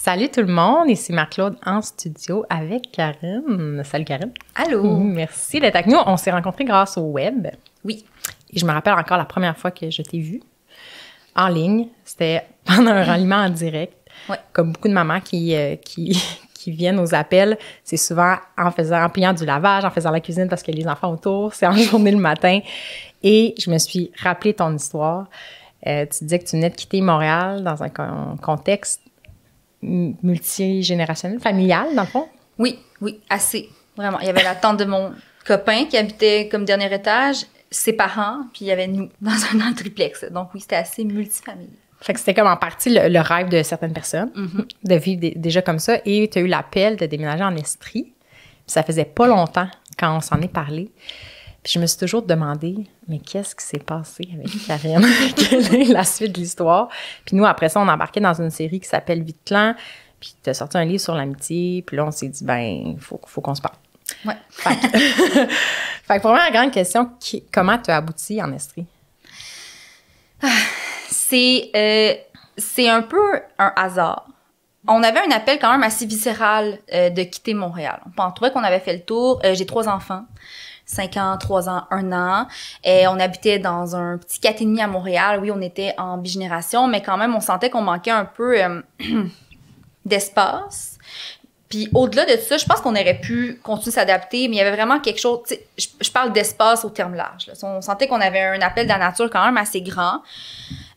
Salut tout le monde, ici Marc-Claude en studio avec Karine. Salut Karine. Allô. Merci d'être avec nous. On s'est rencontrés grâce au web. Oui. Et je me rappelle encore la première fois que je t'ai vue en ligne. C'était pendant un ralliement en direct. Ouais. Comme beaucoup de mamans qui viennent aux appels, c'est souvent en pliant du lavage, en faisant la cuisine parce qu'il y a les enfants autour. C'est en journée le matin. Et je me suis rappelé ton histoire. Tu disais que tu venais de quitter Montréal dans un contexte multigénérationnel, familial, dans le fond? Oui, assez. Vraiment. Il y avait la tante de mon copain qui habitait comme dernier étage, ses parents, puis il y avait nous dans un triplex. Donc oui, c'était assez multifamilial. Fait que c'était comme en partie le rêve de certaines personnes, de vivre déjà comme ça. Et tu as eu l'appel de déménager en Estrie. Puis ça faisait pas longtemps quand on s'en est parlé. Puis je me suis toujours demandé, mais qu'est-ce qui s'est passé avec Karine? Quelle est la suite de l'histoire? Puis nous, après ça, on embarquait dans une série qui s'appelle Vie de clan. Puis tu as sorti un livre sur l'amitié. Puis là, on s'est dit, il faut qu'on se parle. Ouais. Fait que première grande question, comment tu as abouti en Estrie? C'est un peu un hasard. On avait un appel quand même assez viscéral de quitter Montréal. On trouvait qu'on avait fait le tour. J'ai 3 enfants. 5 ans, 3 ans, 1 an. Et on habitait dans un petit 4,5 à Montréal. Oui, on était en bigénération, mais quand même, on sentait qu'on manquait un peu d'espace. Puis au-delà de ça, je pense qu'on aurait pu continuer de s'adapter, mais il y avait vraiment quelque chose... Je parle d'espace au terme large. Là. On sentait qu'on avait un appel de la nature quand même assez grand.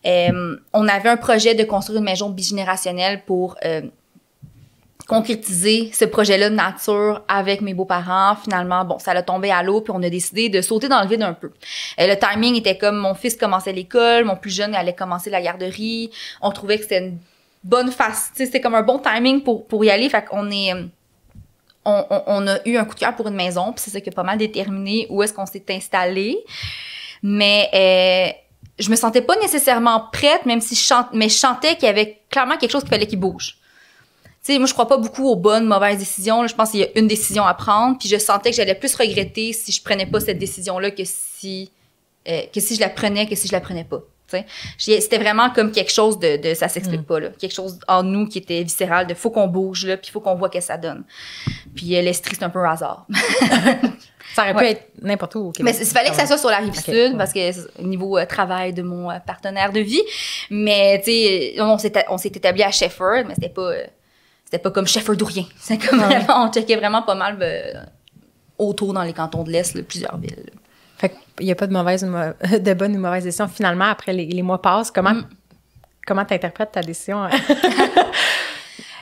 On avait un projet de construire une maison bigénérationnelle pour... concrétiser ce projet-là de nature avec mes beaux-parents. Finalement, ça l'a tombé à l'eau, puis on a décidé de sauter dans le vide un peu. Le timing était comme mon fils commençait l'école, mon plus jeune allait commencer la garderie. On trouvait que c'était une bonne phase, c'était comme un bon timing pour y aller. Fait qu'on on a eu un coup de cœur pour une maison, puis c'est ça qui a pas mal déterminé où est-ce qu'on s'est installé. Mais je me sentais pas nécessairement prête, même si je sentais qu'il y avait clairement quelque chose qu'il fallait qu'il bouge. Tu sais, moi, je crois pas beaucoup aux bonnes, mauvaises décisions. Là, je pense qu'il y a une décision à prendre. Puis je sentais que j'allais plus regretter si je prenais pas cette décision-là que si je la prenais, que si je la prenais pas. Tu sais, c'était vraiment comme quelque chose de ça s'explique pas, là. Quelque chose en nous qui était viscéral, de faut qu'on bouge, là, puis faut qu'on voit ce que ça donne. Puis l'Estrie, c'est un peu un hasard. Ça aurait pu être n'importe où au Québec. Mais il fallait que ça soit sur la Rive-Sud, parce que niveau travail de mon partenaire de vie. Mais, tu sais, on s'est établi à Shefford, mais c'était pas comme Shefford ou rien. C'est comme vraiment, on checkait vraiment pas mal autour dans les cantons de l'Est, là, plusieurs villes. Là. Fait qu'il n'y a pas de bonne ou mauvaise décision. Finalement, après les mois passent, comment tu interprètes ta décision?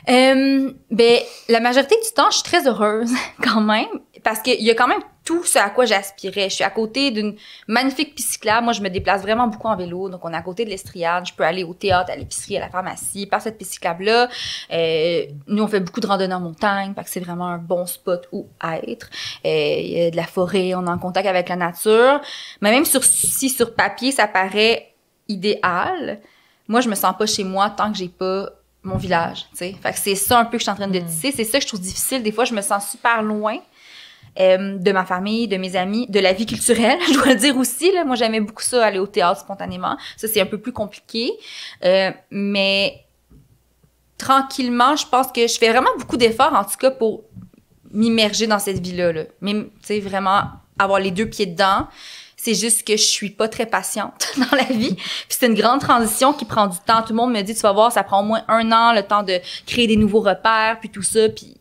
La majorité du temps, je suis très heureuse quand même, parce qu'il y a quand même tout ce à quoi j'aspirais. Je suis à côté d'une magnifique piste cyclable. Moi, je me déplace vraiment beaucoup en vélo. Donc, on est à côté de l'Estriade. Je peux aller au théâtre, à l'épicerie, à la pharmacie, par cette piste cyclable-là. Nous, on fait beaucoup de randonnées en montagne, parce que c'est vraiment un bon spot où être. Il y a de la forêt, on est en contact avec la nature. Mais même si sur papier, ça paraît idéal, moi, je me sens pas chez moi tant que j'ai pas mon village, tu sais. Fait que c'est ça un peu que je suis en train de tisser. C'est ça que je trouve difficile. Des fois, je me sens super loin de ma famille, de mes amis, de la vie culturelle, je dois le dire aussi. Là. Moi, j'aimais beaucoup ça, aller au théâtre spontanément. Ça, c'est un peu plus compliqué. Mais tranquillement, je pense que je fais vraiment beaucoup d'efforts, en tout cas, pour m'immerger dans cette vie-là. Là. Même, tu sais, vraiment avoir les 2 pieds dedans. C'est juste que je suis pas très patiente dans la vie. Puis c'est une grande transition qui prend du temps. Tout le monde me dit, tu vas voir, ça prend au moins 1 an, le temps de créer des nouveaux repères, puis tout ça. Puis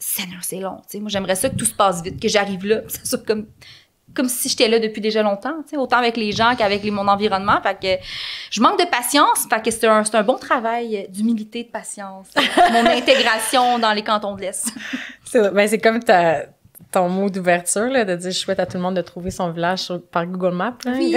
c'est long, tu sais. Moi, j'aimerais ça que tout se passe vite, que j'arrive là, que ça soit comme si j'étais là depuis déjà longtemps, tu sais, autant avec les gens qu'avec mon environnement. Fait que je manque de patience. Fait que c'est un bon travail d'humilité, de patience. Mon intégration dans les cantons de l'Est. C'est comme ton mot d'ouverture, là, de dire « Je souhaite à tout le monde de trouver son village par Google Maps. » Oui.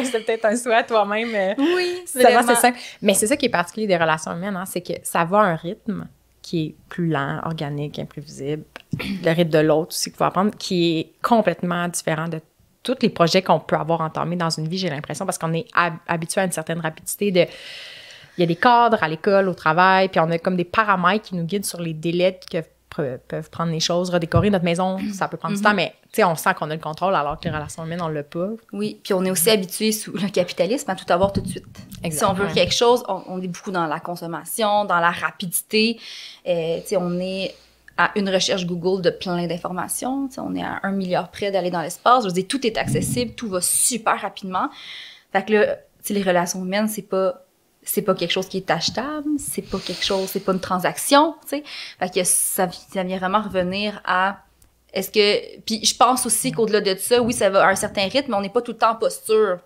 C'est peut-être un souhait à toi-même. Oui, c'est simple. Mais c'est ça qui est particulier des relations humaines, hein, c'est que ça va à un rythme qui est plus lent, organique, imprévisible. Le rythme de l'autre aussi qu'il faut apprendre, qui est complètement différent de tous les projets qu'on peut avoir entamés dans une vie, j'ai l'impression, parce qu'on est habitué à une certaine rapidité il y a des cadres à l'école, au travail, puis on a comme des paramètres qui nous guident sur les délais peuvent prendre les choses, redécorer notre maison, ça peut prendre du temps, mais tu sais, on sent qu'on a le contrôle alors que les relations humaines, on l'a pas. Oui, puis on est aussi habitué sous le capitalisme à tout avoir tout de suite. Exactement. Si on veut quelque chose, on est beaucoup dans la consommation, dans la rapidité. Tu sais, on est à une recherche Google de plein d'informations. Tu sais, on est à 1 milliard près d'aller dans l'espace. Je veux dire, tout est accessible, tout va super rapidement. Fait que là, tu sais, les relations humaines, c'est pas quelque chose qui est achetable, c'est pas une transaction, tu sais. Fait que ça vient vraiment revenir à puis je pense aussi qu'au-delà de ça, oui, ça va à un certain rythme, mais on n'est pas tout le temps en posture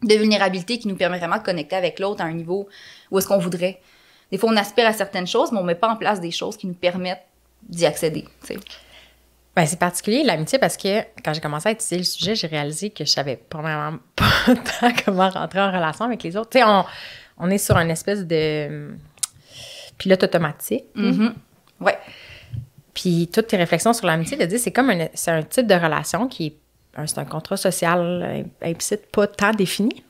de vulnérabilité qui nous permet vraiment de connecter avec l'autre à un niveau où est-ce qu'on voudrait. Des fois, on aspire à certaines choses, mais on met pas en place des choses qui nous permettent d'y accéder, tu sais. Ben, c'est particulier, l'amitié, parce que quand j'ai commencé à étudier le sujet, j'ai réalisé que je savais probablement pas tant comment rentrer en relation avec les autres. Tu sais, on est sur une espèce de pilote automatique. Ouais. Puis toutes tes réflexions sur l'amitié, de dire c'est un type de relation c'est un contrat social implicite pas tant défini.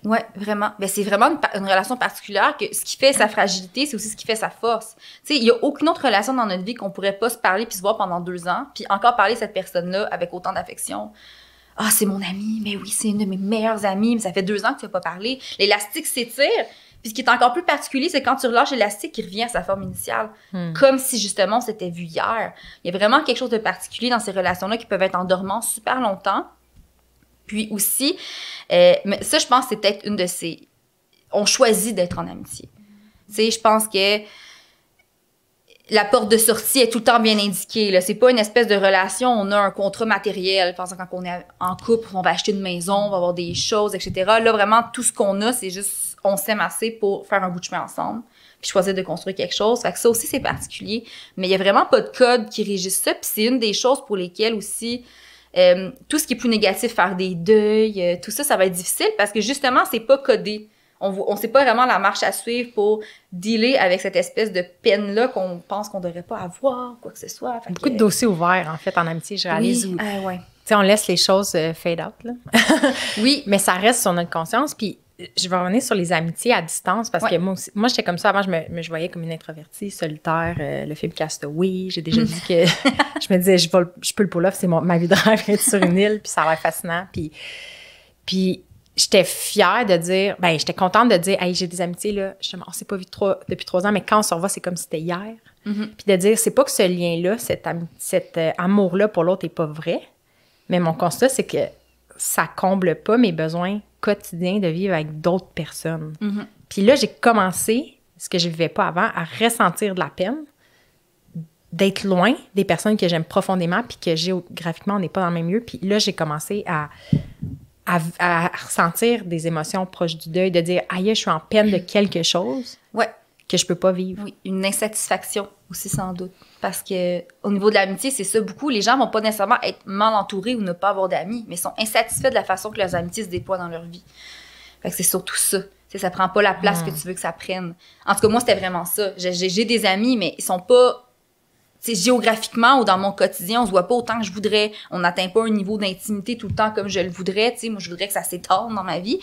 Oui, vraiment. Ben, c'est vraiment une relation particulière que ce qui fait sa fragilité, c'est aussi ce qui fait sa force. Tu sais, il n'y a aucune autre relation dans notre vie qu'on pourrait pas se parler puis se voir pendant 2 ans, puis encore parler de cette personne-là avec autant d'affection. Ah, c'est mon amie, mais oui, c'est une de mes meilleures amies, mais ça fait 2 ans que tu n'as pas parlé. L'élastique s'étire, puis ce qui est encore plus particulier, c'est quand tu relâches l'élastique, il revient à sa forme initiale, comme si justement on s'était vu hier. Il y a vraiment quelque chose de particulier dans ces relations-là qui peuvent être en dormant super longtemps. Puis aussi, mais ça, je pense que c'est peut-être une de ces... On choisit d'être en amitié. Tu sais, je pense que la porte de sortie est tout le temps bien indiquée. Là. C'est pas une espèce de relation, on a un contrat matériel. Par exemple, quand on est en couple, on va acheter une maison, on va avoir des choses, etc. Là, vraiment, tout ce qu'on a, c'est juste, on s'aime assez pour faire un bout de chemin ensemble, puis choisir de construire quelque chose. Fait que ça aussi, c'est particulier. Mais il y a vraiment pas de code qui régisse ça, puis c'est une des choses pour lesquelles aussi... tout ce qui est plus négatif, faire des deuils, tout ça, ça va être difficile parce que justement, c'est pas codé. On sait pas vraiment la marche à suivre pour dealer avec cette espèce de peine-là qu'on pense qu'on devrait pas avoir, quoi que ce soit. Beaucoup de dossiers ouverts, en fait, en amitié, je réalise. Oui, ouais. Tu sais, on laisse les choses fade out, là. Oui. Mais ça reste sur notre conscience, puis je vais revenir sur les amitiés à distance parce que moi j'étais comme ça avant, je me voyais comme une introvertie, solitaire, le film Castaway, j'ai déjà dit que je me disais je peux le pull off, c'est ma vie de rêve être sur une île, puis ça a l'air fascinant, puis j'étais fière de dire, ben j'étais contente de dire hey, j'ai des amitiés là, justement, on s'est pas vu depuis 3 ans, mais quand on se revoit, c'est comme si c'était hier. Puis de dire c'est pas que ce lien-là, cet amour-là pour l'autre est pas vrai, mais mon constat c'est que ça comble pas mes besoins quotidiens de vivre avec d'autres personnes. Puis là, j'ai commencé, ce que je vivais pas avant, à ressentir de la peine d'être loin des personnes que j'aime profondément puis que géographiquement, on n'est pas dans le même lieu. Puis là, j'ai commencé à ressentir des émotions proches du deuil, de dire « Aïe, je suis en peine de quelque chose que je peux pas vivre. » Oui, une insatisfaction aussi, sans doute. Parce que au niveau de l'amitié, c'est ça beaucoup. Les gens vont pas nécessairement être mal entourés ou ne pas avoir d'amis, mais sont insatisfaits de la façon que leurs amitiés se déploient dans leur vie. Fait que c'est surtout ça. T'sais, ça prend pas la place que tu veux que ça prenne. En tout cas, moi, c'était vraiment ça. J'ai des amis, mais ils sont pas... géographiquement ou dans mon quotidien, on se voit pas autant que je voudrais. On n'atteint pas un niveau d'intimité tout le temps comme je le voudrais. T'sais, moi, je voudrais que ça s'étende dans ma vie.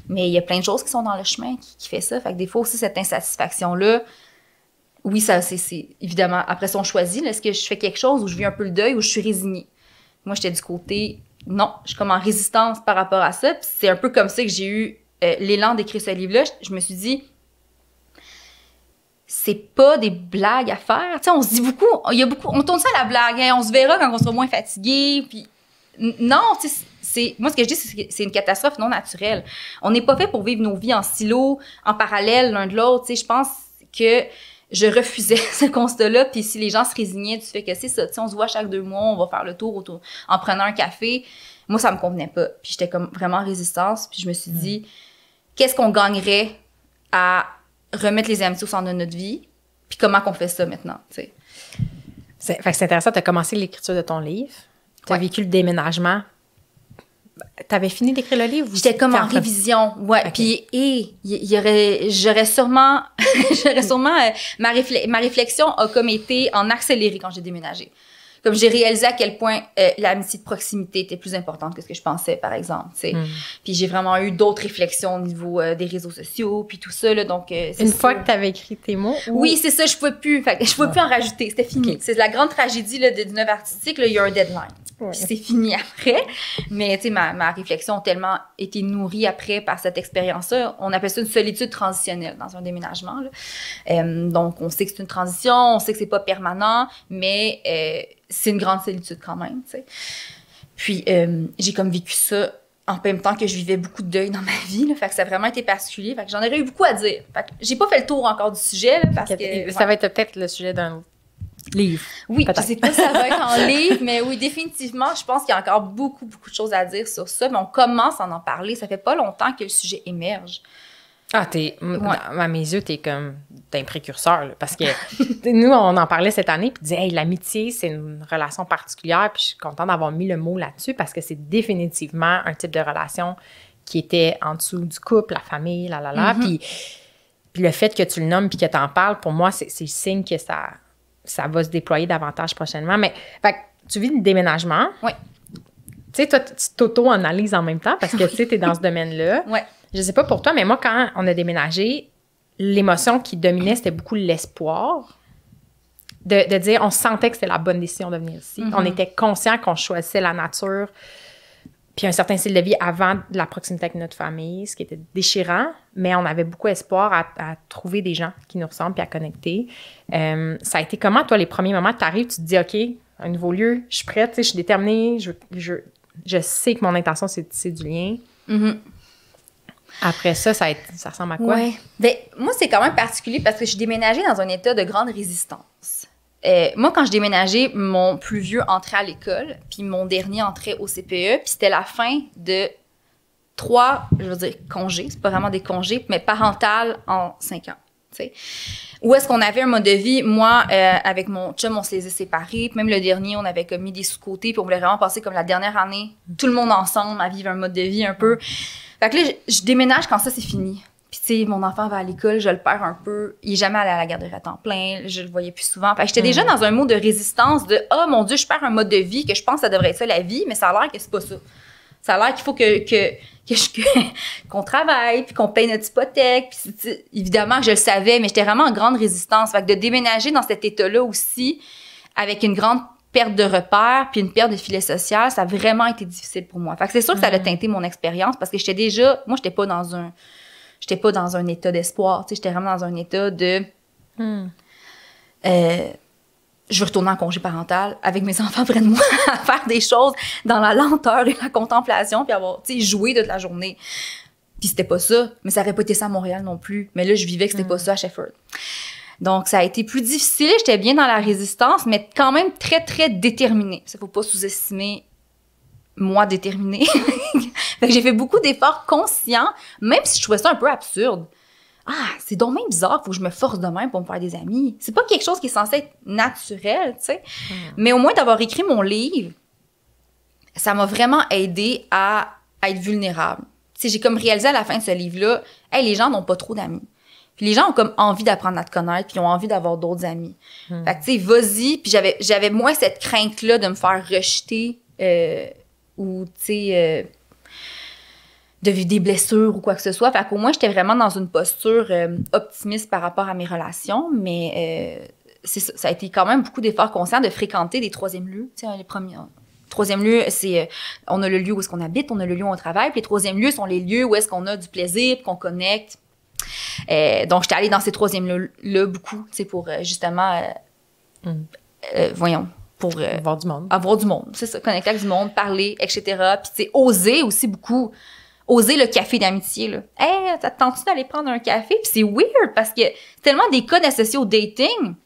Mais il y a plein de choses qui sont dans le chemin qui fait ça. Fait que des fois aussi, cette insatisfaction-là, oui, ça, c'est évidemment, après ça, on choisit. Est-ce que je fais quelque chose où je vis un peu le deuil ou je suis résignée? Moi, j'étais du côté, non, je suis comme en résistance par rapport à ça. Puis c'est un peu comme ça que j'ai eu l'élan d'écrire ce livre-là. Je me suis dit, c'est pas des blagues à faire. Tu sais, on se dit beaucoup, on tourne ça à la blague, hein, on se verra quand on sera moins fatigué. Puis non, tu sais, moi, ce que je dis, c'est que c'est une catastrophe non naturelle. On n'est pas fait pour vivre nos vies en silo, en parallèle l'un de l'autre. Tu sais, je pense que je refusais ce constat-là, puis si les gens se résignaient du fait que c'est ça, tu sais, on se voit chaque 2 mois, on va faire le tour autour, en prenant un café, moi, ça me convenait pas. Puis j'étais comme vraiment en résistance, puis je me suis dit, qu'est-ce qu'on gagnerait à remettre les amitiés au centre de notre vie, puis comment qu'on fait ça maintenant, tu sais. Fait que c'est intéressant, tu as commencé l'écriture de ton livre, tu as vécu le déménagement. Tu avais fini d'écrire le livre? J'étais comme en révision, ouais. Okay. Puis, j'aurais sûrement ma réflexion a comme été en accéléré quand j'ai déménagé. Comme j'ai réalisé à quel point l'amitié de proximité était plus importante que ce que je pensais, par exemple, tu sais. Puis j'ai vraiment eu d'autres réflexions au niveau des réseaux sociaux, puis tout ça, là, donc... Une fois que tu avais écrit tes mots? Ou... Oui, c'est ça, je pouvais plus en rajouter, c'était fini. Okay. C'est la grande tragédie là, du 9 artistique, là, il y a un deadline. Ouais. Puis c'est fini après. Mais, tu sais, ma réflexion a tellement été nourrie après par cette expérience-là. On appelle ça une solitude transitionnelle dans un déménagement, là. Donc, on sait que c'est une transition, on sait que c'est pas permanent, mais c'est une grande solitude quand même, tu sais. Puis, j'ai comme vécu ça en même temps que je vivais beaucoup de deuil dans ma vie, là. Fait que ça a vraiment été particulier. Fait que j'en aurais eu beaucoup à dire. Fait que j'ai pas fait le tour encore du sujet, là, parce que... Ça va être peut-être le sujet d'un livre. Oui, je sais pas si ça va être en livre, mais oui, définitivement, je pense qu'il y a encore beaucoup, beaucoup de choses à dire sur ça, mais on commence à en parler. Ça fait pas longtemps que le sujet émerge. Ah, à mes yeux, t'es un précurseur, là, parce que nous, on en parlait cette année, puis on disait, hey, l'amitié, c'est une relation particulière, puis je suis contente d'avoir mis le mot là-dessus, parce que c'est définitivement un type de relation qui était en dessous du couple, la famille, puis le fait que tu le nommes puis que t'en parles, pour moi, c'est le signe que ça va se déployer davantage prochainement. Mais, fait, tu vis le déménagement. Oui. Tu sais, toi, tu t'auto-analyses en même temps parce que, tu sais, t'es dans ce domaine-là. Oui. Je sais pas pour toi, mais moi, quand on a déménagé, l'émotion qui dominait, c'était beaucoup l'espoir de dire, on sentait que c'était la bonne décision de venir ici. On était conscient qu'on choisissait la nature puis un certain style de vie avant la proximité avec notre famille, ce qui était déchirant, mais on avait beaucoup espoir à trouver des gens qui nous ressemblent puis à connecter. Ça a été comment, toi, les premiers moments, tu arrives, tu te dis, OK, un nouveau lieu, je suis prête, je suis déterminée, je sais que mon intention, c'est de tisser du lien. Après ça, ça ressemble à quoi? Ouais. Ben, moi, c'est quand même particulier parce que je suis déménagée dans un état de grande résistance. Moi, quand je déménageais, mon plus vieux entrait à l'école, puis mon dernier entrait au CPE, puis c'était la fin de 3, je veux dire, congés. C'est pas vraiment des congés, mais parentales en 5 ans, tu sais. Où est-ce qu'on avait un mode de vie? Moi, avec mon chum, on se les a séparés. Puis même le dernier, on avait comme mis des sous-côtés, puis on voulait vraiment passer comme la dernière année, tout le monde ensemble, à vivre un mode de vie un peu. Fait que là, je déménage quand ça, c'est fini. Puis, tu sais, mon enfant va à l'école, je le perds un peu. Il est jamais allé à la garderie à temps plein. Je le voyais plus souvent. Fait que j'étais déjà dans un mode de résistance de « Oh, mon Dieu, je perds un mode de vie que je pense que ça devrait être ça, la vie. » Mais ça a l'air que c'est pas ça. Ça a l'air qu'il faut qu'on travaille, puis qu'on paye notre hypothèque. Puis, évidemment que je le savais, mais j'étais vraiment en grande résistance. Fait que de déménager dans cet état-là aussi, avec une grande perte de repères, puis une perte de filet social, ça a vraiment été difficile pour moi. Fait que c'est sûr que ça a teinté mon expérience parce que moi, j'étais pas dans un état d'espoir, tu sais, j'étais vraiment dans un état de je veux retourner en congé parental avec mes enfants près de moi à faire des choses dans la lenteur et la contemplation puis avoir, tu sais, joué toute la journée. Puis c'était pas ça, mais ça aurait pas été ça à Montréal non plus. Mais là, je vivais que c'était pas ça à Shefford. Donc, ça a été plus difficile. J'étais bien dans la résistance, mais quand même très, très déterminée. Ça, faut pas sous-estimer moi déterminée. Fait que j'ai fait beaucoup d'efforts conscients, même si je trouvais ça un peu absurde. Ah, c'est donc même bizarre, faut que je me force de même pour me faire des amis. C'est pas quelque chose qui est censé être naturel, tu sais. Mais au moins d'avoir écrit mon livre, ça m'a vraiment aidé à être vulnérable. Tu sais, j'ai comme réalisé à la fin de ce livre-là, hey, les gens n'ont pas trop d'amis. Puis les gens ont comme envie d'apprendre à te connaître, puis ils ont envie d'avoir d'autres amis. Fait que tu sais, vas-y. Puis j'avais moins cette crainte-là de me faire rejeter ou, tu sais, de vivre des blessures ou quoi que ce soit. Fait qu'au moins, j'étais vraiment dans une posture optimiste par rapport à mes relations, mais ça a été quand même beaucoup d'efforts conscients de fréquenter des troisièmes lieux. Tu sais, les premiers... Troisième lieu, c'est... on a le lieu où est-ce qu'on habite, on a le lieu où on travaille, puis les troisièmes lieux sont les lieux où est-ce qu'on a du plaisir, puis qu'on connecte. Donc, j'étais allée dans ces troisièmes lieux-là beaucoup, tu sais, pour justement... pour... avoir du monde. Avoir du monde, c'est ça, connecter avec du monde, parler, etc. Puis, tu sais, oser aussi beaucoup... Oser le café d'amitié, là. « Hey, ça te tente-tu d'aller prendre un café? » Puis c'est weird, parce que c'est tellement des codes associés au dating.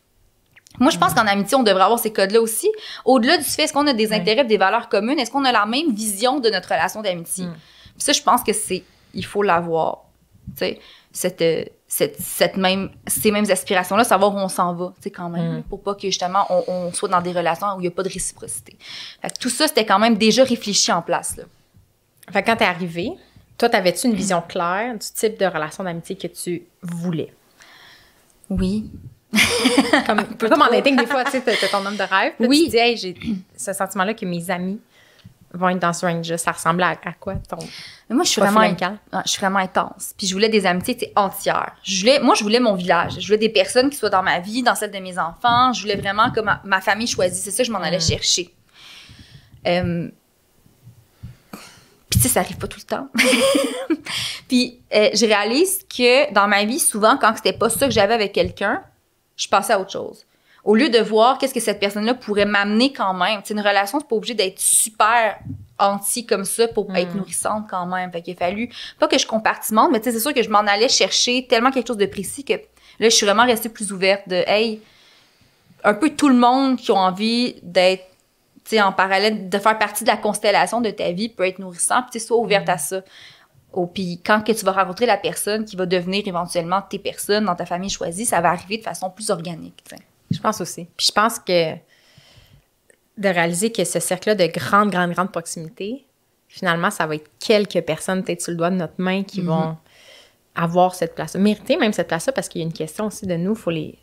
Moi, je pense qu'en amitié, on devrait avoir ces codes-là aussi. Au-delà du fait, est-ce qu'on a des intérêts, des valeurs communes? Est-ce qu'on a la même vision de notre relation d'amitié? Puis ça, je pense que il faut l'avoir. Tu sais, ces mêmes aspirations-là, savoir où on s'en va, tu sais, quand même. Pour pas que, justement, on soit dans des relations où il n'y a pas de réciprocité. Fait que tout ça, c'était quand même déjà réfléchi en place, là. Fait que quand t'es arrivée, toi, t'avais-tu une vision claire du type de relation d'amitié que tu voulais? Oui. Comme en dating, des fois, tu sais, t'as ton homme de rêve. Puis Oui. tu te dis, hey, j'ai ce sentiment-là que mes amis vont être dans ce range-là. Ça ressemble à quoi, ton Mais moi, je suis profil vraiment, amical? je suis vraiment intense. Puis je voulais des amitiés, tu sais, entières. Je voulais mon village. Je voulais des personnes qui soient dans ma vie, dans celle de mes enfants. Je voulais vraiment que ma famille choisie. C'est ça que je m'en allais chercher. Puis tu sais, ça arrive pas tout le temps. Puis je réalise que dans ma vie, souvent, quand c'était pas ça que j'avais avec quelqu'un, je passais à autre chose. Au lieu de voir qu'est-ce que cette personne-là pourrait m'amener quand même. Tu sais, une relation, c'est pas obligé d'être super anti comme ça pour être nourrissante quand même. Fait qu'il a fallu, pas que je compartimente, mais tu sais, c'est sûr que je m'en allais chercher tellement quelque chose de précis que là, je suis vraiment restée plus ouverte de, hey, un peu tout le monde qui a envie d'être, tu sais, en parallèle, de faire partie de la constellation de ta vie peut être nourrissant, puis tu sais, sois ouverte à ça. Puis quand que tu vas rencontrer la personne qui va devenir éventuellement tes personnes dans ta famille choisie, ça va arriver de façon plus organique, tu sais. Je pense aussi. Puis je pense que de réaliser que ce cercle-là de grande proximité, finalement, ça va être quelques personnes, peut-être sur le doigt de notre main, qui vont avoir cette place-là. Mériter même cette place-là, parce qu'il y a une question aussi de nous, il faut les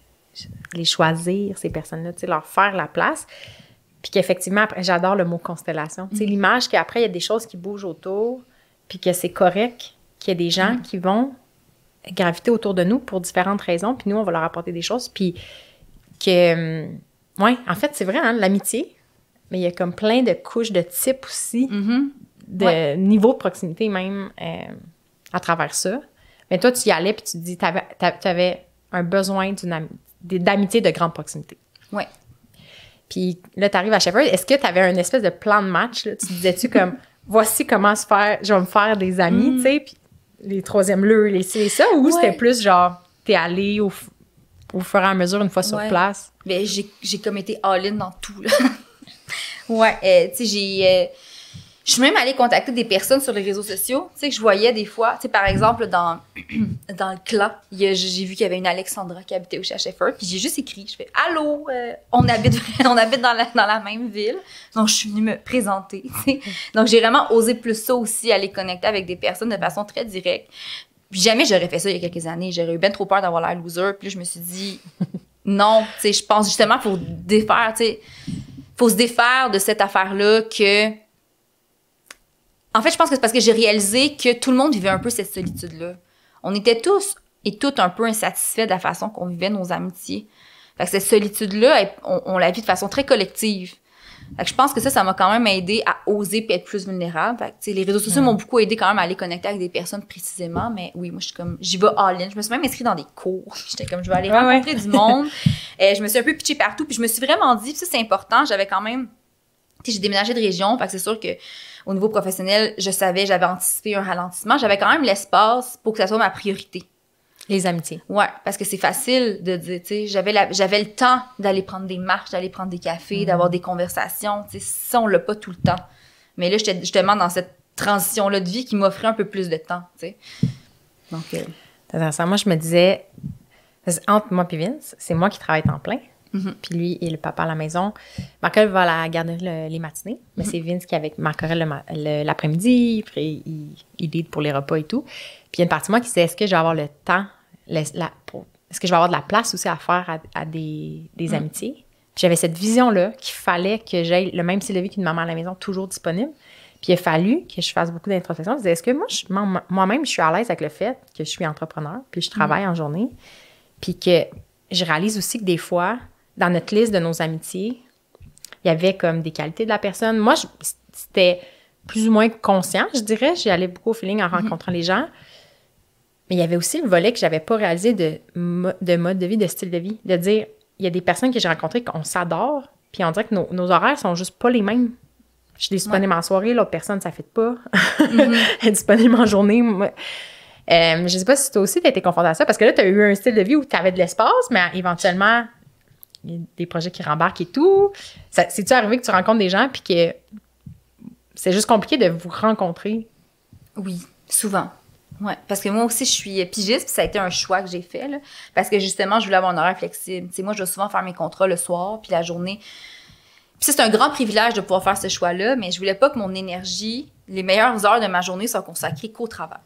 choisir, ces personnes-là, tu sais, leur faire la place. Puis qu'effectivement, après, j'adore le mot constellation. Tu sais, l'image qu'après, il y a des choses qui bougent autour, puis que c'est correct qu'il y ait des gens qui vont graviter autour de nous pour différentes raisons, puis nous, on va leur apporter des choses, puis que, ouais, en fait, c'est vrai, hein, l'amitié, mais il y a comme plein de couches de types aussi, de niveau de proximité même à travers ça. Mais toi, tu y allais, puis tu te dis, tu avais un besoin d'amitié de grande proximité. Oui. Puis là, tu arrives à Shepherd. Est-ce que tu avais un espèce de plan de match? Là? Tu disais-tu comme, voici comment je vais me faire des amis, tu sais, puis les troisièmes lieux, les ci, les ça, ou c'était plus genre, t'es allé au fur et à mesure, une fois sur place? Ben, j'ai comme été all-in dans tout, là. Ouais, tu sais, je suis même allée contacter des personnes sur les réseaux sociaux, tu sais, que je voyais des fois, tu sais, par exemple, dans le clan, j'ai vu qu'il y avait une Alexandra qui habitait au Shepherd, puis j'ai juste écrit, je fais « Allô, on habite dans la même ville », donc je suis venue me présenter, tu sais. Donc j'ai vraiment osé plus ça aussi, aller connecter avec des personnes de façon très directe. Puis jamais j'aurais fait ça il y a quelques années, j'aurais eu bien trop peur d'avoir l'air loser, puis là, je me suis dit « Non, tu sais, je pense justement qu'il faut défaire, tu sais, faut se défaire de cette affaire-là que... » En fait, je pense que c'est parce que j'ai réalisé que tout le monde vivait un peu cette solitude-là. On était tous et toutes un peu insatisfaits de la façon qu'on vivait nos amitiés. Fait que cette solitude-là, on la vit de façon très collective. Fait que je pense que ça m'a quand même aidé à oser puis être plus vulnérable. Fait que, tu sais, les réseaux sociaux m'ont beaucoup aidé quand même à aller connecter avec des personnes précisément. Mais oui, moi, j'y vais all-in. Je me suis même inscrite dans des cours. J'étais comme, je vais aller rencontrer du monde. Je me suis un peu pitchée partout. Puis je me suis vraiment dit, puis ça, c'est important. J'avais quand même... Tu sais, j'ai déménagé de région. Fait que c'est sûr que au niveau professionnel, j'avais anticipé un ralentissement. J'avais quand même l'espace pour que ça soit ma priorité. Les amitiés. Ouais, parce que c'est facile de dire, tu sais, j'avais le temps d'aller prendre des marches, d'aller prendre des cafés, d'avoir des conversations. Tu sais, ça, on l'a pas tout le temps. Mais là, j'étais justement dans cette transition-là de vie qui m'offrait un peu plus de temps, tu sais. Donc, c'est intéressant. Moi, je me disais, entre moi et Vince, c'est moi qui travaille temps plein. Puis lui et le papa à la maison. Marc-Aurèle va à la garderie les matinées, mais c'est Vince qui est avec Marc-Aurèle l'après-midi, puis il aide pour les repas et tout. Puis il y a une partie de moi qui disait, est-ce que je vais avoir le temps, est-ce que je vais avoir de la place aussi à faire à des amitiés? Puis j'avais cette vision-là qu'il fallait que j'aie le même style de vie qu'une maman à la maison, toujours disponible. Puis il a fallu que je fasse beaucoup d'introspection. Je disais, est-ce que moi-même, je suis à l'aise avec le fait que je suis entrepreneur, puis je travaille en journée, puis que je réalise aussi que des fois, dans notre liste de nos amitiés, il y avait comme des qualités de la personne. Moi, c'était plus ou moins conscient, je dirais. J'y allais beaucoup au feeling en rencontrant les gens. Mais il y avait aussi le volet que j'avais pas réalisé de mode de vie, de style de vie. De dire, il y a des personnes que j'ai rencontrées qu'on s'adore, puis on dirait que nos horaires sont juste pas les mêmes. Je suis disponible en soirée, l'autre personne, ça ne fit pas. Elle est disponible en journée. Je ne sais pas si toi aussi, tu as été confrontée à ça, parce que là, tu as eu un style de vie où tu avais de l'espace, mais éventuellement, il y a des projets qui rembarquent et tout. C'est-tu arrivé que tu rencontres des gens puis que c'est juste compliqué de vous rencontrer? Oui, souvent. Ouais, parce que moi aussi, je suis pigiste, puis ça a été un choix que j'ai fait, là, parce que justement, je voulais avoir un horaire flexible. Tu sais, moi, je dois souvent faire mes contrats le soir, puis la journée. Puis ça, c'est un grand privilège de pouvoir faire ce choix-là, mais je voulais pas que mon énergie, les meilleures heures de ma journée soient consacrées qu'au travail.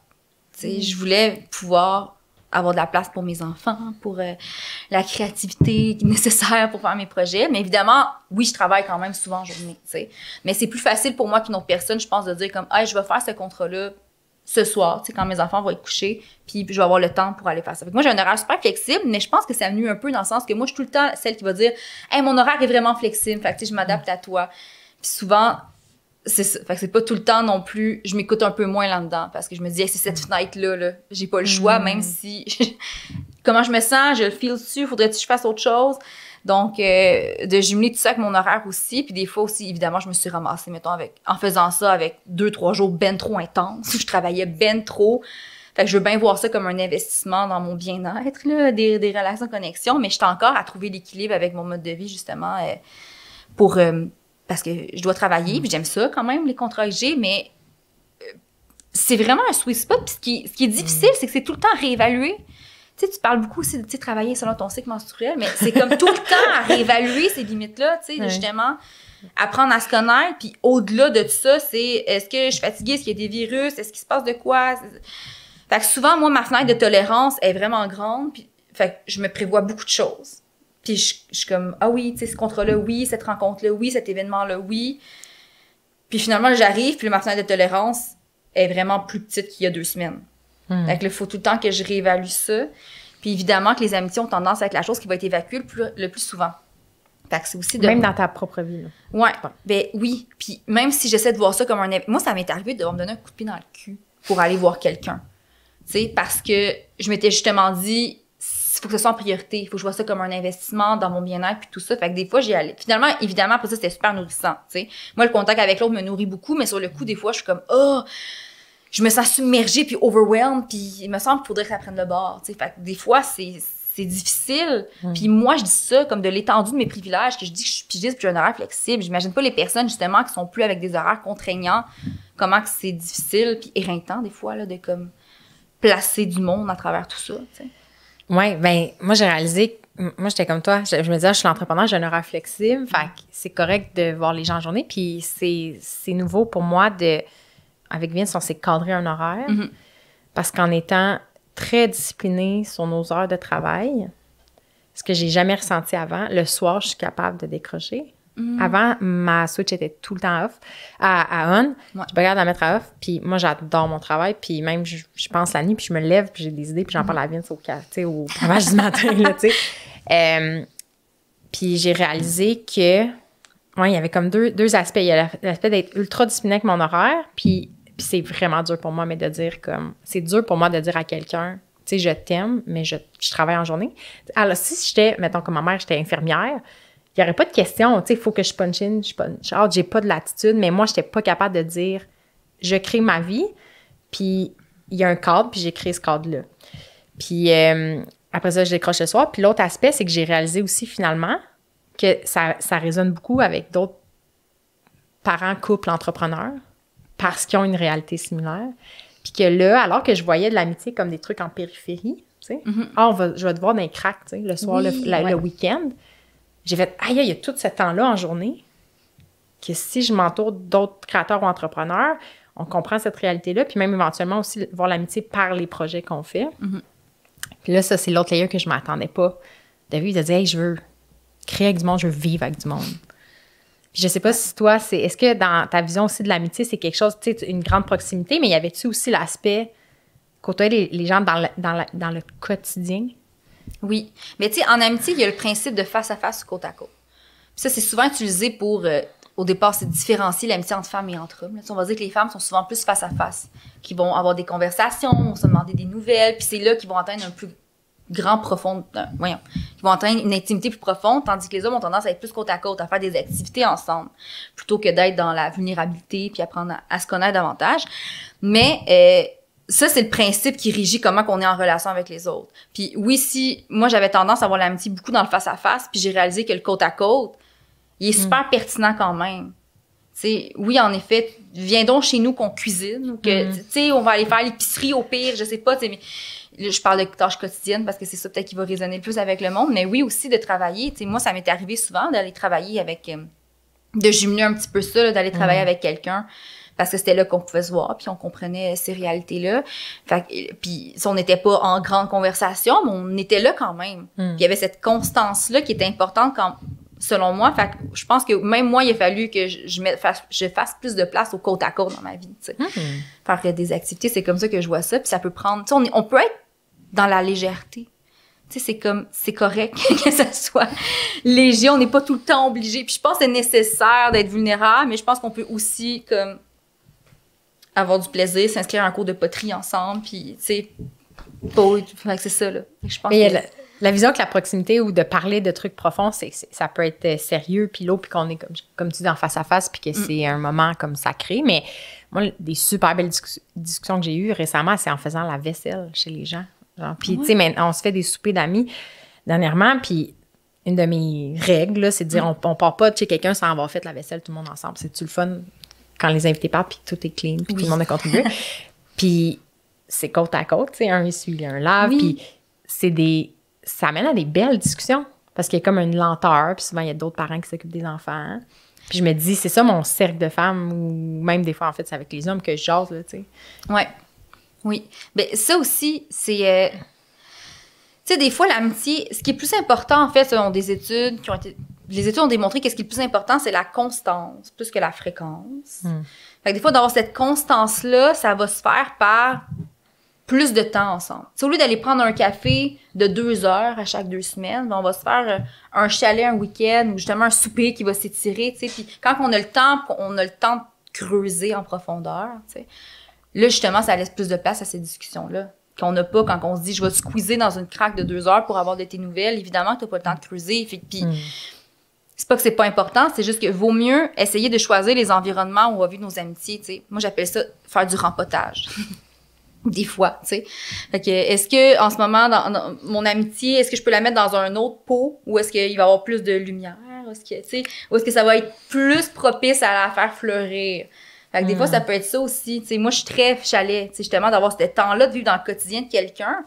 Tu sais, je voulais pouvoir avoir de la place pour mes enfants, pour la créativité nécessaire pour faire mes projets. Mais évidemment, oui, je travaille quand même souvent en journée, tu sais. Mais c'est plus facile pour moi qu'une autre personne, je pense, de dire comme, hey, je vais faire ce contrat-là ce soir, tu sais, quand mes enfants vont être couchés, puis je vais avoir le temps pour aller faire ça. Fait que moi, j'ai un horaire super flexible, mais je pense que ça nuit un peu dans le sens que moi, je suis tout le temps celle qui va dire, hey, mon horaire est vraiment flexible, fait que tu sais, je m'adapte à toi. Puis souvent, c'est ça. Fait que c'est pas tout le temps non plus, je m'écoute un peu moins là-dedans, parce que je me dis, hey, c'est cette fenêtre-là, là, j'ai pas le choix, même si, comment je me sens, je le feel dessus, faudrait-tu que je fasse autre chose? Donc, de jumeler tout ça avec mon horaire aussi. Puis des fois aussi, évidemment, je me suis ramassée, mettons, en faisant ça avec 2-3 jours ben trop intenses, où je travaillais ben trop. Fait que je veux bien voir ça comme un investissement dans mon bien-être, là, des relations de connexion, mais je suis encore à trouver l'équilibre avec mon mode de vie, justement, parce que je dois travailler, puis j'aime ça quand même, les contrats que j'ai, mais c'est vraiment un sweet spot. Puis ce qui est difficile, c'est que c'est tout le temps à réévaluer. Tu sais, tu parles beaucoup aussi de travailler selon ton cycle menstruel, mais c'est comme tout le temps à réévaluer ces limites-là, tu sais, justement, apprendre à se connaître. Puis au-delà de tout ça, c'est est-ce que je suis fatiguée, est-ce qu'il y a des virus, est-ce qu'il se passe de quoi? Fait que souvent, moi, ma fenêtre de tolérance est vraiment grande, puis fait que je me prévois beaucoup de choses. Puis je suis comme, ah oui, tu sais, ce contrat-là, oui, cette rencontre-là, oui, cet événement-là, oui. Puis finalement, j'arrive, puis ma fenêtre de tolérance est vraiment plus petite qu'il y a 2 semaines. Fait que il faut tout le temps que je réévalue ça. Puis évidemment que les amitiés ont tendance à être la chose qui va être évacuée le plus souvent. Fait que c'est aussi Même dans ta propre vie, là. Ouais, ben oui. Puis même si j'essaie de voir ça comme un... Moi, ça m'est arrivé de me donner un coup de pied dans le cul pour aller voir quelqu'un. Tu sais, parce que je m'étais justement dit, il faut que ce soit en priorité. Il faut que je vois ça comme un investissement dans mon bien-être puis tout ça. Fait que des fois, j'y allais. Finalement, évidemment, après ça, c'était super nourrissant, tu sais. Moi, le contact avec l'autre me nourrit beaucoup, mais sur le coup, des fois, je suis comme, oh... Je me sens submergée puis overwhelmed, puis il me semble qu'il faudrait que ça prenne le bord, tu sais. Fait que des fois, c'est difficile. Puis moi, je dis ça comme de l'étendue de mes privilèges, que je dis que je suis pigiste puis j'ai un horaire flexible. J'imagine pas les personnes, justement, qui sont plus avec des horaires contraignants, comment que c'est difficile puis éreintant, des fois, là, de comme placer du monde à travers tout ça, tu sais. Oui, ben moi, j'ai réalisé moi, j'étais comme toi. Je me disais, je suis l'entrepreneur, j'ai un horaire flexible, fait que c'est correct de voir les gens en journée. Puis c'est nouveau pour moi avec Vince, on s'est cadré un horaire parce qu'en étant très discipliné sur nos heures de travail, ce que j'ai jamais ressenti avant, le soir, je suis capable de décrocher. Avant, ma switch était tout le temps off, à on. Ouais. Je regarde la mettre à off, puis moi, j'adore mon travail, puis même, je pense la nuit, puis je me lève, puis j'ai des idées, puis j'en parle à Vince au travail du matin, là, tu sais. Puis j'ai réalisé que, ouais, il y avait comme deux aspects. Il y a l'aspect d'être ultra discipliné avec mon horaire, puis c'est vraiment dur pour moi, mais de dire comme... C'est dur pour moi de dire à quelqu'un, tu sais, je t'aime, mais je travaille en journée. Alors, si j'étais, mettons, comme ma mère, j'étais infirmière, il n'y aurait pas de question, tu sais, il faut que je punch in, je punch out, j'ai pas de latitude, mais moi, je n'étais pas capable de dire, je crée ma vie, puis il y a un cadre, puis j'ai créé ce cadre-là. Puis après ça, je décroche le soir. Puis l'autre aspect, c'est que j'ai réalisé aussi, finalement, que ça résonne beaucoup avec d'autres parents, couples, entrepreneurs, parce qu'ils ont une réalité similaire. Puis que là, alors que je voyais de l'amitié comme des trucs en périphérie, tu sais, je vais te voir dans les cracks, tu sais, le soir, oui, le week-end, j'ai fait, aïe, il y a tout ce temps-là en journée que si je m'entoure d'autres créateurs ou entrepreneurs, on comprend cette réalité-là, puis même éventuellement aussi voir l'amitié par les projets qu'on fait. Puis là, ça, c'est l'autre layer que je ne m'attendais pas de vivre, de dire, hey, je veux créer avec du monde, je veux vivre avec du monde. Puis je sais pas si toi, est-ce que dans ta vision aussi de l'amitié, c'est quelque chose, tu sais, une grande proximité, mais y avait-tu aussi l'aspect côtoyer les gens dans le quotidien? Oui. Mais tu sais, en amitié, il y a le principe de face à face, côte à côte. Puis ça, c'est souvent utilisé pour, au départ, c'est différencier l'amitié entre femmes et entre hommes. Là, on va dire que les femmes sont souvent plus face à face, qui vont avoir des conversations, vont se demander des nouvelles, puis c'est là qu'ils vont atteindre un plus grand, profond, qui vont atteindre une intimité plus profonde, tandis que les hommes ont tendance à être plus côte à côte, à faire des activités ensemble, plutôt que d'être dans la vulnérabilité puis apprendre à se connaître davantage. Mais ça, c'est le principe qui régit comment qu'on est en relation avec les autres. Puis oui, si moi, j'avais tendance à avoir l'amitié beaucoup dans le face-à-face, puis j'ai réalisé que le côte à côte, il est super pertinent quand même. T'sais, oui, en effet, viens donc chez nous qu'on cuisine, ou que, tu sais, on va aller faire l'épicerie au pire, je sais pas, mais là, je parle de tâches quotidiennes parce que c'est ça peut-être qui va résonner le plus avec le monde, mais oui, aussi de travailler. Tu sais, moi, ça m'était arrivé souvent d'aller travailler avec, de jumeler un petit peu ça, là, d'aller travailler avec quelqu'un. parce que c'était là qu'on pouvait se voir, puis on comprenait ces réalités-là. Puis on n'était pas en grande conversation, mais on était là quand même. Puis il y avait cette constance-là qui était importante selon moi. Fait que je pense que même moi, il a fallu que je fasse plus de place au côte à côte dans ma vie, tu sais. Faire des activités, c'est comme ça que je vois ça, puis ça peut prendre... Tu sais, on peut être dans la légèreté. Tu sais, c'est correct que ça soit léger, on n'est pas tout le temps obligé. Puis je pense que c'est nécessaire d'être vulnérable, mais je pense qu'on peut aussi, comme, avoir du plaisir, s'inscrire à un cours de poterie ensemble, puis, tu sais, c'est ça, là. Je pense que... La vision que la proximité ou de parler de trucs profonds, ça peut être sérieux, puis l'autre, puis qu'on est, comme tu dis, en face à face, puis que c'est un moment comme sacré. Mais moi, des super belles discussions que j'ai eues récemment, c'est en faisant la vaisselle chez les gens. Puis, tu sais, on se fait des soupers d'amis dernièrement, puis une de mes règles, là, c'est de dire on part pas de chez quelqu'un sans avoir fait la vaisselle tout le monde ensemble. C'est-tu le fun quand les invités partent, puis tout est clean, puis tout le monde a contribué. Puis c'est côte à côte, tu sais, un essuie, un lave, puis ça amène à des belles discussions, parce qu'il y a comme une lenteur, puis souvent, il y a d'autres parents qui s'occupent des enfants. Puis je me dis, c'est ça mon cercle de femmes, ou même des fois, en fait, c'est avec les hommes que je jase, là, tu sais. Ouais. Oui. Bien, ça aussi, c'est... tu sais, des fois, l'amitié, ce qui est plus important, en fait, selon des études qui ont été... Les études ont démontré que ce qui est le plus important, c'est la constance, plus que la fréquence. Fait que des fois, d'avoir cette constance-là, ça va se faire par plus de temps ensemble. T'sais, au lieu d'aller prendre un café de 2 heures à chaque 2 semaines, ben on va se faire un chalet un week-end ou justement un souper qui va s'étirer, tu sais. Puis quand on a le temps de creuser en profondeur, tu sais. Là, justement, ça laisse plus de place à ces discussions-là. Qu'on n'a pas quand on se dit, je vais squeezer dans une craque de 2 heures pour avoir de tes nouvelles. Évidemment que tu n'as pas le temps de creuser. Puis, c'est pas que c'est pas important, c'est juste que vaut mieux essayer de choisir les environnements où on va vivre nos amitiés, tu sais. Moi, j'appelle ça faire du rempotage. Des fois, tu sais. Fait que, est-ce que, en ce moment, dans mon amitié, est-ce que je peux la mettre dans un autre pot ou est-ce qu'il va y avoir plus de lumière? Est-ce que, tu sais, ou est-ce que ça va être plus propice à la faire fleurir? Fait que des fois, ça peut être ça aussi. Tu sais, moi, je suis très chalet, tu sais, justement, d'avoir ce temps-là de vivre dans le quotidien de quelqu'un.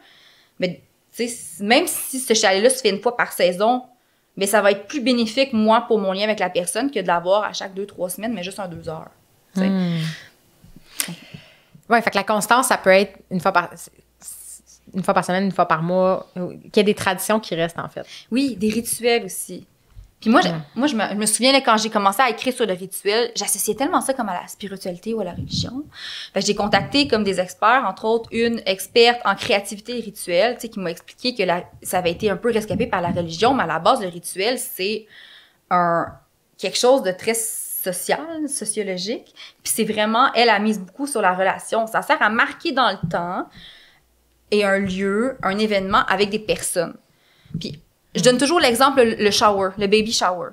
Mais, tu sais, même si ce chalet-là se fait une fois par saison, mais ça va être plus bénéfique, moi, pour mon lien avec la personne que de l'avoir à chaque 2-3 semaines, mais juste en 2 heures. Tu sais. Oui, fait que la constance, ça peut être une fois par semaine, une fois par mois, qu'il y a des traditions qui restent, en fait. Oui, des rituels aussi. Puis moi, je me souviens, là, quand j'ai commencé à écrire sur le rituel, j'associais tellement ça comme à la spiritualité ou à la religion. Fait que j'ai contacté comme des experts, entre autres une experte en créativité et rituel, tu sais, qui m'a expliqué que ça avait été un peu rescapé par la religion, mais à la base, le rituel, c'est quelque chose de très social, sociologique. Puis c'est vraiment, elle a mis beaucoup sur la relation. Ça sert à marquer dans le temps et un lieu, un événement avec des personnes. Puis je donne toujours l'exemple, le shower, le baby shower.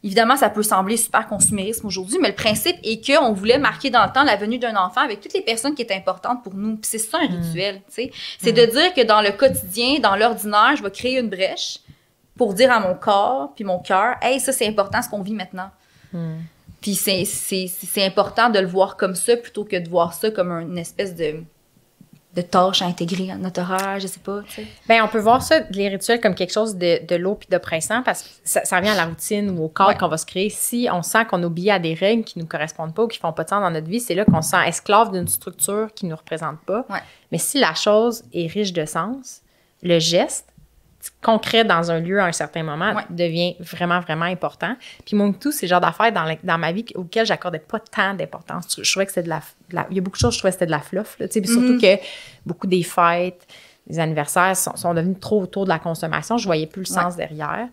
Évidemment, ça peut sembler super consumérisme aujourd'hui, mais le principe est qu'on voulait marquer dans le temps la venue d'un enfant avec toutes les personnes qui étaient importantes pour nous. Puis c'est ça un rituel, tu sais. C'est de dire que dans le quotidien, dans l'ordinaire, je vais créer une brèche pour dire à mon corps puis mon cœur, « Hey, ça, c'est important ce qu'on vit maintenant. Puis c'est important de le voir comme ça plutôt que de voir ça comme une espèce de tâches à intégrer à notre horaire, je sais pas, tu sais. Bien, on peut voir ça, les rituels, comme quelque chose de lourd puis d'oppressant parce que ça revient à la routine ou au cadre qu'on va se créer. Si on sent qu'on obéit à des règles qui nous correspondent pas ou qui font pas de sens dans notre vie, c'est là qu'on se sent esclave d'une structure qui nous représente pas. Mais si la chose est riche de sens, le geste concret dans un lieu à un certain moment devient vraiment, vraiment important. Puis moi, tout, c'est le genre d'affaires dans ma vie auxquelles j'accordais pas tant d'importance. Je trouvais que c'était il y a beaucoup de choses, je trouvais que c'était de la fluff. Là, puis surtout que beaucoup des fêtes, des anniversaires sont devenus trop autour de la consommation. Je voyais plus le sens derrière.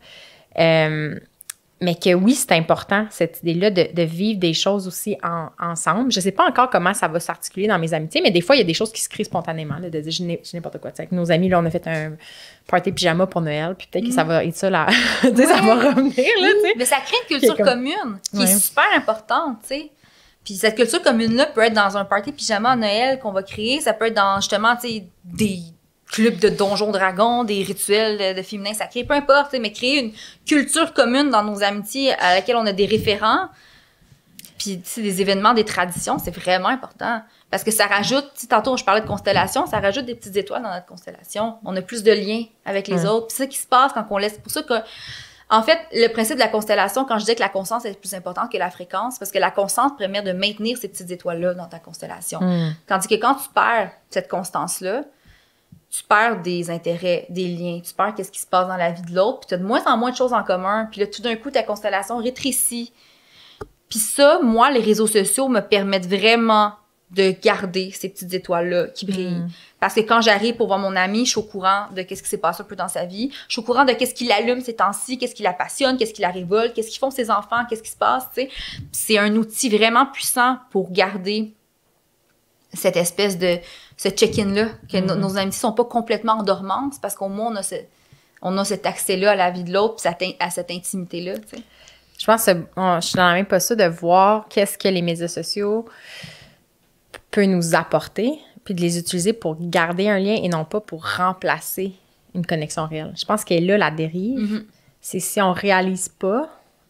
Mais que oui, c'est important, cette idée-là de vivre des choses aussi ensemble. Je sais pas encore comment ça va s'articuler dans mes amitiés, mais des fois, il y a des choses qui se créent spontanément, là, de dire je n'importe quoi. Avec nos amis, là, on a fait un party pyjama pour Noël, puis peut-être que ça va être ça, là. Ça va revenir, là, tu sais. Mais ça crée une culture commune qui est super importante, tu sais. Puis cette culture commune-là peut être dans un party pyjama à Noël qu'on va créer, ça peut être dans, justement, tu sais, des clubs de donjons dragons, des rituels de féminin sacré, peu importe, mais créer une culture commune dans nos amitiés à laquelle on a des référents, puis des événements, des traditions, c'est vraiment important. Parce que ça rajoute, tantôt je parlais de constellation, ça rajoute des petites étoiles dans notre constellation. On a plus de liens avec les autres. Puis c'est ça qui se passe quand on laisse... C'est pour ça que En fait, le principe de la constellation, quand je dis que la constance est plus importante que la fréquence, parce que la constance permet de maintenir ces petites étoiles-là dans ta constellation. Tandis que quand tu perds cette constance-là, tu perds des intérêts, des liens, tu perds qu'est-ce qui se passe dans la vie de l'autre, puis tu as de moins en moins de choses en commun, puis là, tout d'un coup, ta constellation rétrécit. Puis ça, moi, les réseaux sociaux me permettent vraiment de garder ces petites étoiles-là qui brillent. Parce que quand j'arrive pour voir mon ami, je suis au courant de qu'est-ce qui s'est passé un peu dans sa vie. Je suis au courant de qu'est-ce qui l'allume ces temps-ci, qu'est-ce qui la passionne, qu'est-ce qui la révolte, qu'est-ce qu'ils font ses enfants, qu'est-ce qui se passe, tu sais. C'est un outil vraiment puissant pour garder cette espèce de... ce check-in-là, que nos amitiés sont pas complètement en dormance, parce qu'au moins, on a cet accès-là à la vie de l'autre, puis à cette intimité-là, tu sais. Je pense que je suis dans la même posture de voir qu'est-ce que les médias sociaux peuvent nous apporter, puis de les utiliser pour garder un lien et non pas pour remplacer une connexion réelle. Je pense que là, la dérive, c'est si on réalise pas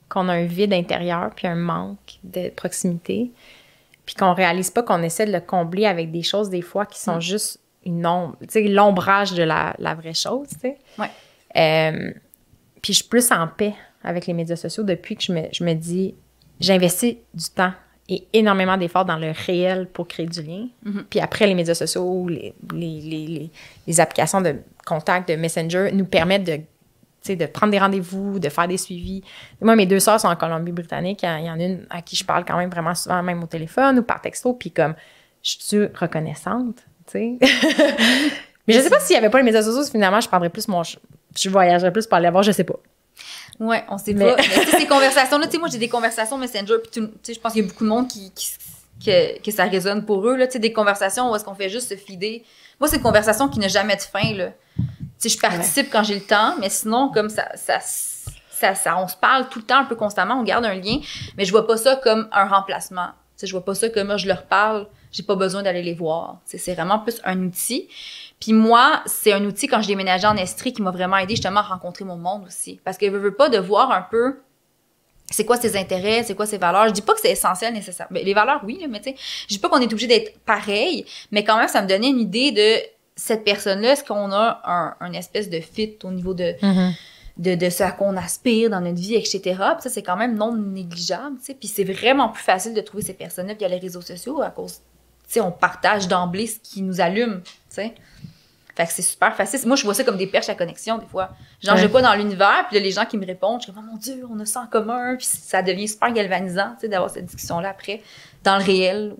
qu'on a un vide intérieur puis un manque de proximité, puis qu'on réalise pas qu'on essaie de le combler avec des choses, des fois, qui sont juste une ombre, tu sais, l'ombrage de la vraie chose, tu sais. Ouais. Puis je suis plus en paix avec les médias sociaux depuis que je me dis, j'investis du temps et énormément d'efforts dans le réel pour créer du lien. Puis après, les médias sociaux, les applications de contact, de Messenger nous permettent de prendre des rendez-vous, de faire des suivis. Moi, mes 2 sœurs sont en Colombie-Britannique. Il y en a une à qui je parle quand même vraiment souvent, même au téléphone ou par texto. Puis comme, je suis reconnaissante, tu sais. Mais je sais pas s'il y avait pas les médias sociaux, finalement, je prendrais plus je voyagerais plus pour aller voir, je sais pas. Ouais, on sait pas. Mais tu sais, ces conversations-là, tu sais, moi, j'ai des conversations Messenger, puis tu sais, je pense qu'il y a beaucoup de monde que ça résonne pour eux, là, tu sais, des conversations où est-ce qu'on fait juste se fider. Moi, c'est une conversation qui n'a jamais de fin, là. Tu sais, je participe quand j'ai le temps, mais sinon, comme ça, on se parle tout le temps, un peu constamment, on garde un lien, mais je vois pas ça comme un remplacement. Tu sais, je vois pas ça comme, moi, je leur parle, j'ai pas besoin d'aller les voir. Tu sais, c'est vraiment plus un outil. Puis moi, c'est un outil, quand je déménageais en Estrie, qui m'a vraiment aidé justement à rencontrer mon monde aussi. Parce que je veux pas de voir un peu c'est quoi ses intérêts, c'est quoi ses valeurs. Je dis pas que c'est essentiel nécessairement. Ben, les valeurs, oui, là, mais tu sais, je dis pas qu'on est obligé d'être pareil, mais quand même, ça me donnait une idée de cette personne-là, est-ce qu'on a un espèce de fit au niveau de ce à quoi on aspire dans notre vie, etc. Puis ça, c'est quand même non négligeable, tu sais. Puis c'est vraiment plus facile de trouver ces personnes-là via les réseaux sociaux à cause, tu sais, on partage d'emblée ce qui nous allume, tu sais. Fait que c'est super facile. Moi, je vois ça comme des perches à connexion, des fois. Genre, je vais pas dans l'univers, puis là, les gens qui me répondent, je suis comme, oh mon Dieu, on a ça en commun, puis ça devient super galvanisant, tu sais, d'avoir cette discussion-là après, dans le réel.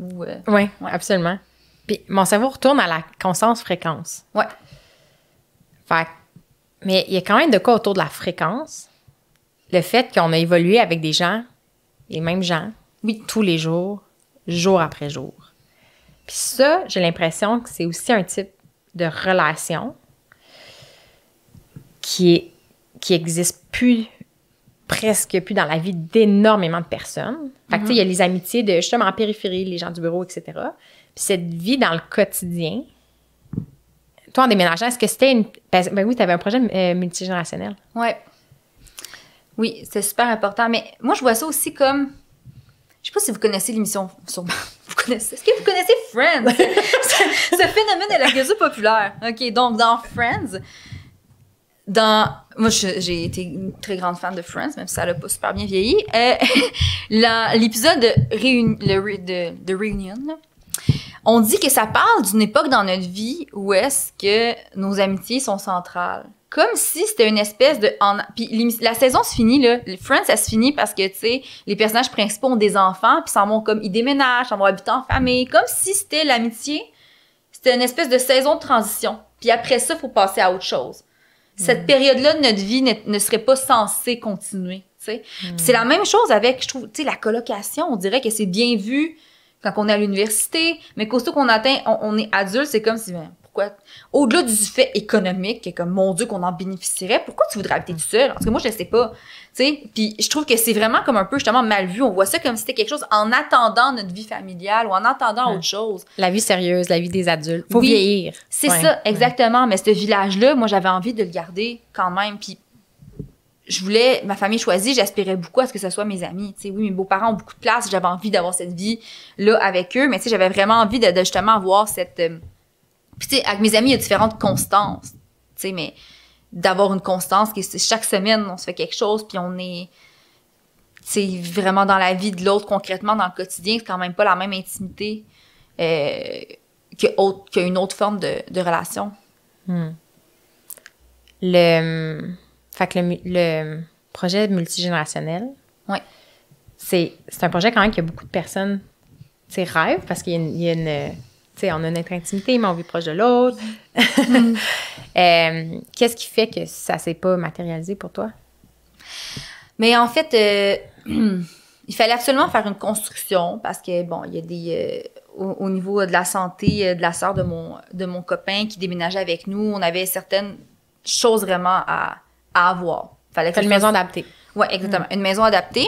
Oui, absolument. Puis mon cerveau retourne à la conscience-fréquence. Ouais. Fait mais il y a quand même de quoi autour de la fréquence. Le fait qu'on a évolué avec des gens, les mêmes gens, tous les jours, jour après jour. Puis ça, j'ai l'impression que c'est aussi un type de relation qui existe presque plus dans la vie d'énormément de personnes. Fait que, tu sais, il y a les amitiés de, justement, en périphérie, les gens du bureau, etc. Puis cette vie dans le quotidien, toi, en déménageant, est-ce que c'était ben oui, tu avais un projet multigénérationnel. Ouais. Oui, c'est super important. Mais moi, je vois ça aussi comme... Je sais pas si vous connaissez l'émission sur... Est-ce que vous connaissez Friends? Ce phénomène est la gazou populaire. OK, donc dans Friends, moi, j'ai été une très grande fan de Friends, même si ça n'a pas super bien vieilli. L'épisode de Reunion, là, on dit que ça parle d'une époque dans notre vie où est-ce que nos amitiés sont centrales. Comme si c'était une espèce de... Puis la saison se finit, là. Friends, ça se finit parce que, tu sais, les personnages principaux ont des enfants, puis s'en vont comme... Ils déménagent, s'en vont habiter en famille. Comme si c'était l'amitié. C'était une espèce de saison de transition. Puis après ça, il faut passer à autre chose. Cette période-là de notre vie ne serait pas censée continuer, tu sais. Puis c'est la même chose avec, je trouve, tu sais, la colocation. On dirait que c'est bien vu quand on est à l'université, mais qu'aussitôt qu'on atteint, on est adulte, c'est comme si... Pourquoi? Au-delà du fait économique, qui est comme, mon Dieu, qu'on en bénéficierait, pourquoi tu voudrais habiter tout seul? Parce que moi, je ne sais pas. Tu sais, puis je trouve que c'est vraiment comme un peu, justement, mal vu. On voit ça comme si c'était quelque chose en attendant notre vie familiale ou en attendant autre chose. La vie sérieuse, la vie des adultes. Faut vieillir. C'est ça, exactement. Mais ce village-là, moi, j'avais envie de le garder quand même. Puis je voulais, ma famille choisie, j'aspirais beaucoup à ce que ce soit mes amis. Tu sais, oui, mes beaux-parents ont beaucoup de place. J'avais envie d'avoir cette vie-là avec eux. Mais tu sais, j'avais vraiment envie de justement avoir cette... Puis, tu sais, avec mes amis, il y a différentes constances. Tu sais, mais d'avoir une constance, chaque semaine, on se fait quelque chose, puis on est, c'est vraiment dans la vie de l'autre, concrètement, dans le quotidien, c'est quand même pas la même intimité qu'une autre forme de relation. Fait que le projet multigénérationnel, ouais. c'est un projet quand même que beaucoup de personnes rêvent parce qu'il y a une on a notre intimité, mais on vit proche de l'autre. Qu'est-ce qui fait que ça s'est pas matérialisé pour toi? Mais en fait, il fallait absolument faire une construction parce que, bon, il y a des... au niveau de la santé de la sœur de mon copain qui déménageait avec nous, on avait certaines choses vraiment à avoir. Fallait que une maison adaptée. Oui, exactement. Une maison adaptée.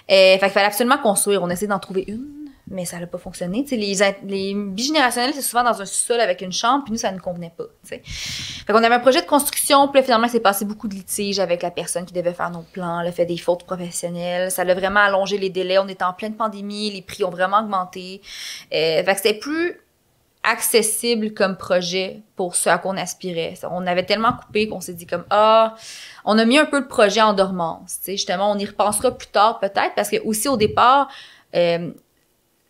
Fait qu'il fallait absolument construire. On essayait d'en trouver une, mais ça n'a pas fonctionné. T'sais, les bigénérationnels, c'est souvent dans un sous-sol avec une chambre, puis nous, ça ne nous convenait pas. T'sais. Fait qu'on avait un projet de construction, puis là, finalement, il s'est passé beaucoup de litiges avec la personne qui devait faire nos plans, elle a fait des fautes professionnelles, ça l'a vraiment allongé les délais, on était en pleine pandémie, les prix ont vraiment augmenté. Fait que c'était plus accessible comme projet pour ce à quoi on aspirait. On avait tellement coupé qu'on s'est dit comme, on a mis un peu le projet en dormance. T'sais. Justement, on y repensera plus tard peut-être, parce que aussi au départ,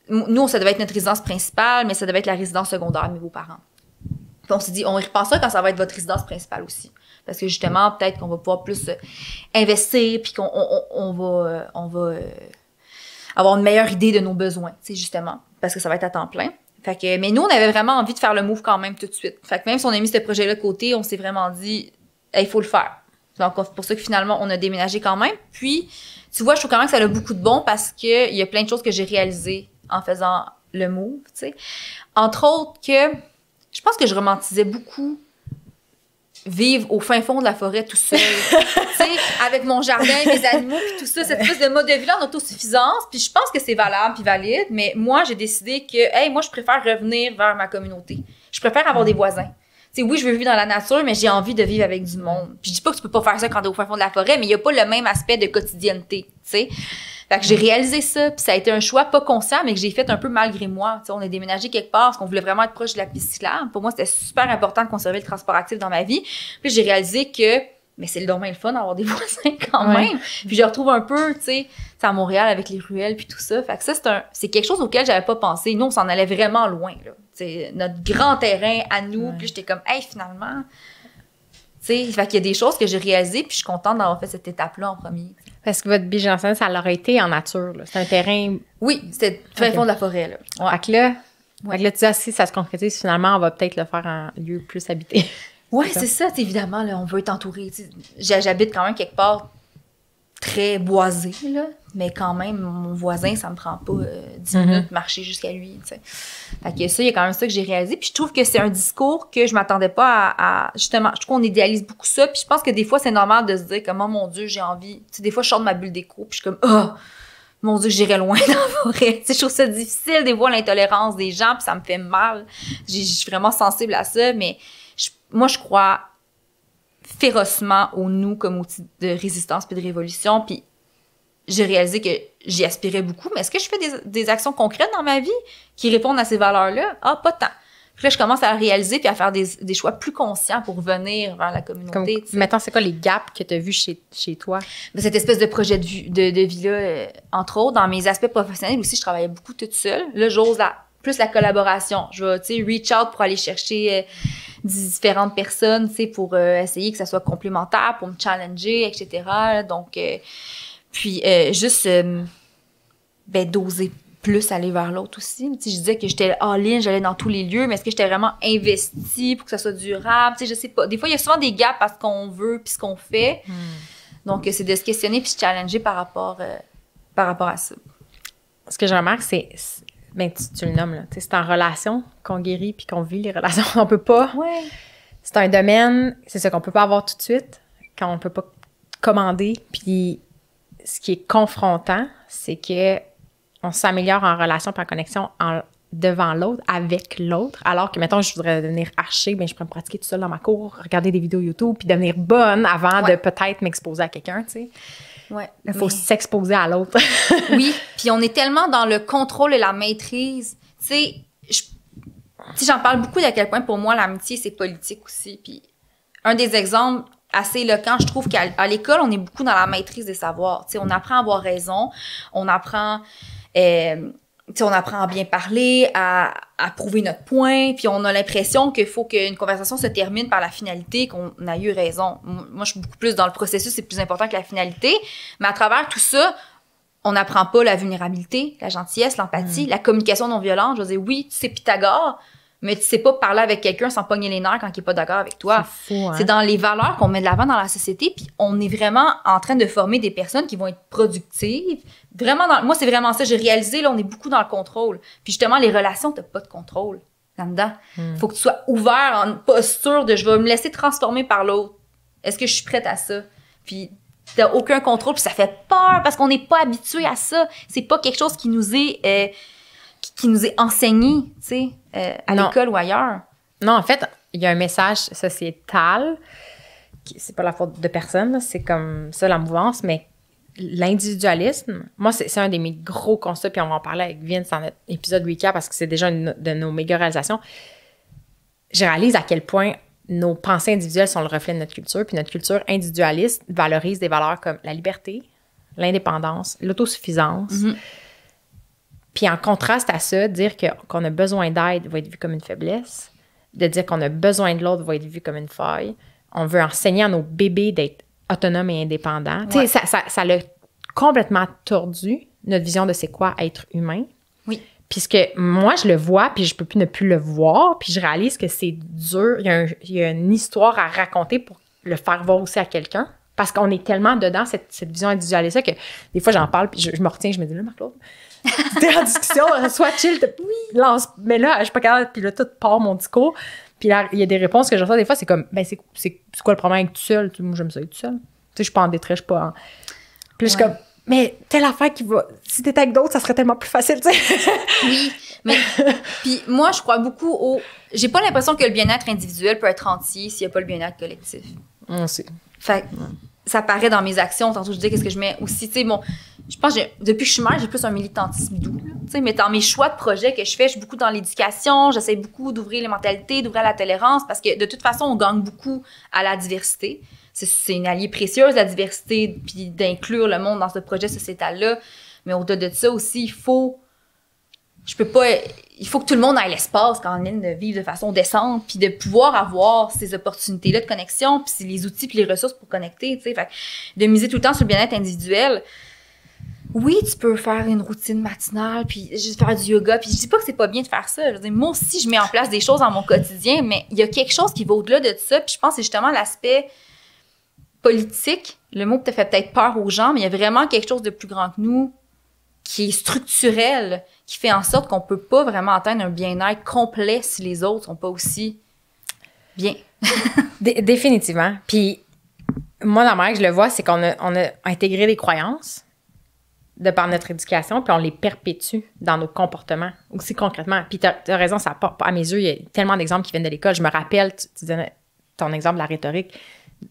nous, ça devait être notre résidence principale, mais ça devait être la résidence secondaire de mes beaux-parents. Puis on s'est dit, on y repensera quand ça va être votre résidence principale aussi. Parce que justement, peut-être qu'on va pouvoir plus investir, puis qu'on va avoir une meilleure idée de nos besoins, justement, parce que ça va être à temps plein. Fait que, mais nous, on avait vraiment envie de faire le move quand même tout de suite. Fait que même si on a mis ce projet-là de côté, on s'est vraiment dit, il faut le faire. Donc, c'est pour ça que finalement, on a déménagé quand même. Puis, tu vois, je trouve quand même que ça a beaucoup de bon parce qu'il y a plein de choses que j'ai réalisées en faisant le move, tu sais. Entre autres que, je pense que je romantisais beaucoup vivre au fin fond de la forêt tout seul, tu sais, avec mon jardin, mes animaux, puis tout ça, cette espèce de mode de vie en autosuffisance. Puis je pense que c'est valable puis valide, mais moi, j'ai décidé que, moi, je préfère revenir vers ma communauté. Je préfère avoir des voisins. Tu sais, oui, je veux vivre dans la nature, mais j'ai envie de vivre avec du monde. Puis je dis pas que tu peux pas faire ça quand t'es au fin fond de la forêt, mais il y a pas le même aspect de quotidienneté, tu sais. Fait que j'ai réalisé ça, puis ça a été un choix pas conscient, mais que j'ai fait un peu malgré moi. Tu sais, on est déménagé quelque part parce qu'on voulait vraiment être proche de la piste cyclable. Pour moi, c'était super important de conserver le transport actif dans ma vie. Puis j'ai réalisé que, mais c'est le domaine le fun d'avoir des voisins quand même. Puis je retrouve un peu, tu sais, à Montréal avec les ruelles puis tout ça. Fait que ça, c'est quelque chose auquel j'avais pas pensé. Nous, on s'en allait vraiment loin, là. C'est notre grand terrain à nous. Puis j'étais comme, finalement... T'sais, fait qu'il y a des choses que j'ai réalisées, puis je suis contente d'avoir fait cette étape-là en premier. Parce que votre bigénérationnel, ça l'aurait été en nature, là. C'est un terrain... Oui, c'était fin fond de la forêt, là. Ouais. Fait que là, tu dis, si ça se concrétise, finalement, on va peut-être le faire en lieu plus habité. Oui, c'est ça, évidemment, là, on veut être entouré. J'habite quand même quelque part très boisé, là, mais quand même, mon voisin, ça me prend pas 10 minutes de marcher jusqu'à lui, tu sais. Fait que ça, il y a quand même ça que j'ai réalisé. Puis je trouve que c'est un discours que je m'attendais pas à justement, je trouve qu'on idéalise beaucoup ça. Puis je pense que des fois, c'est normal de se dire comme, oh mon Dieu, j'ai envie. Tu sais, des fois, je sors de ma bulle d'écho, puis je suis comme, mon Dieu, j'irais loin dans la forêt. Tu sais, je trouve ça difficile, des fois, l'intolérance des gens, puis ça me fait mal. Je suis vraiment sensible à ça, mais moi, je crois férocement au nous comme outil de résistance puis de révolution. Puis j'ai réalisé que j'y aspirais beaucoup. Mais est-ce que je fais des actions concrètes dans ma vie qui répondent à ces valeurs-là? Pas tant. Puis là, je commence à le réaliser puis à faire des choix plus conscients pour venir vers la communauté. Mettons, c'est quoi les gaps que tu as vus chez toi? Cette espèce de projet de vie-là, entre autres, dans mes aspects professionnels aussi, je travaillais beaucoup toute seule. Là, j'ose plus la collaboration. Je vais, tu sais, reach out pour aller chercher différentes personnes, tu sais, pour essayer que ça soit complémentaire, pour me challenger, etc. Donc, puis juste, d'oser plus aller vers l'autre aussi. Tu sais, je disais que j'étais all-in, j'allais dans tous les lieux, mais est-ce que j'étais vraiment investie pour que ça soit durable? Tu sais, je sais pas. Des fois, il y a souvent des gaps à ce qu'on veut puis ce qu'on fait. Donc, c'est de se questionner puis se challenger par rapport à ça. Ce que je remarque, c'est ben, tu le nommes, là. C'est en relation qu'on guérit puis qu'on vit les relations. On peut pas. Ouais. C'est un domaine, c'est ça qu'on peut pas avoir tout de suite, quand on peut pas commander. Puis ce qui est confrontant, c'est que on s'améliore en relation puis en connexion devant l'autre, avec l'autre. Alors que, mettons, je voudrais devenir archer, ben je pourrais me pratiquer tout seul dans ma cour, regarder des vidéos YouTube puis devenir bonne avant de peut-être m'exposer à quelqu'un, tu sais. Ouais. Il faut s'exposer à l'autre. Oui, puis on est tellement dans le contrôle et la maîtrise. Tu sais, j'en parle beaucoup d'à quel point pour moi l'amitié c'est politique aussi. Puis un des exemples assez éloquent. Je trouve qu'à l'école, on est beaucoup dans la maîtrise des savoirs. Tu sais, on apprend à avoir raison, on apprend à bien parler, à prouver notre point, puis on a l'impression qu'il faut qu'une conversation se termine par la finalité, qu'on a eu raison. Moi, je suis beaucoup plus dans le processus, c'est plus important que la finalité. Mais à travers tout ça, on n'apprend pas la vulnérabilité, la gentillesse, l'empathie, la communication non violente. Je veux dire, oui, tu sais Pythagore, mais tu sais pas parler avec quelqu'un sans pogner les nerfs quand il est pas d'accord avec toi. C'est fou, hein? C'est dans les valeurs qu'on met de l'avant dans la société, puis on est vraiment en train de former des personnes qui vont être productives. Vraiment moi, c'est vraiment ça. J'ai réalisé, là, on est beaucoup dans le contrôle. Puis justement, les relations, t'as pas de contrôle là-dedans. Faut que tu sois ouvert en posture de « je vais me laisser transformer par l'autre. Est-ce que je suis prête à ça? » Puis t'as aucun contrôle, puis ça fait peur parce qu'on n'est pas habitué à ça. C'est pas quelque chose qui nous est... qui nous est enseigné, tu sais, à l'école ou ailleurs. Non, en fait, il y a un message sociétal, c'est pas la faute de personne, là, c'est comme ça la mouvance, mais l'individualisme, moi, c'est un de mes gros constats, puis on va en parler avec Vince dans notre épisode recap parce que c'est déjà une de nos méga réalisations. Je réalise à quel point nos pensées individuelles sont le reflet de notre culture, puis notre culture individualiste valorise des valeurs comme la liberté, l'indépendance, l'autosuffisance. Puis en contraste à ça, dire qu'on a besoin d'aide va être vu comme une faiblesse. De dire qu'on a besoin de l'autre va être vu comme une faille. On veut enseigner à nos bébés d'être autonomes et indépendants. Ouais. Tu sais, ça l'a complètement tordu, notre vision de c'est quoi être humain. Oui. Puisque moi, je le vois, puis je peux plus ne plus le voir, puis je réalise que c'est dur. Il y a une histoire à raconter pour le faire voir aussi à quelqu'un. Parce qu'on est tellement dedans, cette vision individualiste que des fois, j'en parle, puis je me retiens, je me dis, là, Marc-Claude, c'était en discussion, soit chill, oui, lance, mais là, je suis pas capable, puis là, tout part mon discours. Puis là, il y a des réponses que je reçois des fois, c'est comme, ben, c'est quoi le problème avec tout seul? Moi, j'aime ça être tout seul. Tu sais, je suis pas en détresse, je suis pas en... Puis là, je suis comme, mais telle affaire qui va, si t'étais avec d'autres, ça serait tellement plus facile, tu sais. Oui, mais, puis moi, je crois beaucoup j'ai pas l'impression que le bien-être individuel peut être entier s'il y a pas le bien-être collectif. C'est... Fait que ça paraît dans mes actions. Tantôt, je disais qu'est-ce que je mets aussi. Tu sais, bon, je pense que depuis que je suis mère, j'ai plus un militantisme doux. Tu sais, mais dans mes choix de projets que je fais, je suis beaucoup dans l'éducation. J'essaie beaucoup d'ouvrir les mentalités, d'ouvrir la tolérance parce que de toute façon, on gagne beaucoup à la diversité. C'est une alliée précieuse, la diversité, puis d'inclure le monde dans ce projet sociétal-là. Mais au-delà de ça aussi, il faut que tout le monde ait l'espace quand même de vivre de façon décente, puis de pouvoir avoir ces opportunités-là de connexion, puis les outils puis les ressources pour connecter, tu sais. Fait de miser tout le temps sur le bien-être individuel. Oui, tu peux faire une routine matinale, puis juste faire du yoga, puis je dis pas que c'est pas bien de faire ça. Je veux dire, moi aussi, je mets en place des choses dans mon quotidien, mais il y a quelque chose qui va au-delà de ça, puis je pense que c'est justement l'aspect politique. Le mot te fait peut-être peur aux gens, mais il y a vraiment quelque chose de plus grand que nous, qui est structurel, qui fait en sorte qu'on peut pas vraiment atteindre un bien-être complet si les autres sont pas aussi bien. Définitivement. Puis moi, la manière que je le vois, c'est qu'on a intégré des croyances de par notre éducation, puis on les perpétue dans nos comportements, aussi concrètement. Puis t'as raison, ça part, à mes yeux, il y a tellement d'exemples qui viennent de l'école. Je me rappelle, tu donnais ton exemple de la rhétorique,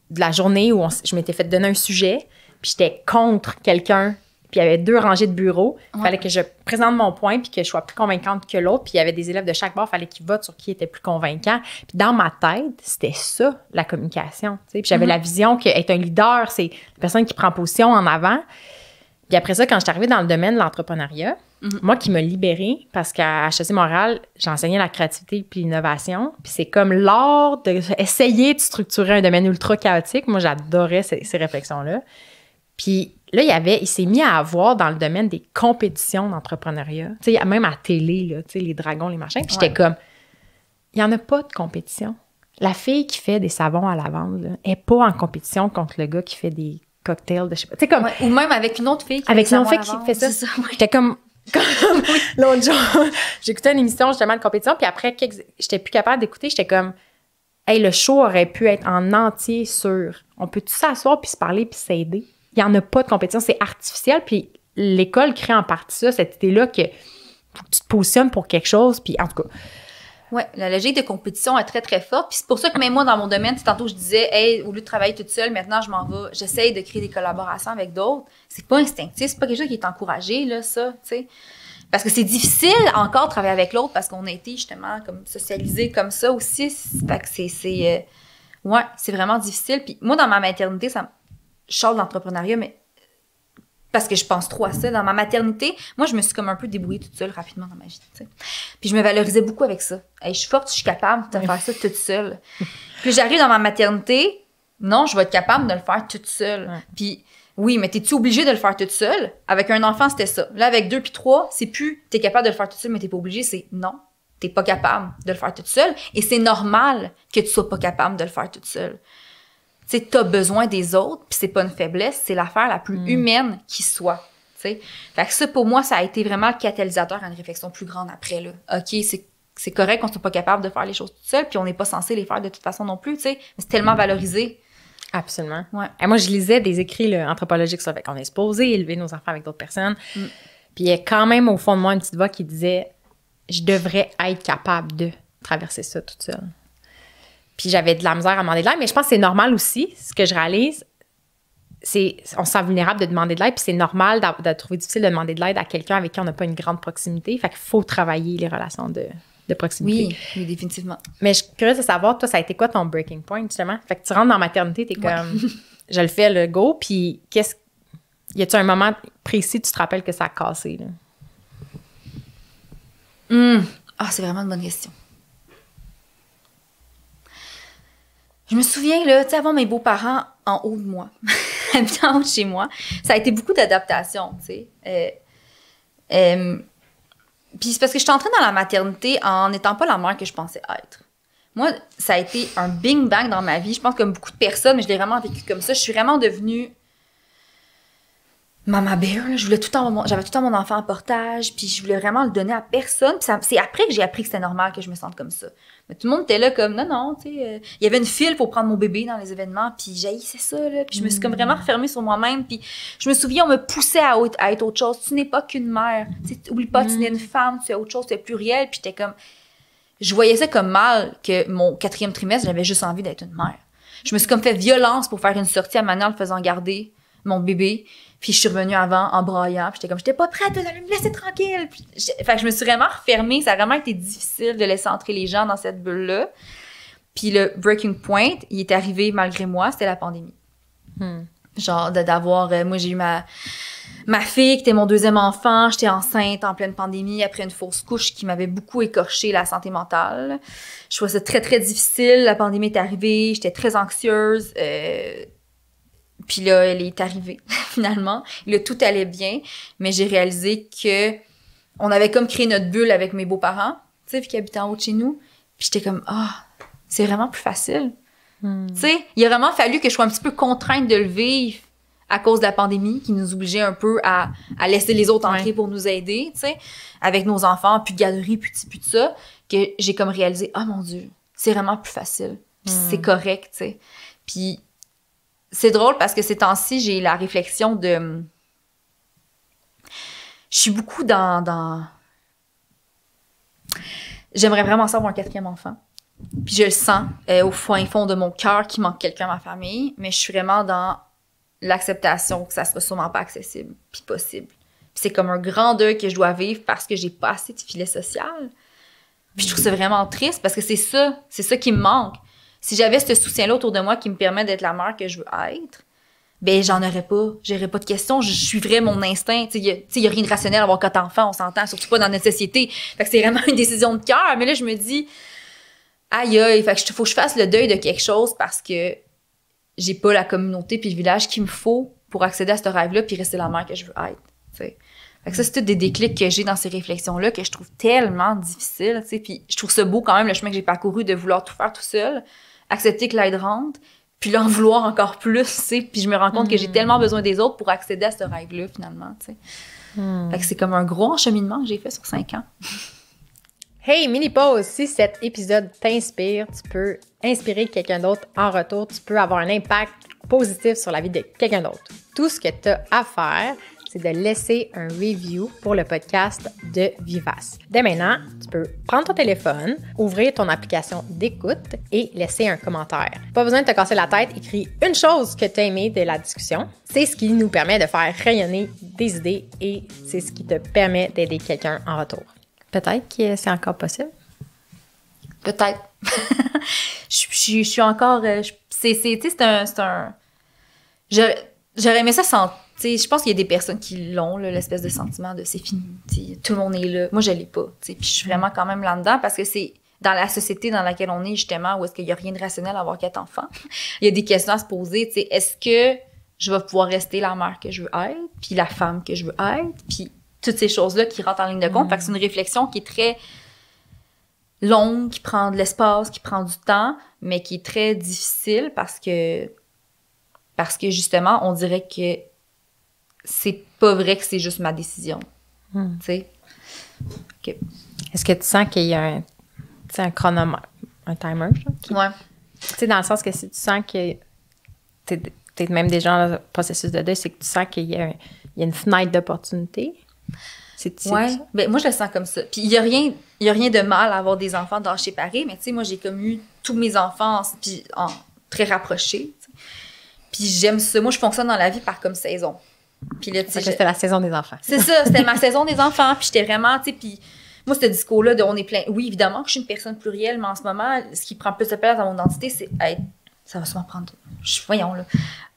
de la journée où je m'étais fait donner un sujet, puis j'étais contre quelqu'un, puis il y avait 2 rangées de bureaux. Il fallait que je présente mon point puis que je sois plus convaincante que l'autre. Puis il y avait des élèves de chaque bord, il fallait qu'ils votent sur qui était plus convaincant. Puis dans ma tête, c'était ça, la communication. Puis j'avais la vision qu'être un leader, c'est la personne qui prend position en avant. Puis après ça, quand je suis arrivée dans le domaine de l'entrepreneuriat, moi qui m'a libérée, parce qu'à HEC Montréal, j'enseignais la créativité puis l'innovation. Puis c'est comme l'art d'essayer de structurer un domaine ultra chaotique. Moi, j'adorais ces réflexions-là. Puis là, il s'est mis à avoir dans le domaine des compétitions d'entrepreneuriat. Tu sais, même à la télé, là, tu sais, les dragons, les machins. Puis j'étais comme, il n'y en a pas de compétition. La fille qui fait des savons à lavande n'est pas en compétition contre le gars qui fait des cocktails de je sais pas. Tu sais, comme. Ou même avec une autre fille qui avec une autre fille qui fait ça. J'étais comme l'autre jour, j'écoutais une émission justement de compétition, puis après, j'étais plus capable d'écouter. J'étais comme, hey, le show aurait pu être en entier sur. On peut tous s'asseoir puis se parler puis s'aider. Il n'y en a pas de compétition, c'est artificiel. Puis l'école crée en partie ça, cette idée-là que faut que tu te positionnes pour quelque chose. Puis en tout cas. Oui, la logique de compétition est très, très forte. Puis c'est pour ça que même moi, dans mon domaine, tantôt, je disais, hey, au lieu de travailler toute seule, maintenant, je m'en vais, j'essaye de créer des collaborations avec d'autres. C'est pas instinctif, c'est pas quelque chose qui est encouragé, là, ça, tu sais. Parce que c'est difficile encore de travailler avec l'autre parce qu'on a été justement comme socialisé comme ça aussi. Fait que Ouais, c'est vraiment difficile. Puis moi, dans ma maternité, je sors de l'entrepreneuriat, mais parce que je pense trop à ça. Dans ma maternité, moi, je me suis comme un peu débrouillée toute seule rapidement dans ma vie, tu sais. Puis je me valorisais beaucoup avec ça. Hey, je suis forte, je suis capable de faire ça toute seule. Puis j'arrive dans ma maternité, non, je vais être capable de le faire toute seule. Ouais. Puis oui, mais t'es-tu obligée de le faire toute seule? Avec un enfant, c'était ça. Là, avec 2 puis 3, c'est plus t'es capable de le faire toute seule, mais t'es pas obligée, c'est non. T'es pas capable de le faire toute seule. Et c'est normal que tu sois pas capable de le faire toute seule. Tu sais, t'as besoin des autres, puis c'est pas une faiblesse, c'est l'affaire la plus humaine qui soit. T'sais. Fait que ça, pour moi, ça a été vraiment le catalyseur à une réflexion plus grande après, là. OK, c'est correct qu'on soit pas capable de faire les choses toute seule, puis on n'est pas censé les faire de toute façon non plus, tu sais. Mais c'est tellement valorisé. Absolument. Ouais. Et moi, je lisais des écrits là, anthropologiques sur le fait qu'on est supposé élever nos enfants avec d'autres personnes. Puis il y a quand même, au fond de moi, une petite voix qui disait « Je devrais être capable de traverser ça toute seule. » Puis j'avais de la misère à demander de l'aide, mais je pense que c'est normal aussi. Ce que je réalise, c'est on se sent vulnérable de demander de l'aide, puis c'est normal de trouver difficile de demander de l'aide à quelqu'un avec qui on n'a pas une grande proximité. Fait qu'il faut travailler les relations de proximité. Oui, définitivement. Mais je suis curieuse de savoir, toi, ça a été quoi ton breaking point, justement? Fait que tu rentres dans la maternité, t'es comme, je le fais, le go, puis y a-tu un moment précis, tu te rappelles que ça a cassé, là? Ah, c'est vraiment une bonne question. Je me souviens, là, tu sais, avant mes beaux-parents en haut de moi, habitant en haut de chez moi, ça a été beaucoup d'adaptation, tu sais. Puis c'est parce que je suis entrée dans la maternité en n'étant pas la mère que je pensais être. Moi, ça a été un bing bang dans ma vie. Je pense comme beaucoup de personnes, mais je l'ai vraiment vécu comme ça. Je suis vraiment devenue Mama Bear. Là. J'avais tout le temps mon enfant en portage, puis je voulais vraiment le donner à personne. Puis c'est après que j'ai appris que c'était normal que je me sente comme ça. Mais tout le monde était là comme, non, tu sais. Il y avait une file pour prendre mon bébé dans les événements, puis j'haïssais ça, là. Puis je me suis comme vraiment refermée sur moi-même. Puis je me souviens, on me poussait à être autre chose. Tu n'es pas qu'une mère. Oublie pas, tu n'es une femme, tu es autre chose, tu es pluriel. Puis j'étais comme... Je voyais ça comme mal que mon 4e trimestre, j'avais juste envie d'être une mère. Je me suis comme fait violence pour faire une sortie à Manon en le faisant garder mon bébé. Puis je suis revenue avant en braillant. Puis j'étais pas prête, vous allez me laisser tranquille. Fait que je me suis vraiment refermée. Ça a vraiment été difficile de laisser entrer les gens dans cette bulle-là. Puis le breaking point, il est arrivé malgré moi, c'était la pandémie. Genre d'avoir... moi, j'ai eu ma fille qui était mon 2e enfant. J'étais enceinte en pleine pandémie après une fausse couche qui m'avait beaucoup écorché la santé mentale. Je trouvais ça très, très difficile. La pandémie est arrivée. J'étais très anxieuse. Puis là, elle est arrivée, finalement. Là, tout allait bien, mais j'ai réalisé que on avait comme créé notre bulle avec mes beaux-parents, tu sais, qui habitaient en haut de chez nous. Puis j'étais comme, c'est vraiment plus facile. Tu sais, il a vraiment fallu que je sois un petit peu contrainte de le vivre à cause de la pandémie, qui nous obligeait un peu à laisser les autres entrer pour nous aider, tu sais, avec nos enfants, plus de galeries, plus de ça, que j'ai comme réalisé, mon Dieu, c'est vraiment plus facile. Puis c'est correct, tu sais. Puis c'est drôle parce que ces temps-ci, j'ai la réflexion de... Je suis beaucoup dans... J'aimerais vraiment ça avoir un 4e enfant. Puis je le sens au fond de mon cœur qu'il manque quelqu'un à ma famille, mais je suis vraiment dans l'acceptation que ça sera sûrement pas accessible puis possible. Puis c'est comme un grand deuil que je dois vivre parce que j'ai pas assez de filet social. Puis je trouve ça vraiment triste parce que c'est ça qui me manque. Si j'avais ce soutien-là autour de moi qui me permet d'être la mère que je veux être, ben j'en aurais pas. J'aurais pas de questions. Je suivrais mon instinct. Il y a rien de rationnel à avoir 4 enfants, on s'entend, surtout pas dans notre société. Fait que c'est vraiment une décision de cœur. Mais là, je me dis, aïe, fait que faut que je fasse le deuil de quelque chose parce que j'ai pas la communauté puis le village qu'il me faut pour accéder à ce rêve-là puis rester la mère que je veux être. T'sais. Fait que ça, c'est tous des déclics que j'ai dans ces réflexions-là que je trouve tellement difficiles. Puis je trouve ça beau quand même, le chemin que j'ai parcouru de vouloir tout faire tout seul, accepter que l'aide rentre, puis l'en vouloir encore plus, tu sais. Puis je me rends compte que j'ai tellement besoin des autres pour accéder à ce rêve-là, finalement, tu sais. Fait que c'est comme un gros encheminement que j'ai fait sur 5 ans. Hey, mini pause, si cet épisode t'inspire, tu peux inspirer quelqu'un d'autre en retour, tu peux avoir un impact positif sur la vie de quelqu'un d'autre. Tout ce que tu as à faire, c'est de laisser un review pour le podcast de Vivace. Dès maintenant, tu peux prendre ton téléphone, ouvrir ton application d'écoute et laisser un commentaire. Pas besoin de te casser la tête, écris une chose que tu as aimé de la discussion. C'est ce qui nous permet de faire rayonner des idées et c'est ce qui te permet d'aider quelqu'un en retour. Peut-être que c'est encore possible. Peut-être. Je je suis encore... c'est un... J'aurais aimé ça sans... Je pense qu'il y a des personnes qui l'ont, là, l'espèce de sentiment de c'est fini. T'sais, tout le monde est là. Moi, je l'ai pas. Puis je suis vraiment quand même là-dedans parce que c'est dans la société dans laquelle on est, justement, où est-ce qu'il y a rien de rationnel à avoir 4 enfants. Il y a des questions à se poser. Est-ce que je vais pouvoir rester la mère que je veux être, puis la femme que je veux être, puis toutes ces choses-là qui rentrent en ligne de compte. Fait que c'est une réflexion qui est très longue, qui prend de l'espace, qui prend du temps, mais qui est très difficile parce que justement, on dirait que c'est pas vrai que c'est juste ma décision. Tu sais? Okay. Est-ce que tu sens qu'il y a un chronomètre, un timer? Ouais. Tu sais, dans le sens que si tu sens que t'es même déjà dans le processus de deuil, c'est que tu sens qu'il y a une fenêtre d'opportunité. Ouais. Ben, moi, je le sens comme ça. Puis il y a rien de mal à avoir des enfants d'âge séparé, mais tu sais, moi, j'ai comme eu tous mes enfants très rapprochés. T'sais. Puis j'aime ça. Moi, je fonctionne dans la vie par comme saison. Puis là, tu sais, c'était la saison des enfants. C'est ça, c'était ma saison des enfants. Puis j'étais vraiment, tu sais, puis moi, ce discours-là de on est plein. Oui, évidemment que je suis une personne plurielle, mais en ce moment, ce qui prend plus de place dans mon identité, c'est être. Ça va sûrement prendre. Voyons, là.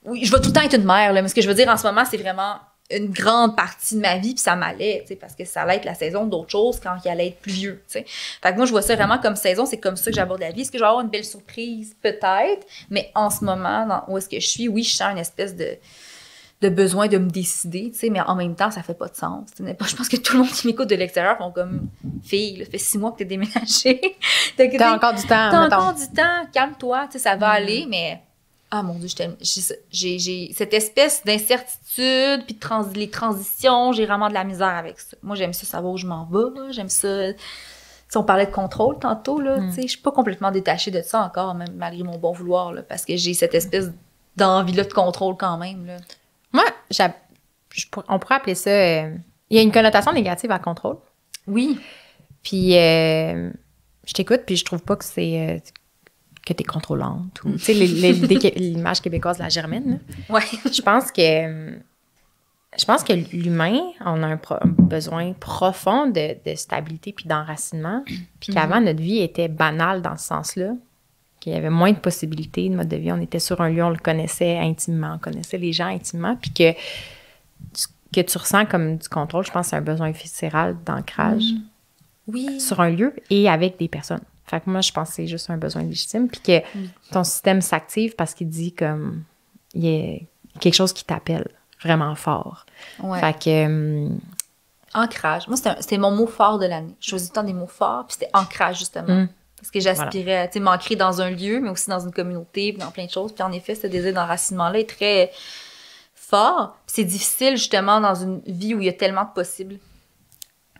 Oui, je vais tout le temps être une mère, là. Mais ce que je veux dire en ce moment, c'est vraiment une grande partie de ma vie, puis ça m'allait, tu sais, parce que ça allait être la saison d'autres choses quand il allait être plus vieux, tu sais. Fait que moi, je vois ça vraiment comme saison, c'est comme ça que j'aborde la vie. Est-ce que je vais avoir une belle surprise? Peut-être, mais en ce moment, où est-ce que je suis, oui, je sens une espèce de besoin de me décider, tu sais, mais en même temps, ça fait pas de sens. Je pense que tout le monde qui m'écoute de l'extérieur font comme « Fille, ça fait 6 mois que t'es déménagée. » T'as encore du temps, T'as encore du temps, calme-toi, tu sais, ça va aller, mais... Ah mon Dieu, j'ai cette espèce d'incertitude, puis les transitions, j'ai vraiment de la misère avec ça. Moi, j'aime ça savoir où je m'en vais, j'aime ça... Si on parlait de contrôle tantôt, là, tu sais, je suis pas complètement détachée de ça encore, même malgré mon bon vouloir, là, parce que j'ai cette espèce d'envie-là de contrôle quand même, là. Moi, on pourrait appeler ça... il y a une connotation négative à contrôle. Oui. Puis, je t'écoute, puis je trouve pas que c'est... que t'es contrôlante. Tu sais, l'image québécoise de la germaine. Là. Ouais. Je pense que l'humain, on a un besoin profond de stabilité puis d'enracinement. Puis qu'avant, notre vie était banale dans ce sens-là. Qu'il y avait moins de possibilités de mode de vie. On était sur un lieu, on le connaissait intimement, on connaissait les gens intimement. Puis que tu ressens comme du contrôle, je pense que c'est un besoin viscéral d'ancrage sur un lieu et avec des personnes. Fait que moi, je pense que c'est juste un besoin légitime. Puis que ton système s'active parce qu'il dit comme il y a quelque chose qui t'appelle vraiment fort. Ouais. Fait que... ancrage. Moi, c'était mon mot fort de l'année. Je choisis tant des mots forts, puis c'était ancrage, justement. Parce que j'aspirais à m'ancrer dans un lieu, mais aussi dans une communauté, puis dans plein de choses. Puis en effet, ce désir d'enracinement-là est très fort. Puis c'est difficile, justement, dans une vie où il y a tellement de possibles.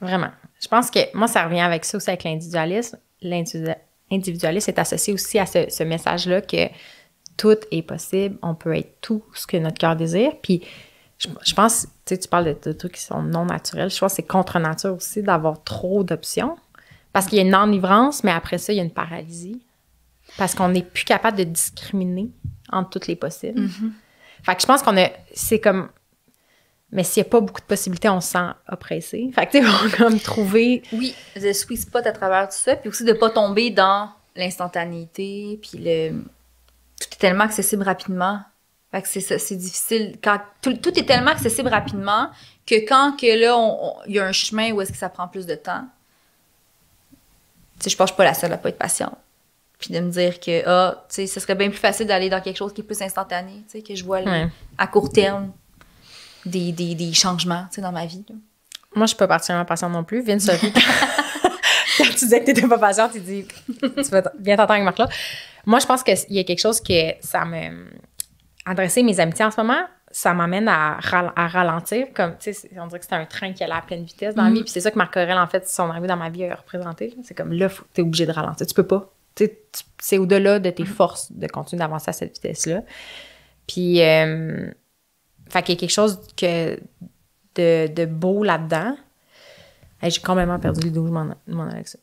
Vraiment. Je pense que moi, ça revient avec ça aussi, avec l'individualisme. L'individualisme est associé aussi à ce message-là que tout est possible, on peut être tout ce que notre cœur désire. Puis je pense, tu sais, tu parles de trucs qui sont non naturels. Je pense que c'est contre nature aussi d'avoir trop d'options. Parce qu'il y a une enivrance, mais après ça, il y a une paralysie. Parce qu'on n'est plus capable de discriminer entre toutes les possibles. Fait que je pense c'est comme... Mais s'il n'y a pas beaucoup de possibilités, on se sent oppressé. Fait que tu sais, on va comme trouver... Oui, le sweet spot à travers tout ça. Puis aussi de ne pas tomber dans l'instantanéité. Puis tout est tellement accessible rapidement. Fait que c'est ça, c'est difficile. Quand tout est tellement accessible rapidement que quand il y a un chemin où est-ce que ça prend plus de temps, tu sais, je pense que je suis pas la seule à pas être patiente. Puis de me dire que, tu sais, ce serait bien plus facile d'aller dans quelque chose qui est plus instantané, tu sais, que je vois à court terme des changements, tu sais, dans ma vie. Là. Moi, je suis pas particulièrement patiente non plus. Vince, Sophie, quand tu disais que t'étais pas patiente, tu dis, tu vas bien t'entendre avec Marc-là. Moi, je pense qu'il y a quelque chose que ça me... Adresser mes amitiés en ce moment, ça m'amène à ralentir. Comme, tu sais, on dirait que c'est un train qui allait à pleine vitesse dans la vie. Puis c'est ça que Marc Aurèle, en fait, son arrivée dans ma vie a représenté. C'est comme là, t'es obligé de ralentir. Tu peux pas. C'est au-delà de tes forces de continuer d'avancer à cette vitesse-là. Puis, fait qu'il y a quelque chose de beau là-dedans. Hey, j'ai complètement perdu l'idée où je m'en allais avec ça.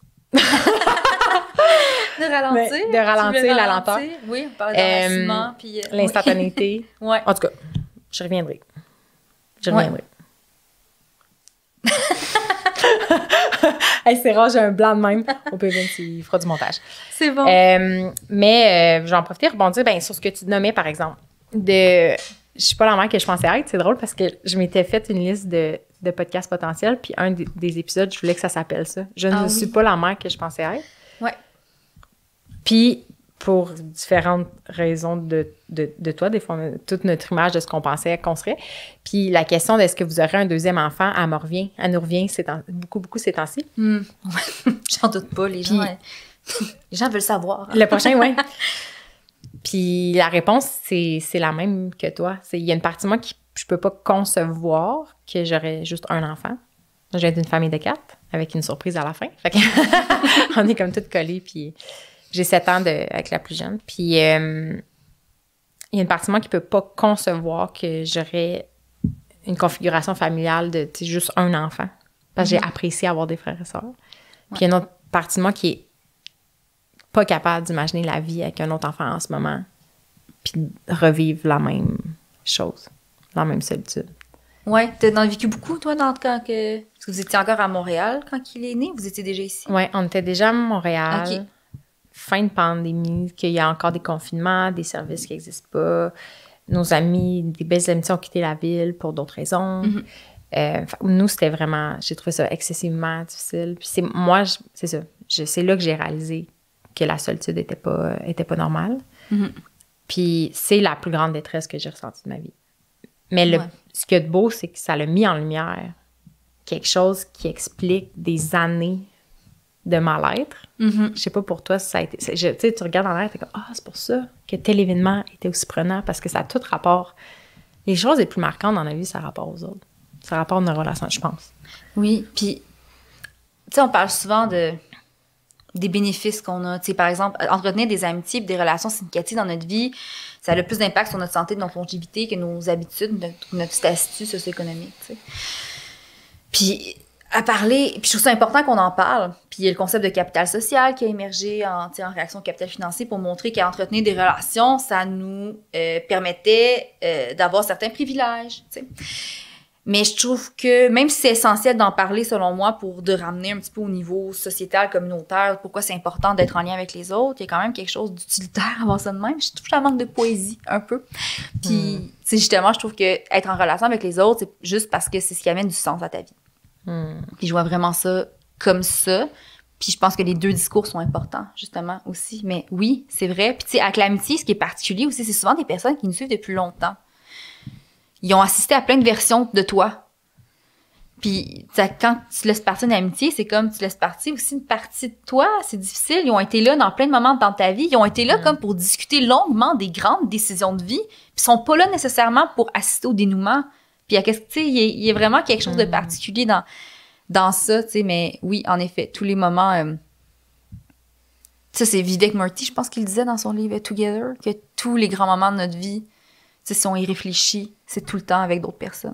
De ralentir. De ralentir la lenteur. Oui, on parlait d'enracinement. Puis l'instantanéité. Ouais. En tout cas, je reviendrai. Hey, c'est rare, j'ai un blanc de même. Au pire, Vince, il fera du montage. C'est bon. Mais j'en profite rebondir sur ce que tu nommais, par exemple. Je suis pas la mère que je pensais être. C'est drôle parce que je m'étais fait une liste de podcasts potentiels, puis un des épisodes, je voulais que ça s'appelle ça. Je ne suis pas la mère que je pensais être. Ouais. Puis, pour différentes raisons de toi, des fois, toute notre image de ce qu'on pensait qu'on serait. Puis la question d'est-ce que vous aurez un deuxième enfant, elle nous revient beaucoup ces temps-ci. J'en doute pas, les gens veulent savoir. Le prochain, oui. Puis la réponse, c'est la même que toi. Il y a une partie de moi qui je peux pas concevoir que j'aurais juste un enfant. Je viens d'une famille de 4 avec une surprise à la fin. Fait que on est comme toutes collées, puis j'ai 7 ans avec la plus jeune. Puis il y a une partie de moi qui peut pas concevoir que j'aurais une configuration familiale de juste un enfant. Parce que j'ai apprécié avoir des frères et sœurs. Puis il y a une autre partie de moi qui est pas capable d'imaginer la vie avec un autre enfant en ce moment, puis revivre la même chose, la même solitude. Ouais, t'as vécu beaucoup, toi, parce que vous étiez encore à Montréal quand il est né? Vous étiez déjà ici? Oui, on était déjà à Montréal. Fin de pandémie, qu'il y a encore des confinements, des services qui n'existent pas. Nos amis, des belles amitiés ont quitté la ville pour d'autres raisons. Nous, c'était vraiment... J'ai trouvé ça excessivement difficile. Puis c'est ça. C'est là que j'ai réalisé que la solitude était pas normale. Puis c'est la plus grande détresse que j'ai ressentie de ma vie. Mais ce qu'il y a de beau, c'est que ça l'a mis en lumière quelque chose qui explique des années de mal-être. Je sais pas pour toi si ça a été... Tu sais, tu regardes en l'air et t'es comme « Ah, c'est pour ça que tel événement était aussi prenant. » Parce que ça a tout rapport... Les choses les plus marquantes dans la vie, ça a rapport aux autres. Ça rapporte nos relations, je pense. Oui, puis... Tu sais, on parle souvent des bénéfices qu'on a. Tu sais, par exemple, entretenir des amitiés et des relations significatives dans notre vie, ça a le plus d'impact sur notre santé, notre longévité que nos habitudes, notre statut socio-économique, tu sais. Puis, à parler... Puis, je trouve ça important qu'on en parle. Puis, il y a le concept de capital social qui a émergé en réaction au capital financier pour montrer qu'entretenir des relations, ça nous permettait d'avoir certains privilèges, tu sais. Mais je trouve que, même si c'est essentiel d'en parler, selon moi, de ramener un petit peu au niveau sociétal, communautaire, pourquoi c'est important d'être en lien avec les autres, il y a quand même quelque chose d'utilitaire à avoir ça de même. Je trouve que ça manque de poésie, un peu. Puis, c'est justement, je trouve que être en relation avec les autres, c'est juste parce que c'est ce qui amène du sens à ta vie. Puis, je vois vraiment ça comme ça. Puis, je pense que les deux discours sont importants, justement, aussi. Mais oui, c'est vrai. Puis, tu sais, avec l'amitié, ce qui est particulier aussi, c'est souvent des personnes qui nous suivent depuis longtemps. Ils ont assisté à plein de versions de toi. Puis, quand tu laisses partir une amitié, c'est comme tu laisses partir aussi une partie de toi. C'est difficile. Ils ont été là dans plein de moments dans ta vie. Ils ont été là comme pour discuter longuement des grandes décisions de vie. Puis, ils sont pas là nécessairement pour assister au dénouement. Puis, tu sais, il y a vraiment quelque chose de particulier dans ça, tu sais. Mais oui, en effet, tous les moments... ça, c'est Vivek Murthy, je pense qu'il disait dans son livre « Together », que tous les grands moments de notre vie... Tu sais, si on y réfléchit, c'est tout le temps avec d'autres personnes.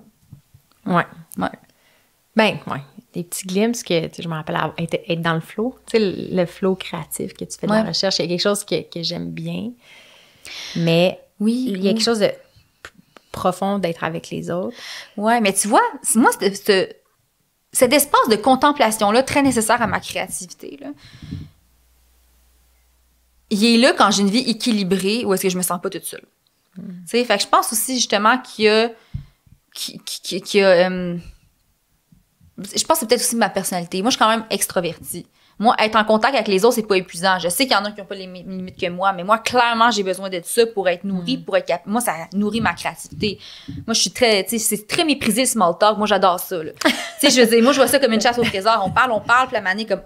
Ouais. Ben, ouais. Des petits glimpses que, tu sais, je me rappelle être dans le flow. Tu sais, le flow créatif que tu fais de la recherche. Il y a quelque chose que j'aime bien. Mais il y a quelque chose de profond d'être avec les autres. Ouais, mais tu vois, moi, cet espace de contemplation-là, très nécessaire à ma créativité, là, il est là quand j'ai une vie équilibrée ou est-ce que je me sens pas toute seule. Tu sais, fait que je pense aussi justement qu'il y a je pense que c'est peut-être aussi ma personnalité. Moi, je suis quand même extrovertie. Moi, être en contact avec les autres, c'est pas épuisant. Je sais qu'il y en a qui n'ont pas les mêmes limites que moi, mais moi, clairement, j'ai besoin d'être ça pour être nourrie, pour être moi, ça nourrit ma créativité. Moi, je suis très, tu sais, c'est très méprisé le small talk. Moi, j'adore ça, là. Tu sais, je veux dire, moi, je vois ça comme une chasse au trésor. On parle, puis la manée comme,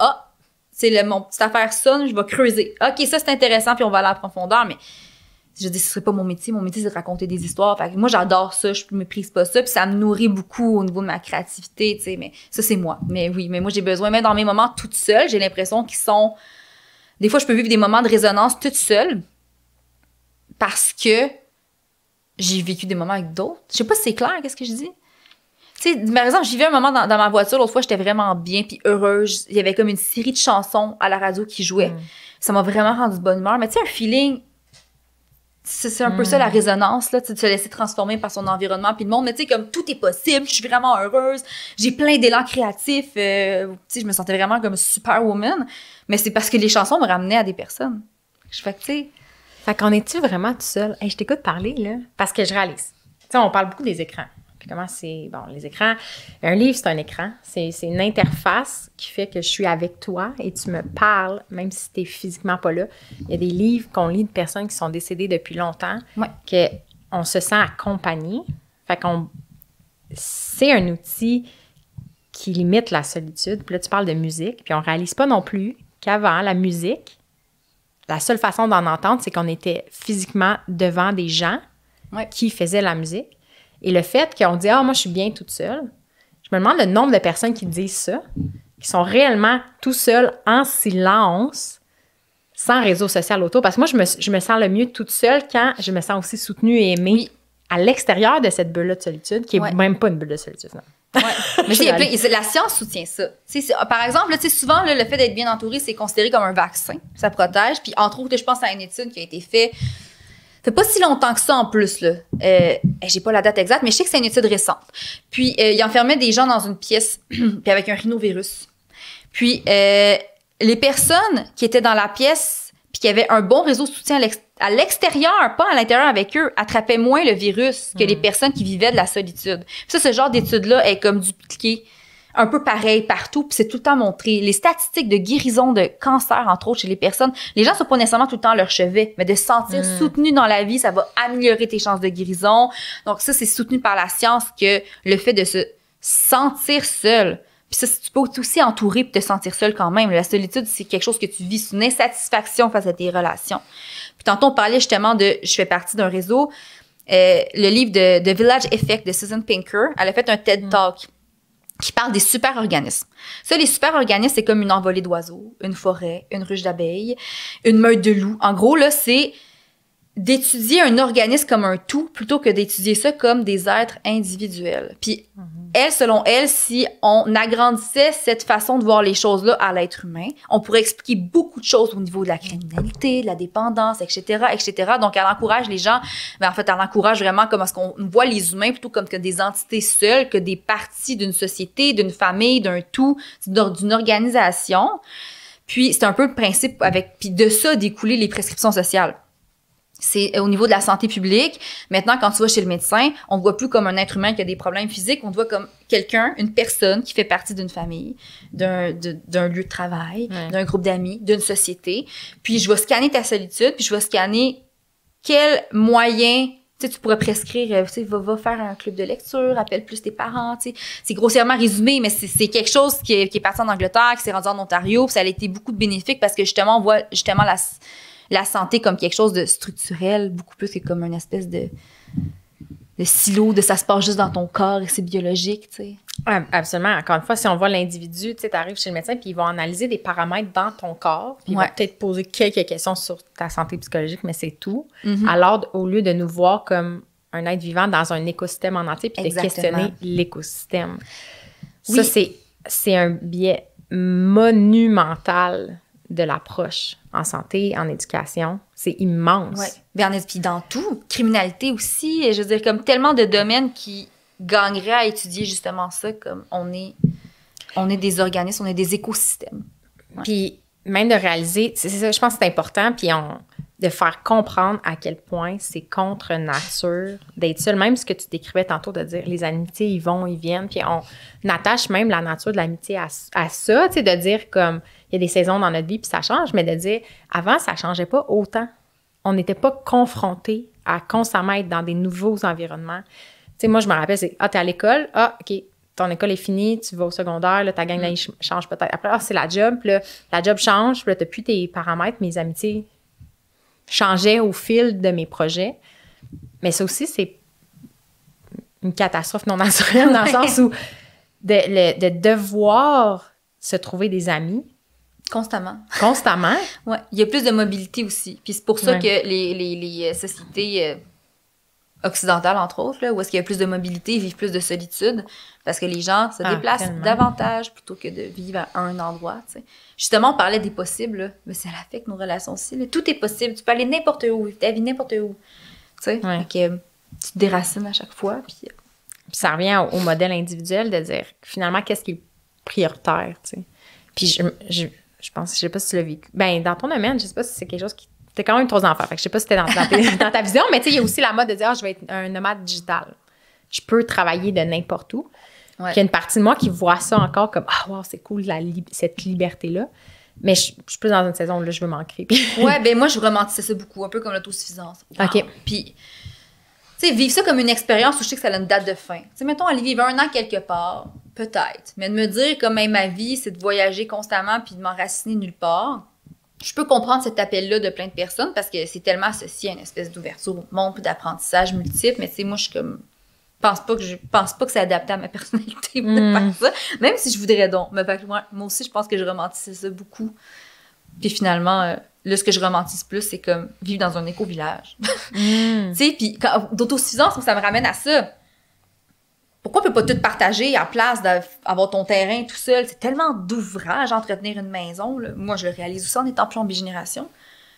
c'est mon petite affaire sonne, je vais creuser. OK, ça, c'est intéressant, puis on va aller en profondeur, mais je dis, ce serait pas mon métier. Mon métier, c'est de raconter des histoires. Fait que moi, j'adore ça. Je méprise pas ça. Puis ça me nourrit beaucoup au niveau de ma créativité, tu sais. Mais ça, c'est moi. Mais oui, mais moi, j'ai besoin, même dans mes moments toute seule, j'ai l'impression qu'ils sont... Des fois, je peux vivre des moments de résonance toute seule parce que j'ai vécu des moments avec d'autres. Je sais pas si c'est clair, qu'est-ce que je dis? Tu sais, par exemple, j'ai vu un moment dans ma voiture, l'autre fois, j'étais vraiment bien puis heureuse. Il y avait comme une série de chansons à la radio qui jouaient. Ça m'a vraiment rendu de bonne humeur. Mais tu sais, un feeling... C'est un peu ça la résonance, là, de se laisser transformer par son environnement puis le monde. Mais tu sais, comme tout est possible, je suis vraiment heureuse, j'ai plein d'élan créatif. Tu sais, je me sentais vraiment comme superwoman. Mais c'est parce que les chansons me ramenaient à des personnes. Je fais que, tu sais... Fait qu'on est-tu vraiment tout seul? Hey, je t'écoute parler, là, parce que je réalise. Tu sais, on parle beaucoup des écrans. Puis comment c'est... Bon, les écrans... Un livre, c'est un écran. C'est une interface qui fait que je suis avec toi et tu me parles, même si t'es physiquement pas là. Il y a des livres qu'on lit de personnes qui sont décédées depuis longtemps, qu'on se sent accompagné. Fait qu'on... C'est un outil qui limite la solitude. Puis là, tu parles de musique, puis on réalise pas non plus qu'avant, la musique, la seule façon d'en entendre, c'est qu'on était physiquement devant des gens qui faisaient la musique. Et le fait qu'on dit « Ah, moi, je suis bien toute seule », je me demande le nombre de personnes qui disent ça, qui sont réellement tout seuls, en silence, sans réseau social autour. Parce que moi, je me sens le mieux toute seule quand je me sens aussi soutenue et aimée à l'extérieur de cette bulle-là de solitude, qui est même pas une bulle de solitude, non. Mais la science soutient ça. Par exemple, là, souvent, là, le fait d'être bien entouré, c'est considéré comme un vaccin. Ça protège. Puis, entre autres, je pense à une étude qui a été faite fait pas si longtemps que ça en plus. Là. J'ai pas la date exacte, mais je sais que c'est une étude récente. Puis, il enfermait des gens dans une pièce puis avec un rhinovirus. Puis, les personnes qui étaient dans la pièce puis qui avaient un bon réseau de soutien à l'extérieur, pas à l'intérieur avec eux, attrapaient moins le virus que les personnes qui vivaient de la solitude. Puis ça, ce genre d'étude-là est comme dupliqué un peu pareil partout, puis c'est tout le temps montré. Les statistiques de guérison de cancer, entre autres, chez les personnes, les gens sont pas nécessairement tout le temps à leur chevet, mais de se sentir soutenu dans la vie, ça va améliorer tes chances de guérison. Donc ça, c'est soutenu par la science que le fait de se sentir seul. Puis ça, tu peux aussi entourer puis te sentir seul quand même. La solitude, c'est quelque chose que tu vis, c'est une insatisfaction face à tes relations. Puis tantôt, on parlait justement de « Je fais partie d'un réseau ». Le livre de Village Effect de Susan Pinker, elle a fait un TED Talk qui parle des super-organismes. Ça, les super-organismes, c'est comme une envolée d'oiseaux, une forêt, une ruche d'abeilles, une meute de loups. En gros, là, c'est d'étudier un organisme comme un tout plutôt que d'étudier ça comme des êtres individuels. Puis, elle, selon elle, si on agrandissait cette façon de voir les choses-là à l'être humain, on pourrait expliquer beaucoup de choses au niveau de la criminalité, de la dépendance, etc., etc. Donc, elle encourage les gens, mais en fait, elle encourage vraiment comme est-ce qu'on voit les humains plutôt comme que des entités seules, que des parties d'une société, d'une famille, d'un tout, d'une organisation. Puis, c'est un peu le principe puis de ça découler les prescriptions sociales. C'est au niveau de la santé publique. Maintenant, quand tu vas chez le médecin, on ne voit plus comme un être humain qui a des problèmes physiques, on te voit comme quelqu'un, une personne qui fait partie d'une famille, d'un lieu de travail, d'un groupe d'amis, d'une société. Puis, je vais scanner ta solitude, puis je vais scanner quels moyens tu pourrais prescrire, va faire un club de lecture, appelle plus tes parents, tu sais. C'est grossièrement résumé, mais c'est quelque chose qui est parti en Angleterre, qui s'est rendu en Ontario, puis ça a été beaucoup de bénéfiques parce que justement, on voit justement la santé comme quelque chose de structurel, beaucoup plus que comme une espèce de silo, de ça se passe juste dans ton corps et c'est biologique, tu sais. Ouais, absolument. Encore une fois, si on voit l'individu, tu sais, t'arrives chez le médecin puis ils vont analyser des paramètres dans ton corps puis ils vont peut-être poser quelques questions sur ta santé psychologique, mais c'est tout. Alors, au lieu de nous voir comme un être vivant dans un écosystème en entier puis de questionner l'écosystème. Ça, c'est un biais monumental de l'approche en santé, en éducation. C'est immense. Ouais. Puis dans tout, criminalité aussi, je veux dire, comme tellement de domaines qui gagneraient à étudier justement ça, comme on est des organismes, on est des écosystèmes. Ouais. Puis même de réaliser, c'est ça, je pense que c'est important, puis de faire comprendre à quel point c'est contre nature d'être seul. Même ce que tu décrivais tantôt, de dire les amitiés, ils vont, ils viennent, puis on attache même la nature de l'amitié à ça, tu sais, de dire comme il y a des saisons dans notre vie, puis ça change, mais de dire avant, ça changeait pas autant. On n'était pas confrontés à constamment être dans des nouveaux environnements. Tu sais, moi, je me rappelle, c'est t'es à l'école, OK, ton école est finie, tu vas au secondaire, là, ta gang d'amis change peut-être. Après, c'est la job, puis là, la job change, puis là, t'as plus tes paramètres, mes amitiés changeaient au fil de mes projets. Mais ça aussi, c'est une catastrophe non naturelle dans le sens où de devoir se trouver des amis. Constamment. Ouais. Il y a plus de mobilité aussi. Puis c'est pour ça que les sociétés occidentale, entre autres, là, où est-ce qu'il y a plus de mobilité, ils vivent plus de solitude, parce que les gens se déplacent tellement. davantage plutôt que de vivre à un endroit, tu sais. Justement, on parlait des possibles, là, mais ça affecte nos relations aussi, là. Tout est possible, tu peux aller n'importe où, vivre ta vie n'importe où, tu sais. Ouais. Fait que tu te déracines à chaque fois, puis... Puis ça revient au modèle individuel de dire, finalement, qu'est-ce qui est prioritaire, tu sais. Puis je pense, je sais pas si tu l'as vécu. Ben, dans ton domaine, je sais pas si c'est quelque chose qui... T'as quand même 3 enfants, fait que je sais pas si c'était dans ta vision, mais tu sais, il y a aussi la mode de dire, je vais être un nomade digital. Je peux travailler de n'importe où. Ouais. Puis il y a une partie de moi qui voit ça encore comme, wow, c'est cool, cette liberté-là. Mais je suis plus dans une saison où là, je veux m'ancrer. Ouais, ben moi, je romantissais ça beaucoup, un peu comme l'autosuffisance. Wow. OK. Puis, tu sais, vivre ça comme une expérience où je sais que ça a une date de fin. Tu sais, mettons, aller vivre 1 an quelque part, peut-être. Mais de me dire comme même ma vie, c'est de voyager constamment puis de m'enraciner nulle part. Je peux comprendre cet appel-là de plein de personnes parce que c'est tellement associé à une espèce d'ouverture au monde puis d'apprentissage multiple. Mais tu sais, moi, je suis comme... Je pense pas que c'est adapté à ma personnalité de faire ça. Même si je voudrais donc. Mais moi aussi, je pense que je romantissais ça beaucoup. Puis finalement, là, ce que je romantise plus, c'est comme vivre dans un éco-village. Tu sais, puis d'autosuffisance, ça me ramène à ça. Pourquoi on peut pas tout partager à place d'avoir ton terrain tout seul? C'est tellement d'ouvrage entretenir une maison, là. Moi, je le réalise aussi en étant plombier génération.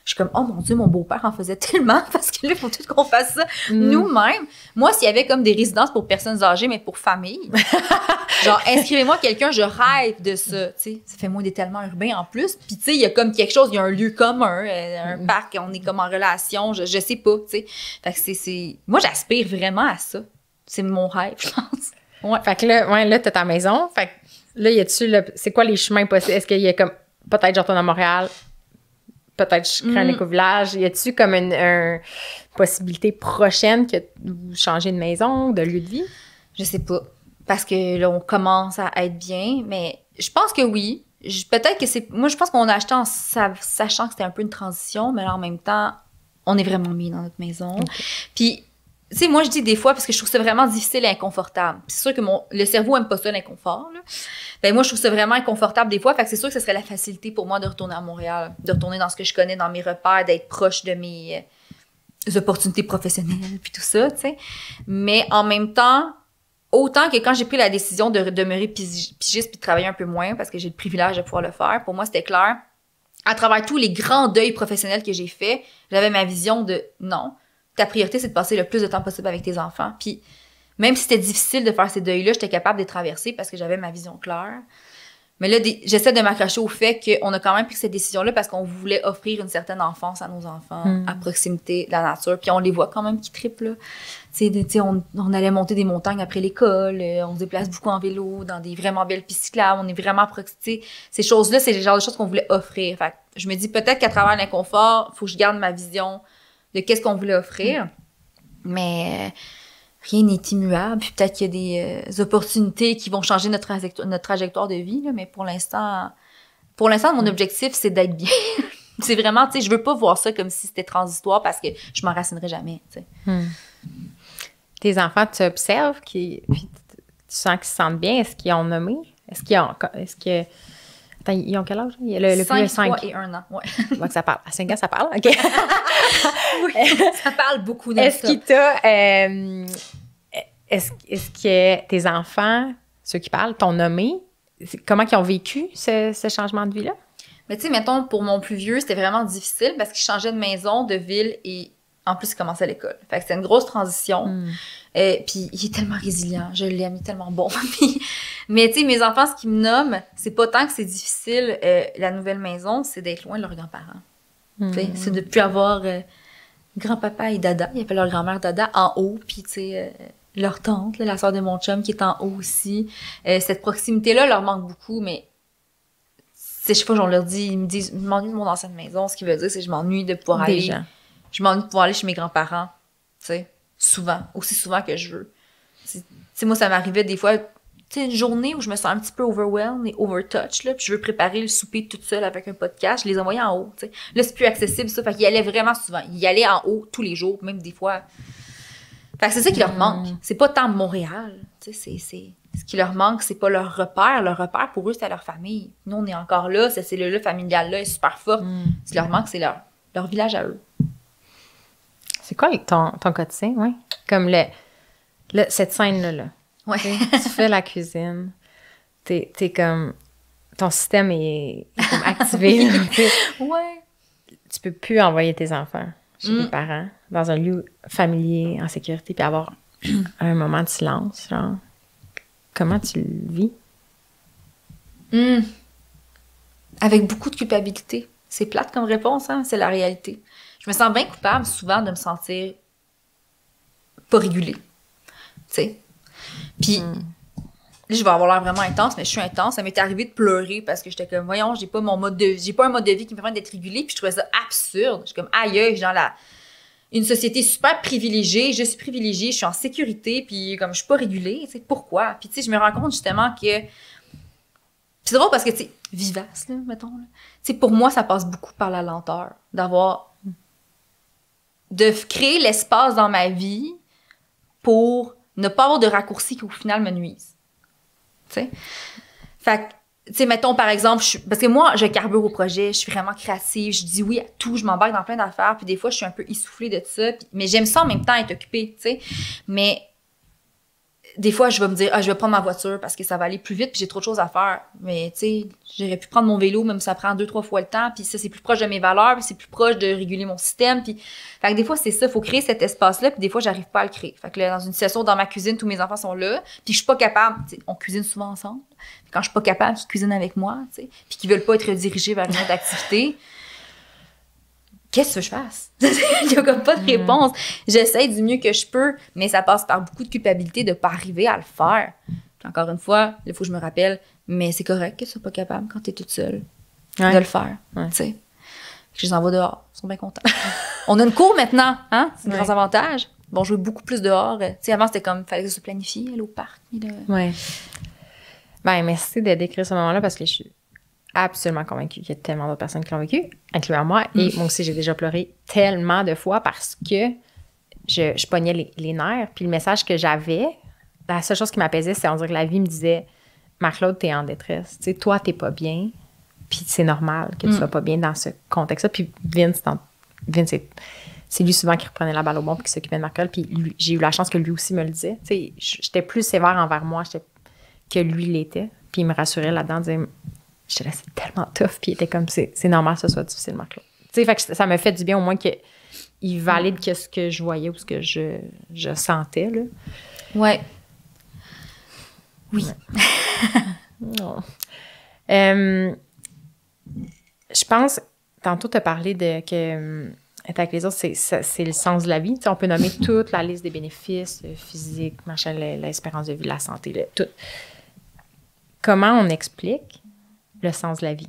Je suis comme, oh mon Dieu, mon beau-père en faisait tellement parce que là, il faut tout qu'on fasse ça nous-mêmes. Moi, s'il y avait comme des résidences pour personnes âgées, mais pour famille, genre, inscrivez-moi quelqu'un, je rêve de ça, tu sais. Ça fait moins d'étalement urbain en plus. Puis, tu sais, il y a comme quelque chose, il y a un lieu commun, un parc, on est comme en relation, je sais pas, tu sais. Fait que moi, j'aspire vraiment à ça. C'est mon rêve, je pense. Ouais. Fait que là, t'as ta maison. Fait que là, c'est quoi les chemins possibles? Est-ce qu'il y a comme, peut-être je retourne à Montréal, peut-être je crée un éco-village. Y a-tu comme une possibilité prochaine que vous changez de maison, de lieu de vie? Je sais pas. Parce que là, on commence à être bien, mais je pense que oui. Peut-être que c'est... Moi, je pense qu'on a acheté en sachant que c'était un peu une transition, mais là, en même temps, on est vraiment mis dans notre maison. Okay. Puis, tu sais, moi, je dis des fois, parce que je trouve ça vraiment difficile et inconfortable. Puis c'est sûr que le cerveau aime pas ça, l'inconfort, là. Ben moi, je trouve ça vraiment inconfortable des fois. Fait que c'est sûr que ce serait la facilité pour moi de retourner à Montréal, de retourner dans ce que je connais, dans mes repères, d'être proche de mes opportunités professionnelles, puis tout ça, tu sais. Mais en même temps, autant que quand j'ai pris la décision de demeurer pigiste puis de travailler un peu moins, parce que j'ai le privilège de pouvoir le faire, pour moi, c'était clair. À travers tous les grands deuils professionnels que j'ai faits, j'avais ma vision de non. Ta priorité, c'est de passer le plus de temps possible avec tes enfants. Puis, même si c'était difficile de faire ces deuils-là, j'étais capable de les traverser parce que j'avais ma vision claire. Mais là, j'essaie de m'accrocher au fait qu'on a quand même pris cette décision-là parce qu'on voulait offrir une certaine enfance à nos enfants, à proximité de la nature. Puis on les voit quand même qui triplent, là. Tu sais, on allait monter des montagnes après l'école, on se déplace beaucoup en vélo, dans des vraiment belles pistes cyclables, on est vraiment proximité. Ces choses-là, c'est le genre de choses qu'on voulait offrir. Fait que je me dis peut-être qu'à travers l'inconfort, il faut que je garde ma vision de qu'est-ce qu'on voulait offrir. Mais rien n'est immuable. Puis peut-être qu'il y a des opportunités qui vont changer notre trajectoire de vie. Là, mais pour l'instant, mon objectif, c'est d'être bien. C'est vraiment, tu sais, je veux pas voir ça comme si c'était transitoire parce que je m'enracinerai jamais, tu sais. Tes enfants, tu observes, puis tu sens qu'ils se sentent bien. Est-ce qu'ils ont nommé? Attends, ils ont quel âge? Le 5, plus de 5 3 et 1 an, ouais. Donc, ça parle. À 5 ans, ça parle? OK. Oui, ça parle beaucoup de Est-ce qu'il t'a... est-ce que tes enfants, ceux qui parlent, t'ont nommé? Comment ils ont vécu ce changement de vie-là? Mais tu sais, mettons, pour mon plus vieux, c'était vraiment difficile parce qu'il changeait de maison, de ville et en plus, il commençait à l'école. Fait que c'était une grosse transition. Puis il est tellement résilient. Je l'aime, il est tellement bon. Mais tu sais, mes enfants, ce qu'ils me nomment, c'est pas tant que c'est difficile, la nouvelle maison, c'est d'être loin de leurs grands-parents. C'est de plus avoir grand-papa et dada. Ils appellent leur grand-mère dada en haut. Puis tu sais, leur tante, là, la sœur de mon chum qui est en haut aussi. Cette proximité-là leur manque beaucoup, mais je sais pas, on leur dit, ils me disent, je m'ennuie de mon ancienne maison. Ce qui veut dire, c'est que je m'ennuie de pouvoir aller. Je m'ennuie de pouvoir aller chez mes grands-parents, tu sais, souvent, aussi souvent que je veux. Tu sais, moi, ça m'arrivait des fois, tu sais, une journée où je me sens un petit peu overwhelmed et overtouched, là, puis je veux préparer le souper toute seule avec un podcast, je les envoyais en haut, tu sais. Là, c'est plus accessible, ça, fait qu'ils y allaient vraiment souvent. Ils y allaient en haut tous les jours, même des fois. Fait que c'est ça qui leur manque. C'est pas tant Montréal, tu sais, ce qui leur manque, c'est pas leur repère. Leur repère, pour eux, c'est leur famille. Nous, on est encore là, cette cellule-là familiale-là est super forte. Ce qui leur manque, c'est leur village à eux. C'est quoi ton quotidien, oui? Comme cette scène-là. Là. Ouais. Tu fais la cuisine. T'es comme... Ton système est comme activé. Là, Ouais. tu peux plus envoyer tes enfants chez les parents dans un lieu familier, en sécurité, puis avoir un moment de silence, genre. Comment tu le vis? Avec beaucoup de culpabilité. C'est plate comme réponse, hein? C'est la réalité. Je me sens bien coupable souvent de me sentir pas régulée. Tu sais? Puis, là, je vais avoir l'air vraiment intense, mais je suis intense. Ça m'est arrivé de pleurer parce que j'étais comme, voyons, j'ai pas un mode de vie qui me permet d'être régulée. Puis je trouvais ça absurde. Je suis comme, aïe, je suis dans une société super privilégiée. Je suis privilégiée, je suis en sécurité, puis comme je suis pas régulée, tu sais, pourquoi? Puis tu sais, je me rends compte justement que... C'est drôle parce que, tu sais, vivace, là, mettons, là. Tu sais, pour moi, ça passe beaucoup par la lenteur. De créer l'espace dans ma vie pour ne pas avoir de raccourcis qui, au final, me nuisent. Tu sais? Fait que, tu sais, mettons, par exemple, parce que moi, je carbure au projet, je suis vraiment créative, je dis oui à tout, je m'embarque dans plein d'affaires, puis des fois, je suis un peu essoufflée de ça, mais j'aime ça en même temps être occupée, tu sais. Mais des fois, je vais me dire, je vais prendre ma voiture parce que ça va aller plus vite puis j'ai trop de choses à faire. Mais, tu sais, j'aurais pu prendre mon vélo, même si ça prend 2-3 fois le temps, puis ça, c'est plus proche de mes valeurs, puis c'est plus proche de réguler mon système, puis... Fait que des fois, c'est ça, faut créer cet espace-là, puis des fois, j'arrive pas à le créer. Fait que là, dans une situation dans ma cuisine, tous mes enfants sont là, puis je suis pas capable, tu sais, on cuisine souvent ensemble. Puis quand je suis pas capable, ils cuisinent avec moi, tu sais, puis qu'ils veulent pas être redirigés vers une autre activité. Qu'est-ce que je fasse? Il y a comme pas de réponse. J'essaie du mieux que je peux, mais ça passe par beaucoup de culpabilité de pas arriver à le faire. Puis encore une fois, il faut que je me rappelle, mais c'est correct que tu sois pas capable quand t'es toute seule de le faire, tu sais. Je les envoie dehors, ils sont bien contents. On a une cour maintenant, hein? C'est un grand avantage. Bon, je jouais beaucoup plus dehors. Tu sais, avant, c'était comme, fallait que ça se planifie, aller au parc. Ouais. Ben, merci de décrire ce moment-là parce que je suis absolument convaincue qu'il y a tellement d'autres personnes qui l'ont vécu, incluant moi. Et moi aussi, j'ai déjà pleuré tellement de fois parce que je pognais les nerfs. Puis le message que j'avais, la seule chose qui m'apaisait, c'est on dirait que la vie me disait « Marc-Claude, t'es en détresse. Tu sais, toi, t'es pas bien. Puis c'est normal que tu sois pas bien dans ce contexte-là. » Puis Vince, c'est lui souvent qui reprenait la balle au bon puis qui s'occupait de Marc-Claude. Puis j'ai eu la chance que lui aussi me le disait. Tu sais, j'étais plus sévère envers moi que lui l'était. Puis il me rassurait là-dedans, disait j'étais là, c'est tellement tough. Puis il était comme, c'est normal que ce soit difficile, Marc-Claude. Tu sais, fait que ça m'a fait du bien au moins qu'il valide ce que je voyais ou ce que je sentais, là. Ouais. Oui. Non. Je pense, tantôt, tu as parlé que être avec les autres, c'est le sens de la vie. Tu sais, on peut nommer toute la liste des bénéfices physiques, machin, l'espérance de vie, la santé, tout. Comment on explique le sens de la vie?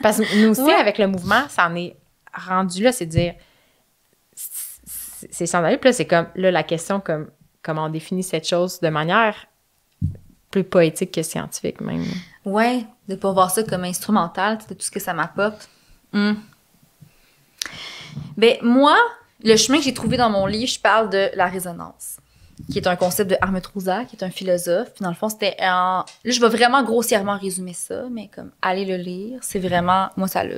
Parce que nous aussi, avec le mouvement, ça en est rendu là, c'est de dire, c'est le sens de la vie. Puis là, c'est comme, là, la question, comme, comment on définit cette chose de manière plus poétique que scientifique, même. Ouais, de pas voir ça comme instrumental, de tout ce que ça m'apporte. Ben, moi, le chemin que j'ai trouvé dans mon livre, je parle de la résonance, qui est un concept de Hartmut Rosa, qui est un philosophe. Puis dans le fond, c'était Là, je vais vraiment grossièrement résumer ça, mais comme, allez le lire. C'est vraiment... Moi, ça l'a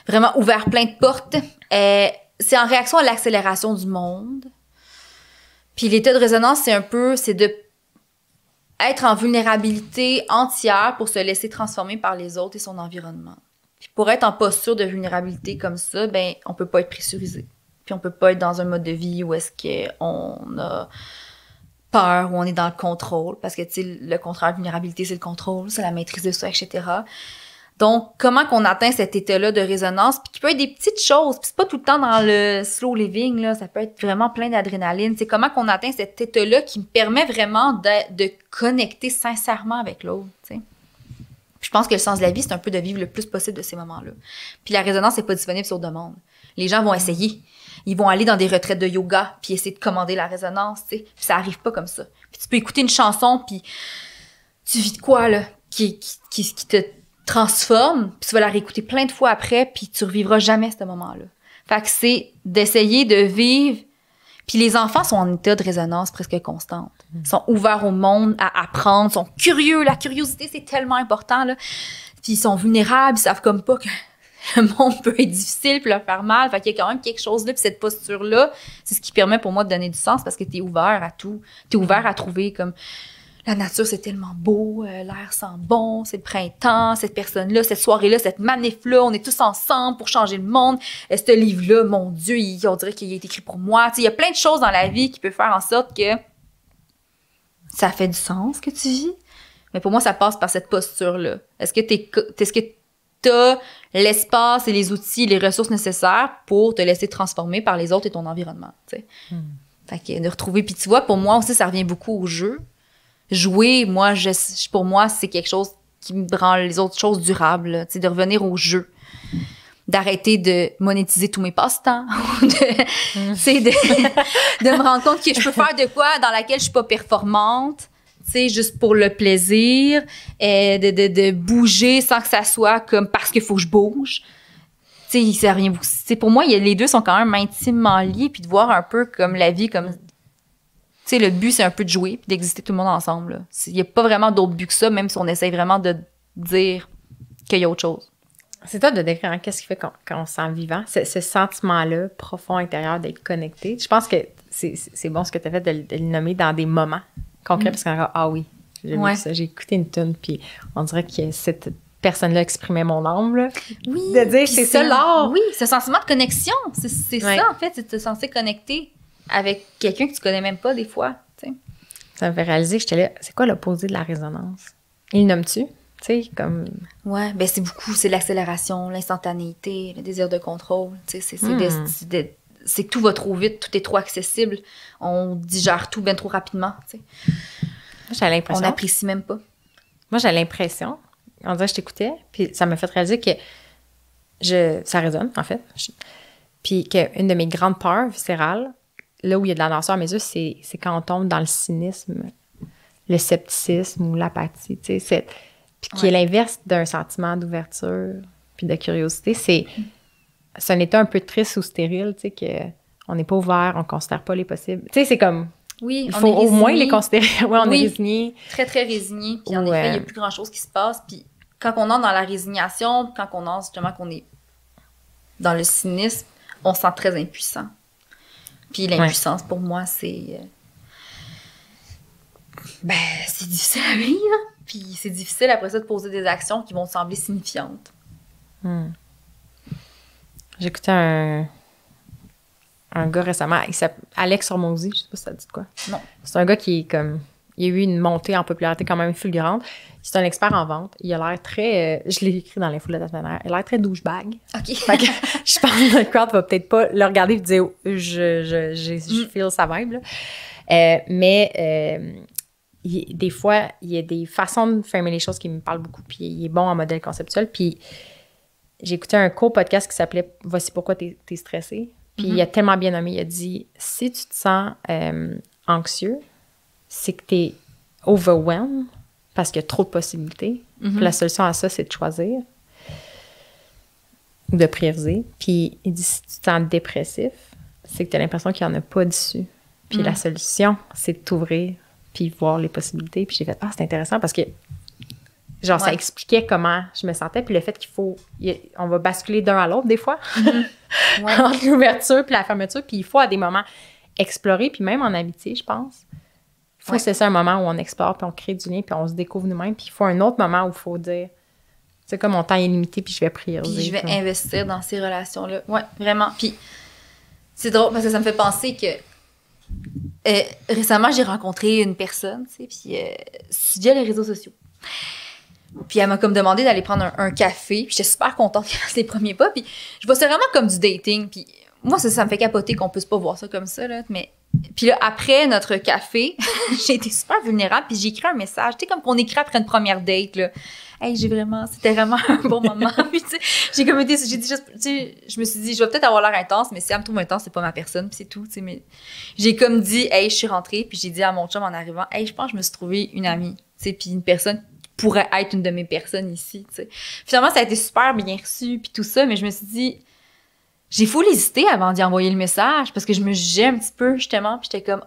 vraiment ouvert plein de portes. C'est en réaction à l'accélération du monde. Puis l'état de résonance, c'est de être en vulnérabilité entière pour se laisser transformer par les autres et son environnement. Puis pour être en posture de vulnérabilité comme ça, ben on peut pas être pressurisé. Puis on peut pas être dans un mode de vie où est-ce qu'on a peur, où on est dans le contrôle. Parce que, tu sais, le contraire de vulnérabilité, c'est le contrôle, c'est la maîtrise de soi, etc. Donc, comment qu'on atteint cet état-là de résonance, puis qui peut être des petites choses, puis c'est pas tout le temps dans le slow living, là, ça peut être vraiment plein d'adrénaline. C'est comment qu'on atteint cet état-là qui me permet vraiment de connecter sincèrement avec l'autre, tu sais. Puis je pense que le sens de la vie, c'est un peu de vivre le plus possible de ces moments-là. Puis la résonance n'est pas disponible sur demande. Les gens vont essayer. Ils vont aller dans des retraites de yoga, puis essayer de commander la résonance, tu sais. Puis ça arrive pas comme ça. Puis tu peux écouter une chanson, puis tu vis de quoi, là, qui te transforme, puis tu vas la réécouter plein de fois après, puis tu revivras jamais ce moment-là. Fait que c'est d'essayer de vivre. Puis les enfants sont en état de résonance presque constante. Ils sont ouverts au monde, à apprendre, sont curieux. La curiosité, c'est tellement important, là. Puis ils sont vulnérables, ils savent comme pas que le monde peut être difficile puis leur faire mal. Fait qu'il y a quand même quelque chose là. Puis cette posture-là, c'est ce qui permet pour moi de donner du sens parce que t'es ouvert à tout. T'es ouvert à trouver comme la nature, c'est tellement beau, l'air sent bon, c'est le printemps, cette personne-là, cette soirée-là, cette manif-là, on est tous ensemble pour changer le monde. Ce livre-là, mon Dieu, on dirait qu'il a été écrit pour moi. Tu sais, il y a plein de choses dans la vie qui peuvent faire en sorte que ça fait du sens que tu vis. Mais pour moi, ça passe par cette posture-là. Est-ce que t'as l'espace et les outils, les ressources nécessaires pour te laisser transformer par les autres et ton environnement, tu sais? Fait que de retrouver... Puis tu vois, pour moi aussi, ça revient beaucoup au jeu. Jouer, moi, pour moi, c'est quelque chose qui me rend les autres choses durables, tu sais, de revenir au jeu. D'arrêter de monétiser tous mes passe-temps. C'est de me rendre compte que je peux faire de quoi dans laquelle je suis pas performante, tu sais, juste pour le plaisir, de bouger sans que ça soit comme parce qu'il faut que je bouge. Tu sais, ça revient... Pour moi, les deux sont quand même intimement liés, puis de voir un peu comme la vie comme... Tu sais, le but, c'est un peu de jouer puis d'exister tout le monde ensemble. Il n'y a pas vraiment d'autre but que ça, même si on essaye vraiment de dire qu'il y a autre chose. C'est toi de décrire qu'est-ce qui fait qu'on se sent vivant, ce sentiment-là profond intérieur d'être connecté. Je pense que c'est bon ce que tu as fait de le nommer dans des moments concrets, parce qu'on a ah oui, j'ai vu ça, j'ai écouté une tune, puis on dirait que cette personne-là exprimait mon âme, là. Oui, de dire c'est ça l'art. Oui, ce sentiment de connexion, c'est ça en fait, c'est te censé connecter avec quelqu'un que tu connais même pas des fois, tu sais. Ça me fait réaliser que j'étais là, c'est quoi l'opposé de la résonance? Il nomme-tu? Tu sais, comme... Ouais, ben c'est l'accélération, l'instantanéité, le désir de contrôle, tu sais, c'est que tout va trop vite, tout est trop accessible, on digère tout bien trop rapidement, tu sais. Moi, j'ai l'impression... On n'apprécie même pas. Moi, j'ai l'impression, on dirait que je t'écoutais, puis ça m'a fait réaliser que ça résonne, en fait, puis qu'une de mes grandes peurs viscérales, là où il y a de la noirceur à mes yeux, c'est quand on tombe dans le cynisme, le scepticisme ou l'apathie, tu sais, puis qui est l'inverse d'un sentiment d'ouverture puis de curiosité. C'est un état un peu triste ou stérile, tu sais, qu'on n'est pas ouvert, on considère pas les possibles. Tu sais, c'est comme... Oui, il faut au moins les considérer. Oui, on est résigné. Très, très résigné. Puis en effet, il n'y a plus grand-chose qui se passe. Puis quand on entre dans la résignation, quand on entre justement qu'on est dans le cynisme, on se sent très impuissant. Puis l'impuissance, pour moi, c'est... c'est difficile à vivre. Puis c'est difficile après ça de poser des actions qui vont sembler signifiantes. J'écoutais un gars récemment, il s'appelle Alex Hormozy, je sais pas si ça dit de quoi. Non. C'est un gars qui est comme... Il a eu une montée en popularité quand même fulgurante. C'est un expert en vente. Il a l'air très... je l'ai écrit dans l'info de la semaine dernière. Il a l'air très douchebag. OK. Fait que je pense que le crowd va peut-être pas le regarder et dire « je feel sa vibe ». Des fois, il y a des façons de fermer les choses qui me parlent beaucoup. Puis il est bon en modèle conceptuel. Puis j'ai écouté un court podcast qui s'appelait « Voici pourquoi t'es stressé ». Puis il a tellement bien nommé. Il a dit « Si tu te sens anxieux, c'est que t'es overwhelmed parce qu'il y a trop de possibilités. Puis la solution à ça, c'est de choisir ou de prioriser. Puis il dit, si tu te sens dépressif, c'est que tu as l'impression qu'il n'y en a pas d'issue. Puis la solution, c'est de t'ouvrir puis voir les possibilités. Puis j'ai fait, c'est intéressant parce que genre, ça expliquait comment je me sentais. Puis le fait on va basculer d'un à l'autre des fois, entre l'ouverture puis la fermeture. Puis il faut à des moments explorer, puis même en amitié, je pense. Il faut cesser un moment où on explore, puis on crée du lien, puis on se découvre nous-mêmes. Puis il faut un autre moment où il faut dire, c'est comme mon temps est limité, puis je vais prioriser. Puis je vais investir dans ces relations-là. Ouais, vraiment. Puis c'est drôle parce que ça me fait penser que récemment, j'ai rencontré une personne, tu sais, puis via les réseaux sociaux. Puis elle m'a comme demandé d'aller prendre un café, puis j'étais super contente qu'elle fasse les premiers pas. Puis je vois ça vraiment comme du dating, puis moi, ça me fait capoter qu'on puisse pas voir ça comme ça, là, mais... Puis là, après notre café, j'ai été super vulnérable, puis j'ai écrit un message, tu sais, comme qu'on écrit après une première date, là. Hey, c'était vraiment un bon moment. Puis, tu sais, j'ai dit juste, tu sais, je me suis dit, je vais peut-être avoir l'air intense, mais si elle me trouve intense, c'est pas ma personne, puis c'est tout, tu sais, mais j'ai comme dit, hey, je suis rentrée, puis j'ai dit à mon chum en arrivant, hey, je pense que je me suis trouvé une amie, tu sais, puis une personne qui pourrait être une de mes personnes ici, tu sais. Finalement, ça a été super bien reçu, puis tout ça, mais je me suis dit, j'ai full hésité avant d'y envoyer le message parce que je me jugeais un petit peu, justement. Puis j'étais comme,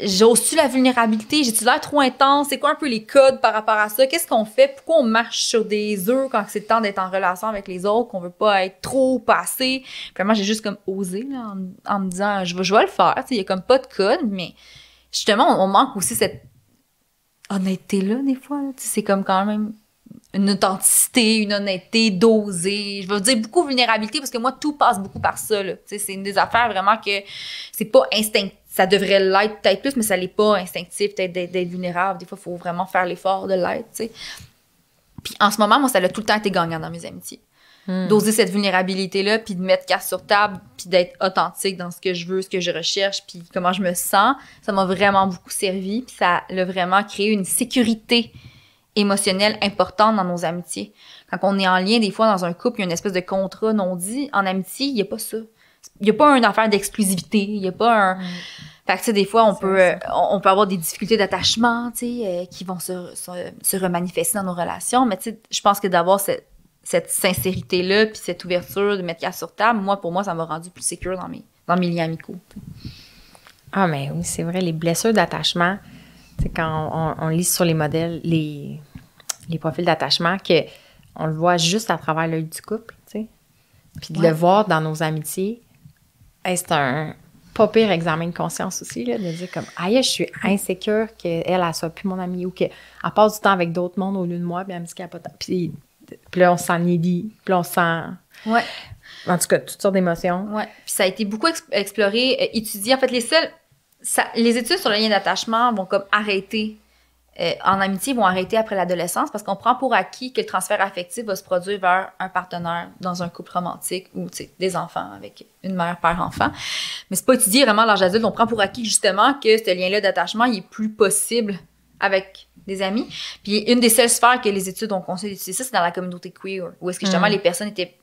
J'ose-tu la vulnérabilité? J'ai-tu l'air trop intense? C'est quoi un peu les codes par rapport à ça? Qu'est-ce qu'on fait? Pourquoi on marche sur des œufs quand c'est le temps d'être en relation avec les autres, qu'on veut pas être trop passé? Puis moi, j'ai juste comme osé, là, en me disant, je vais le faire. Il y a comme pas de code, mais justement, on manque aussi cette honnêteté-là, des fois. C'est comme quand même une authenticité, une honnêteté dosée. Je veux dire beaucoup vulnérabilité parce que moi, tout passe beaucoup par ça, là. C'est une des affaires vraiment que c'est pas instinctif. Ça devrait l'être peut-être plus, mais ça l'est pas instinctif, peut-être d'être vulnérable. Des fois, il faut vraiment faire l'effort de l'être, tu sais. Puis en ce moment, moi, ça a tout le temps été gagnant dans mes amitiés. D'oser cette vulnérabilité-là, puis de mettre carte sur table, puis d'être authentique dans ce que je veux, ce que je recherche, puis comment je me sens. Ça m'a vraiment beaucoup servi, puis ça a vraiment créé une sécurité émotionnelle importante dans nos amitiés. Quand on est en lien, des fois, dans un couple, il y a une espèce de contrat non dit. En amitié, il n'y a pas ça. Il n'y a pas une affaire d'exclusivité. Il n'y a pas un... Fait que, tu sais, des fois, on peut avoir des difficultés d'attachement, tu sais, qui vont se remanifester dans nos relations. Mais, tu sais, je pense que d'avoir cette sincérité-là, puis cette ouverture de mettre carte sur table, pour moi, ça m'a rendu plus sécure dans mes liens amicaux. Ah, mais oui, c'est vrai, les blessures d'attachement, c'est quand on lit sur les modèles, les profils d'attachement, qu'on le voit juste à travers l'œil du couple, tu sais. Puis de le voir dans nos amitiés, c'est un pas pire examen de conscience aussi, là, de dire comme, aïe, je suis insécure qu'elle soit plus mon amie ou qu'elle passe du temps avec d'autres mondes au lieu de moi, puis elle me dit qu'elle n'a pas de temps. Puis là, on se sent needy, puis là, on se sent... Ouais. En tout cas, toutes sortes d'émotions. Ouais. Puis ça a été beaucoup exploré, étudié. En fait, les études sur le lien d'attachement vont comme arrêter, en amitié, vont arrêter après l'adolescence parce qu'on prend pour acquis que le transfert affectif va se produire vers un partenaire dans un couple romantique ou, tu sais, des enfants avec une mère, père, enfant. Mais c'est pas étudié vraiment à l'âge adulte. On prend pour acquis, justement, que ce lien-là d'attachement, il est plus possible avec des amis. Puis une des seules sphères que les études ont conseillé d'utiliser ça, c'est dans la communauté queer, où est-ce que, justement, les personnes étaient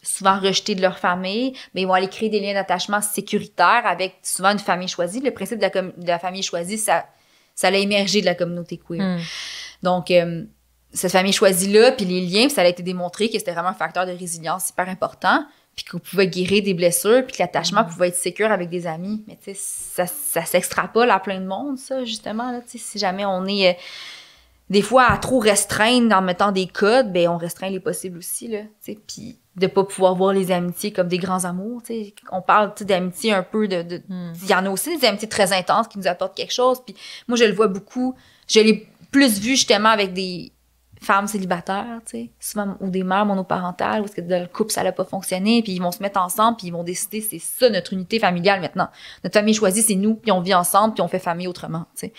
souvent rejetés de leur famille, mais ils vont aller créer des liens d'attachement sécuritaires avec souvent une famille choisie. Le principe de la famille choisie, ça a émergé de la communauté queer. Donc, cette famille choisie-là, puis les liens, puis ça a été démontré que c'était vraiment un facteur de résilience hyper important, puis qu'on pouvait guérir des blessures, puis que l'attachement pouvait être sécure avec des amis. Mais tu sais, ça s'extrapole à plein de monde, ça, justement. Là, si jamais on est... des fois, à trop restreindre en mettant des codes, ben on restreint les possibles aussi, là, tu sais, puis de pas pouvoir voir les amitiés comme des grands amours, tu sais. On parle, tu sais, d'amitié un peu il y en a aussi des amitiés très intenses qui nous apportent quelque chose, puis moi, je le vois beaucoup. Je l'ai plus vu, justement, avec des femmes célibataires, tu sais, souvent, ou des mères monoparentales, où est-ce que dans le couple, ça n'a pas fonctionné, puis ils vont se mettre ensemble, puis ils vont décider, c'est ça, notre unité familiale, maintenant. Notre famille choisie, c'est nous, puis on vit ensemble, puis on fait famille autrement, tu sais.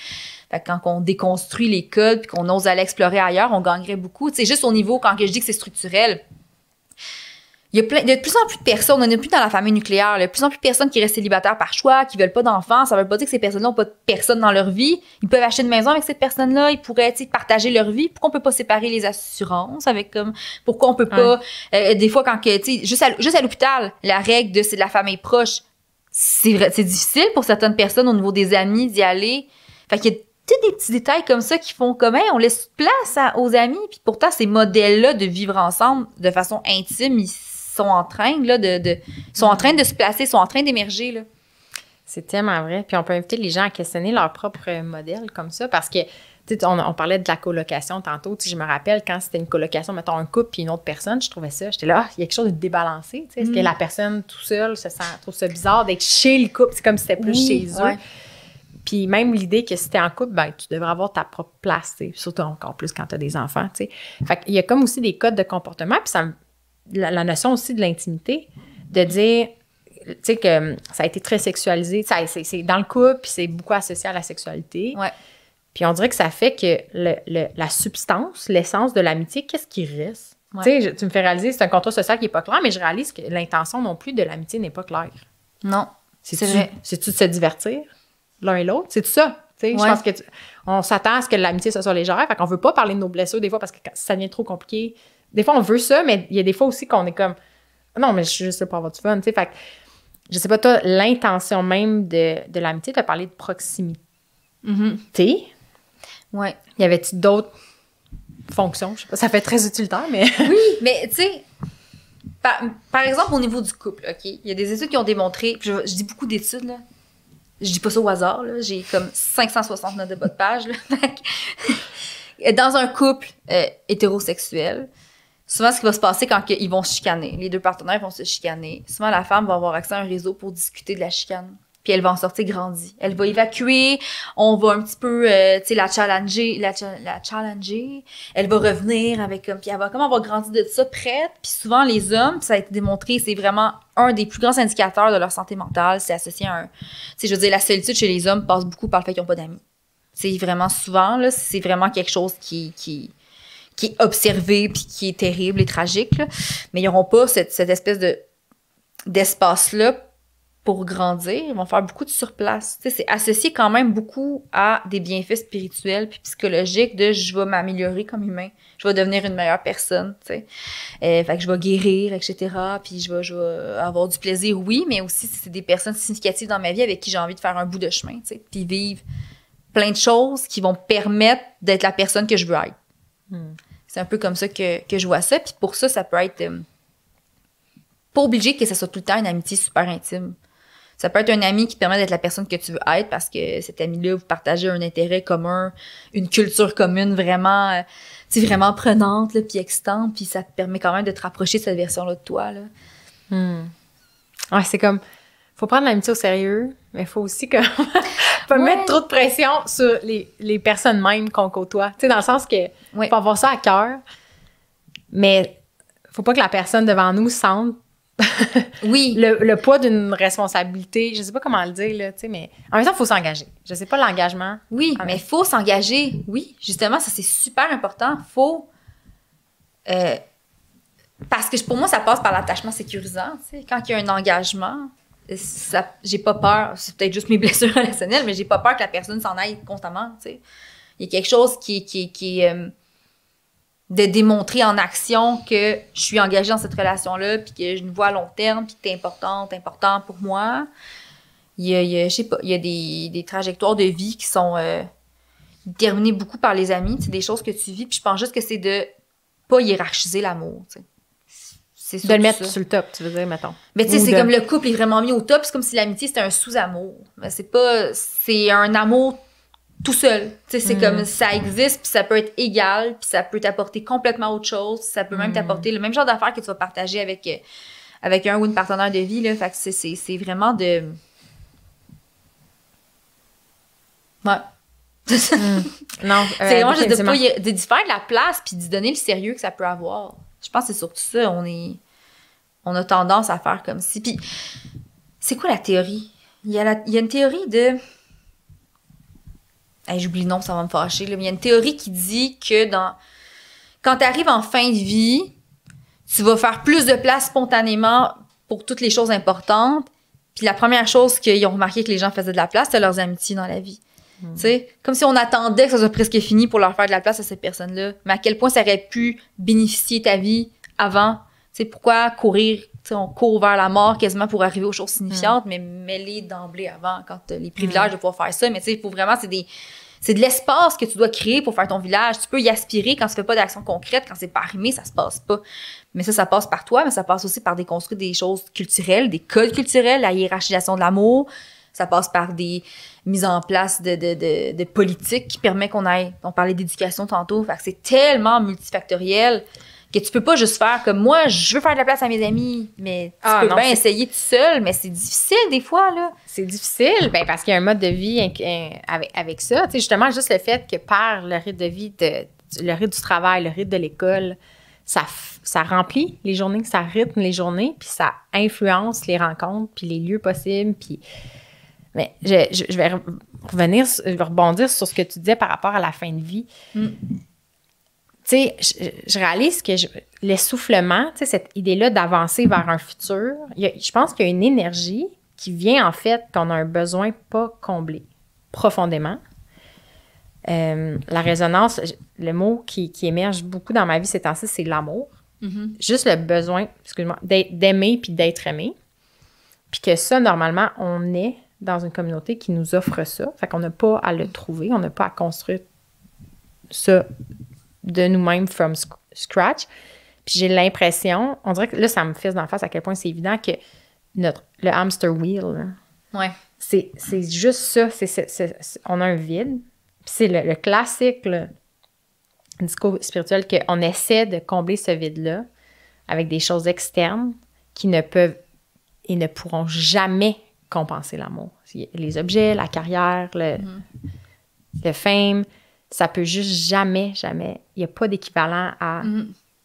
Fait que quand on déconstruit les codes puis qu'on ose aller explorer ailleurs, on gagnerait beaucoup. Tu sais, juste au niveau, quand je dis que c'est structurel, il y a de plus en plus de personnes, on n'est plus dans la famille nucléaire, il y a de plus en plus de personnes qui restent célibataires par choix, qui veulent pas d'enfants. Ça veut pas dire que ces personnes-là n'ont pas de personne dans leur vie. Ils peuvent acheter une maison avec cette personne-là, ils pourraient, tu sais, partager leur vie. Pourquoi on peut pas séparer les assurances avec comme, pourquoi on peut pas, des fois quand que, tu sais, juste à l'hôpital, la règle de c'est de la famille proche, c'est difficile pour certaines personnes au niveau des amis d'y aller. Fait qu'il y a des petits détails comme ça qui font comme, on laisse place aux amis, puis pourtant, ces modèles-là de vivre ensemble de façon intime, ils sont en train, là, sont en train de se placer, sont en train d'émerger, là. C'est tellement vrai. Puis on peut inviter les gens à questionner leur propre modèle comme ça, parce que, tu sais, on parlait de la colocation tantôt. Tu sais, je me rappelle quand c'était une colocation, mettons un couple puis une autre personne, je trouvais ça, j'étais là, il y a quelque chose de débalancé, tu sais. Est-ce que la personne tout seule trouve ça bizarre d'être chez le couple, c'est comme si c'était plus chez eux. Puis même l'idée que si t'es en couple, ben tu devrais avoir ta propre place, tu sais, surtout encore plus quand t'as des enfants, tu sais. Fait qu'il y a comme aussi des codes de comportement, puis la notion aussi de l'intimité, de dire, tu sais, que ça a été très sexualisé, c'est dans le couple, puis c'est beaucoup associé à la sexualité. Ouais. Puis on dirait que ça fait que la substance, l'essence de l'amitié, qu'est-ce qui reste? Ouais. Tu sais, tu me fais réaliser, c'est un contrat social qui n'est pas clair, mais je réalise que l'intention non plus de l'amitié n'est pas claire. Non, c'est vrai. C'est-tu de se divertir l'un et l'autre? C'est tout ça. Je pense que on s'attend à ce que l'amitié soit légère, fait qu'on veut pas parler de nos blessures des fois parce que ça devient trop compliqué. Des fois, on veut ça, mais il y a des fois aussi qu'on est comme non, mais je suis juste là pour avoir du fun. Fait que, je sais pas, toi, l'intention même de l'amitié, tu as parlé de proximité. Ouais. Y avait-tu d'autres fonctions? Je sais pas, ça fait très utilitaire, mais. Oui, mais tu sais, par exemple, au niveau du couple, OK, il y a des études qui ont démontré, puis je dis beaucoup d'études, là. Je dis pas ça au hasard, là. J'ai comme 569 de bas de page, là. Dans un couple hétérosexuel, souvent, ce qui va se passer quand ils vont se chicaner, les deux partenaires vont se chicaner, souvent, la femme va avoir accès à un réseau pour discuter de la chicane. Puis elle va en sortir grandie. Elle va évacuer, on va un petit peu, tu sais, la challenger. Elle va revenir avec comme, puis elle va comme avoir grandi de ça, prête. Puis souvent, les hommes, ça a été démontré, c'est vraiment un des plus grands indicateurs de leur santé mentale. C'est associé à un, tu sais, je veux dire, la solitude chez les hommes passe beaucoup par le fait qu'ils n'ont pas d'amis. C'est vraiment souvent, là, c'est vraiment quelque chose qui est observé puis qui est terrible et tragique, là. Mais ils n'auront pas cette espèce d'espace-là pour grandir. Ils vont faire beaucoup de surplace. Tu sais, c'est associé quand même beaucoup à des bienfaits spirituels puis psychologiques de je vais m'améliorer comme humain, je vais devenir une meilleure personne, tu sais. Fait que je vais guérir, etc. Puis je vais avoir du plaisir, oui, mais aussi c'est des personnes significatives dans ma vie avec qui j'ai envie de faire un bout de chemin, tu sais, puis vivre plein de choses qui vont permettre d'être la personne que je veux être. C'est un peu comme ça que je vois ça. Puis pour ça peut être pas obligé que ça soit tout le temps une amitié super intime. Ça peut être un ami qui te permet d'être la personne que tu veux être parce que cet ami-là, vous partagez un intérêt commun, une culture commune vraiment, vraiment prenante, là, puis excitante, puis ça te permet quand même de te rapprocher de cette version-là de toi, là. Ouais, c'est comme, faut prendre l'amitié au sérieux, mais il faut aussi comme pas mettre trop de pression sur les personnes mêmes qu'on côtoie. Tu sais, dans le sens que faut avoir ça à cœur, mais faut pas que la personne devant nous sente le poids d'une responsabilité. Je sais pas comment le dire, là, tu sais, mais en même temps, il faut s'engager. Je sais pas l'engagement. Oui, mais il faut s'engager. Oui, justement, ça, c'est super important. Faut... parce que pour moi, ça passe par l'attachement sécurisant, tu sais. Quand il y a un engagement... j'ai pas peur, c'est peut-être juste mes blessures relationnelles, mais j'ai pas peur que la personne s'en aille constamment, tu sais. Il y a quelque chose qui est de démontrer en action que je suis engagée dans cette relation-là, puis que je me vois à long terme, puis que t'es important pour moi. Il y a je sais pas, il y a des trajectoires de vie qui sont déterminées beaucoup par les amis, c'est des choses que tu vis, puis je pense juste que c'est de pas hiérarchiser l'amour, tu sais. De le mettre sur le top, tu veux dire, mettons. Mais tu sais, c'est comme le couple est vraiment mis au top, c'est comme si l'amitié, c'était un sous-amour. Mais c'est un amour tout seul. Tu sais, c'est comme ça existe, puis ça peut être égal, puis ça peut t'apporter complètement autre chose, ça peut même t'apporter le même genre d'affaires que tu vas partager avec un ou une partenaire de vie, là. Fait que c'est vraiment de... Ouais. Non, c'est vraiment juste de faire de la place puis d'y donner le sérieux que ça peut avoir. Je pense que c'est surtout ça. On a tendance à faire comme si. Puis, c'est quoi la théorie? Il y a une théorie de... Hey, j'oublie le nom, ça va me fâcher, là, mais il y a une théorie qui dit que quand tu arrives en fin de vie, tu vas faire plus de place spontanément pour toutes les choses importantes. Puis la première chose qu'ils ont remarqué que les gens faisaient de la place, c'est leurs amitiés dans la vie. Tu sais, comme si on attendait que ça soit presque fini pour leur faire de la place à ces personnes-là. Mais à quel point ça aurait pu bénéficier ta vie avant. Tu sais, pourquoi courir? Tu sais, on court vers la mort quasiment pour arriver aux choses signifiantes, mais mets-les d'emblée avant quand tu as les privilèges de pouvoir faire ça. Mais tu sais, il faut vraiment, c'est de l'espace que tu dois créer pour faire ton village. Tu peux y aspirer quand tu fais pas d'action concrète, quand c'est pas arrimé, ça se passe pas. Mais ça passe par toi, mais ça passe aussi par déconstruire des choses culturelles, des codes culturels, la hiérarchisation de l'amour. Ça passe par des mises en place de politiques qui permet on parlait d'éducation tantôt, fait que c'est tellement multifactoriel que tu peux pas juste faire comme moi, je veux faire de la place à mes amis, mais tu peux bien essayer tout seul, mais c'est difficile des fois, là. C'est difficile, parce qu'il y a un mode de vie avec ça. Tu sais, justement, juste le fait que par le rythme de vie, le rythme du travail, le rythme de l'école, ça remplit les journées, ça rythme les journées, puis ça influence les rencontres, puis les lieux possibles, puis... Mais je vais rebondir sur ce que tu disais par rapport à la fin de vie. Tu sais, je réalise que l'essoufflement, tu sais, cette idée-là d'avancer vers un futur, je pense qu'il y a une énergie qui vient en fait qu'on a un besoin pas comblé profondément. La résonance, le mot qui émerge beaucoup dans ma vie ces temps-ci, c'est l'amour. Juste le besoin, excuse-moi, d'aimer puis d'être aimé. Puis que ça, normalement, on est dans une communauté qui nous offre ça. Fait qu'on n'a pas à le trouver, on n'a pas à construire ça de nous-mêmes from scratch. Puis j'ai l'impression, on dirait que là, ça me fesse d'en face à quel point c'est évident que le hamster wheel, là, Ouais. C'est juste ça. On a un vide. Puis c'est le classique là, discours spirituel qu'on essaie de combler ce vide-là avec des choses externes qui ne peuvent et ne pourront jamais compenser l'amour. Les objets, la carrière, le fame, ça peut juste jamais. Il n'y a pas d'équivalent à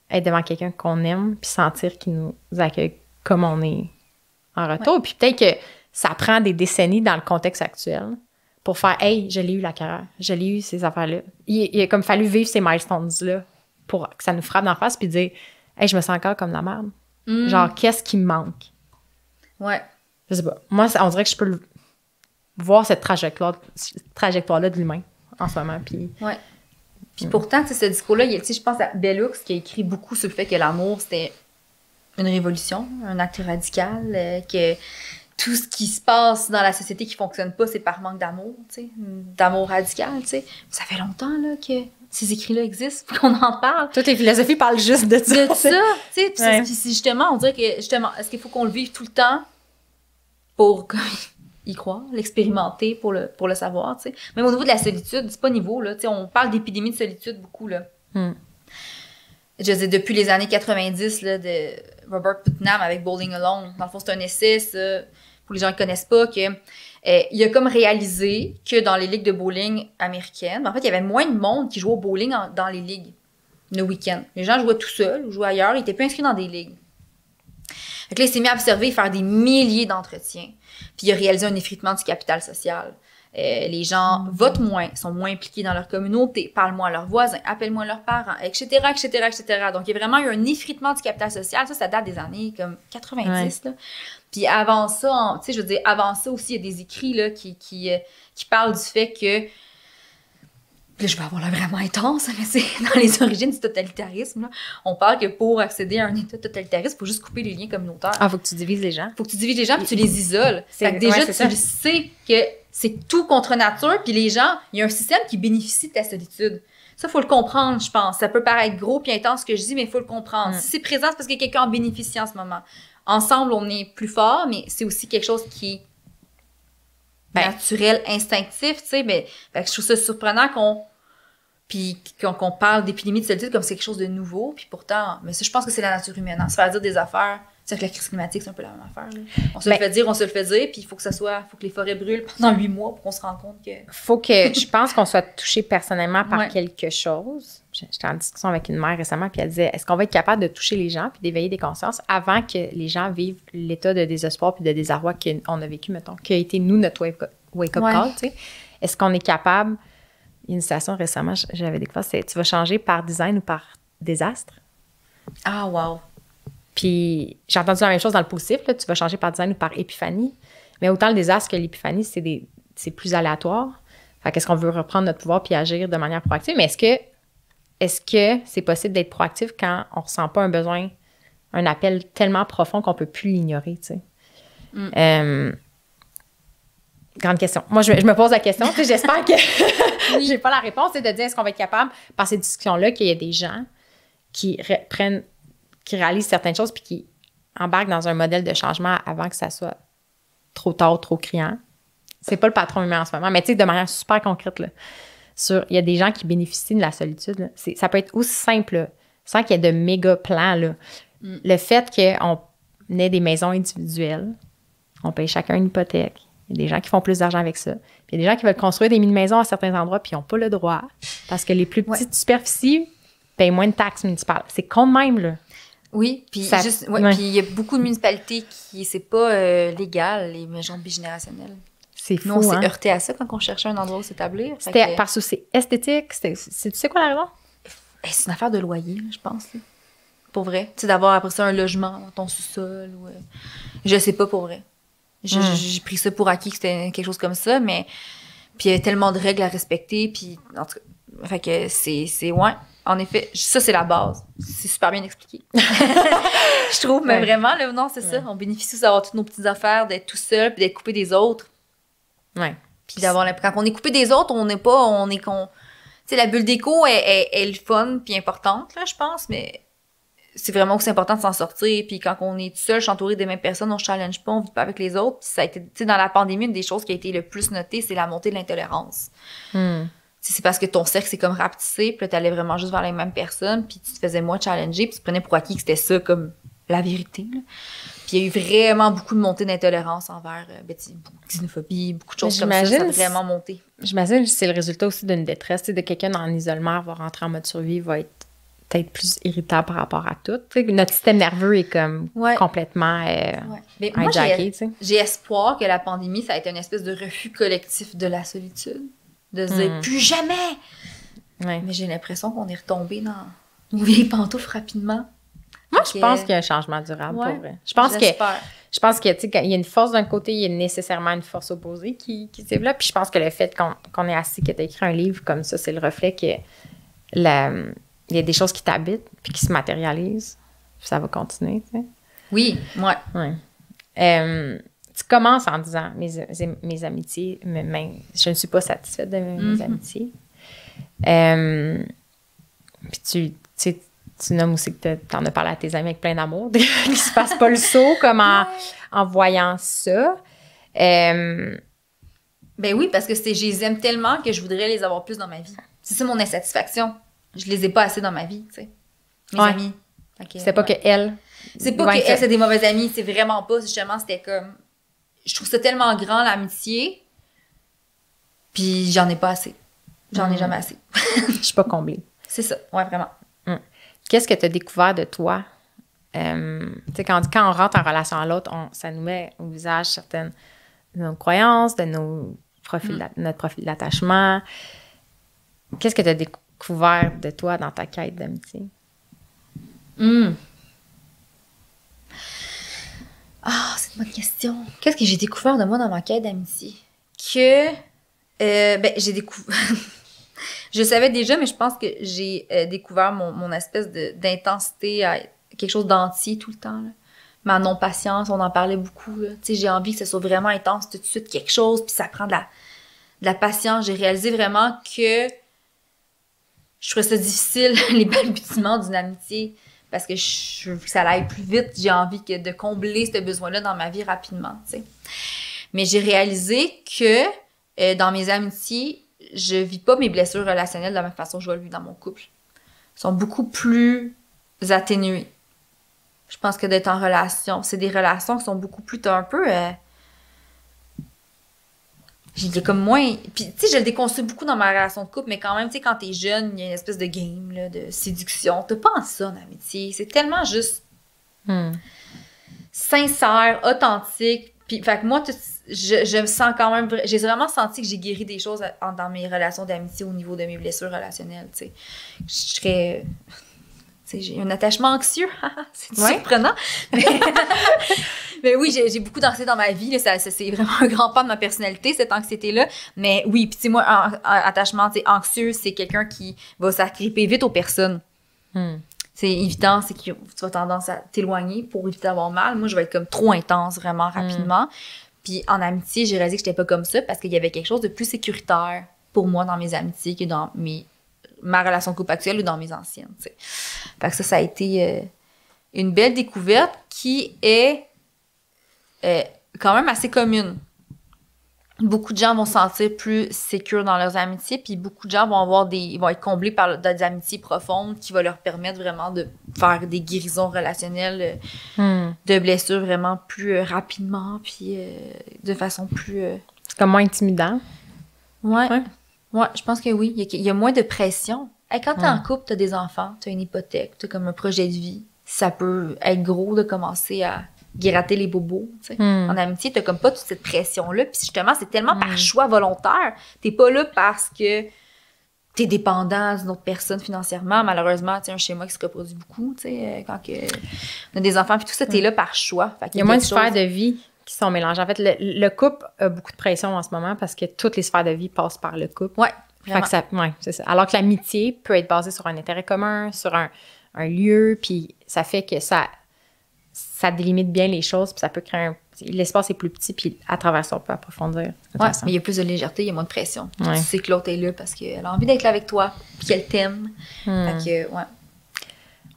être devant quelqu'un qu'on aime puis sentir qu'il nous accueille comme on est en retour. Ouais. Puis peut-être que ça prend des décennies dans le contexte actuel pour faire « Hey, je l'ai eu la carrière, je l'ai eu ces affaires-là. » Il a comme fallu vivre ces milestones-là pour que ça nous frappe d'en face puis dire « Hey, je me sens encore comme de la merde. Genre, qu'est-ce qui me manque? » Ouais. Je sais pas. Moi, on dirait que je peux voir cette trajectoire-là de l'humain en ce moment. Puis, ouais. Puis pourtant, ce discours-là, je pense à Bell Hooks qui a écrit beaucoup sur le fait que l'amour, c'était une révolution, un acte radical, que tout ce qui se passe dans la société qui fonctionne pas, c'est par manque d'amour, d'amour radical, tu sais. Ça fait longtemps là, que ces écrits-là existent, qu'on en parle. Toutes les philosophies parlent juste de ça. De ça, tu sais. Ouais. Puis justement, on dirait que, est-ce qu'il faut qu'on le vive tout le temps pour y croire, l'expérimenter pour le savoir, tu sais. Même au niveau de la solitude, c'est pas niveau, là, tu sais, on parle d'épidémie de solitude beaucoup, là. Je sais, depuis les années 90, là, de Robert Putnam avec Bowling Alone. Dans le fond, c'est un essai, ça, pour les gens qui ne connaissent pas, que il a comme réalisé que dans les ligues de bowling américaines, en fait, il y avait moins de monde qui jouait au bowling dans les ligues le week-end. Les gens jouaient tout seuls, jouaient ailleurs, ils n'étaient plus inscrits dans des ligues. Donc là, il s'est mis à observer et faire des milliers d'entretiens. Puis il a réalisé un effritement du capital social. Les gens votent moins, sont moins impliqués dans leur communauté, parlent moins à leurs voisins, appellent moins leurs parents, etc., etc., etc. Donc, il y a vraiment eu un effritement du capital social. Ça date des années comme 90. Là. Puis avant ça, tu sais, je veux dire, avant ça aussi, il y a des écrits là, qui parlent du fait que... Là, je vais avoir l'air vraiment intense, mais c'est dans les origines du totalitarisme. Là, on parle que pour accéder à un état totalitariste, il faut juste couper les liens communautaires. Ah, faut que tu divises les gens. Faut que tu divises les gens puis tu les isoles. Fait que déjà, tu le sais que c'est tout contre nature, puis les gens, il y a un système qui bénéficie de ta solitude. Ça, il faut le comprendre, je pense. Ça peut paraître gros puis intense ce que je dis, mais il faut le comprendre. Si c'est présent, c'est parce que quelqu'un en bénéficie en ce moment. Ensemble, on est plus fort, mais c'est aussi quelque chose qui est naturel, instinctif, tu sais. Mais je trouve ça surprenant qu'on parle d'épidémie de solitude comme c'est quelque chose de nouveau, puis pourtant, mais ça, je pense que c'est la nature humaine. Hein. Se faire dire des affaires, c'est que la crise climatique, c'est un peu la même affaire. Là. On se le fait dire, puis il faut que les forêts brûlent pendant 8 mois pour qu'on se rende compte que... Je pense qu'on soit touché personnellement par quelque chose. J'étais en discussion avec une mère récemment, puis elle disait, est-ce qu'on va être capable de toucher les gens puis d'éveiller des consciences avant que les gens vivent l'état de désespoir puis de désarroi qu'on a vécu, mettons, qui a été, nous, notre wake-up call, tu sais. Est-ce qu'on est capable... Il y a une citation récemment, j'avais découvert, c'est « Tu vas changer par design ou par désastre? » Ah, wow! Puis j'ai entendu la même chose dans le positif, là, tu vas changer par design ou par épiphanie. Mais autant le désastre que l'épiphanie, c'est plus aléatoire. Fait qu'est-ce qu'on veut reprendre notre pouvoir puis agir de manière proactive? Mais est-ce que c'est possible d'être proactif quand on ressent pas un besoin, un appel tellement profond qu'on peut plus l'ignorer, tu sais? Grande question. Moi, je me pose la question. J'espère que j'ai pas la réponse. C'est de dire, est-ce qu'on va être capable, par ces discussions-là, qu'il y a des gens qui réalisent certaines choses puis qui embarquent dans un modèle de changement avant que ça soit trop tard, trop criant. C'est pas le patron humain en ce moment, mais tu sais, de manière super concrète, là, il y a des gens qui bénéficient de la solitude. Là. Ça peut être aussi simple, là, sans qu'il y ait de méga plans. Là. Le fait qu'on ait des maisons individuelles, on paye chacun une hypothèque. Il y a des gens qui font plus d'argent avec ça. Puis il y a des gens qui veulent construire des mini-maisons à certains endroits puis ils n'ont pas le droit parce que les plus petites superficies payent moins de taxes municipales. C'est con de même, là. Oui, puis puis il y a beaucoup de municipalités qui, c'est pas légal, les maisons bigénérationnelles. C'est fou, nous, on s'est heurté à ça quand on cherchait un endroit où s'établir. C'était par souci esthétique. Tu sais quoi la raison? C'est une affaire de loyer, je pense. Là. Pour vrai. Tu sais, d'avoir après ça un logement dans ton sous-sol. Ou, je sais pas pour vrai. J'ai pris ça pour acquis que c'était quelque chose comme ça, mais puis il y a tellement de règles à respecter, puis en tout cas, fait que c'est en effet, ça c'est la base. C'est super bien expliqué. Je trouve, mais vraiment, là, non, c'est ça. On bénéficie d'avoir toutes nos petites affaires, d'être tout seul, puis d'être coupé des autres. Ouais. Puis d'avoir quand on est coupé des autres, tu sais, la bulle d'écho est le fun puis importante, là, je pense, mais c'est vraiment aussi important de s'en sortir. Puis quand on est tout seul, je suis entourée des mêmes personnes, on se challenge pas, on vit pas avec les autres. Puis ça a été, tu sais, dans la pandémie, une des choses qui a été le plus notée, c'est la montée de l'intolérance. C'est parce que ton cercle s'est comme rapetissé, puis là, t'allais vraiment juste vers les mêmes personnes, puis tu te faisais moins challenger, puis tu prenais pour acquis que c'était ça comme la vérité, là. Puis il y a eu vraiment beaucoup de montée d'intolérance envers xénophobie, beaucoup de choses comme ça a vraiment monté. J'imagine que c'est le résultat aussi d'une détresse, de quelqu'un en isolement va rentrer en mode survie, va être peut-être plus irritable par rapport à tout. T'sais, notre système nerveux est comme complètement Mais moi, j'ai espoir que la pandémie, ça a été une espèce de refus collectif de la solitude. De se dire « plus jamais! » Mais j'ai l'impression qu'on est retombé dans nos vieilles pantoufles rapidement. Moi, je pense qu'il y a un changement durable, pour vrai. Je pense que, tu sais, il y a une force d'un côté, il y a nécessairement une force opposée qui se développe. Puis je pense que le fait qu'on est assis, que tu as écrit un livre comme ça, c'est le reflet que il y a des choses qui t'habitent puis qui se matérialisent. Puis ça va continuer, tu sais. Oui, ouais. Tu commences en disant mes amitiés, mais je ne suis pas satisfaite de mes amitiés. Puis tu nommes aussi que tu en as parlé à tes amis avec plein d'amour, qu'ils ne se passent pas le saut comme en voyant ça. Ben oui, parce que je les aime tellement que je voudrais les avoir plus dans ma vie. C'est ça mon insatisfaction. Je les ai pas assez dans ma vie, tu sais. Mes amis. C'est pas que elles. C'est pas que elles, c'est des mauvaises amies. C'est vraiment pas. Justement, c'était comme. Je trouve ça tellement grand, l'amitié. Puis j'en ai pas assez. J'en ai jamais assez. Je suis pas comblée. C'est ça. Ouais, vraiment. Qu'est-ce que tu as découvert de toi? Tu sais, quand on rentre en relation à l'autre, ça nous met au visage certaines de nos croyances, de notre profil d'attachement. Qu'est-ce que tu as découvert de toi dans ta quête d'amitié? Ah, c'est une bonne question. Qu'est-ce que j'ai découvert de moi dans ma quête d'amitié? J'ai découvert... Je savais déjà, mais je pense que j'ai découvert mon espèce d'intensité à quelque chose d'entier tout le temps, là. Ma non-patience, on en parlait beaucoup, là. Tu sais, j'ai envie que ce soit vraiment intense tout de suite, quelque chose, puis ça prend de la patience. J'ai réalisé vraiment que je trouvais ça difficile, les balbutiements d'une amitié, parce que je veux que ça aille plus vite. J'ai envie de combler ce besoin-là dans ma vie rapidement, tu sais. Mais j'ai réalisé que dans mes amitiés, je vis pas mes blessures relationnelles de la même façon que je vais le vivre dans mon couple. Elles sont beaucoup plus atténuées. Je pense que d'être en relation, c'est des relations qui sont beaucoup plus... un peu... j'ai comme moins... Puis, tu sais, je le déconstruis beaucoup dans ma relation de couple, mais quand même, tu sais, quand t'es jeune, il y a une espèce de game, là, de séduction. T'as pas ça en amitié. C'est tellement juste sincère, authentique. Puis, fait que moi, je me sens quand même... J'ai vraiment senti que j'ai guéri des choses dans mes relations d'amitié au niveau de mes blessures relationnelles, tu sais. Je serais... J'ai un attachement anxieux. C'est surprenant. Mais oui, j'ai beaucoup d'anxiété dans ma vie. Là, c'est vraiment un grand pan de ma personnalité, cette anxiété-là. Mais oui, puis tu sais, moi, attachement anxieux, c'est quelqu'un qui va s'agripper vite aux personnes. C'est évident, c'est que tu as tendance à t'éloigner pour éviter d'avoir mal. Moi, je vais être comme trop intense, vraiment, rapidement. Puis en amitié, j'ai réalisé que j'étais pas comme ça parce qu'il y avait quelque chose de plus sécuritaire pour moi dans mes amitiés que dans ma relation de couple actuelle ou dans mes anciennes, tu sais. Fait que ça a été une belle découverte qui est quand même assez commune. Beaucoup de gens vont se sentir plus sécures dans leurs amitiés, puis beaucoup de gens vont être comblés par des amitiés profondes qui vont leur permettre vraiment de faire des guérisons relationnelles de blessures vraiment plus rapidement, puis de façon plus... C'est comme moins intimidant. Ouais, je pense que oui. Il y a moins de pression. Hey, quand t'es en couple, t'as des enfants, t'as une hypothèque, t'as comme un projet de vie. Ça peut être gros de commencer à gratter les bobos, tu sais. En amitié, t'as comme pas toute cette pression-là. Puis justement, c'est tellement par choix volontaire. T'es pas là parce que t'es dépendant d'une autre personne financièrement. Malheureusement, tu sais, un schéma qui se reproduit beaucoup, tu sais, quand on a des enfants, puis tout ça, t'es là par choix. Fait il y a moins de sphères de vie qui sont mélangées. En fait, le couple a beaucoup de pression en ce moment parce que toutes les sphères de vie passent par le couple. Ouais, vraiment. Fait que c'est ça. Alors que l'amitié peut être basée sur un intérêt commun, sur un lieu, puis ça fait que ça délimite bien les choses, puis ça peut créer l'espace est plus petit, puis à travers ça, on peut approfondir. Ouais, mais il y a plus de légèreté, il y a moins de pression. Ouais. Tu sais que l'autre est là parce qu'elle a envie d'être là avec toi, puis qu'elle t'aime. Fait que, ouais.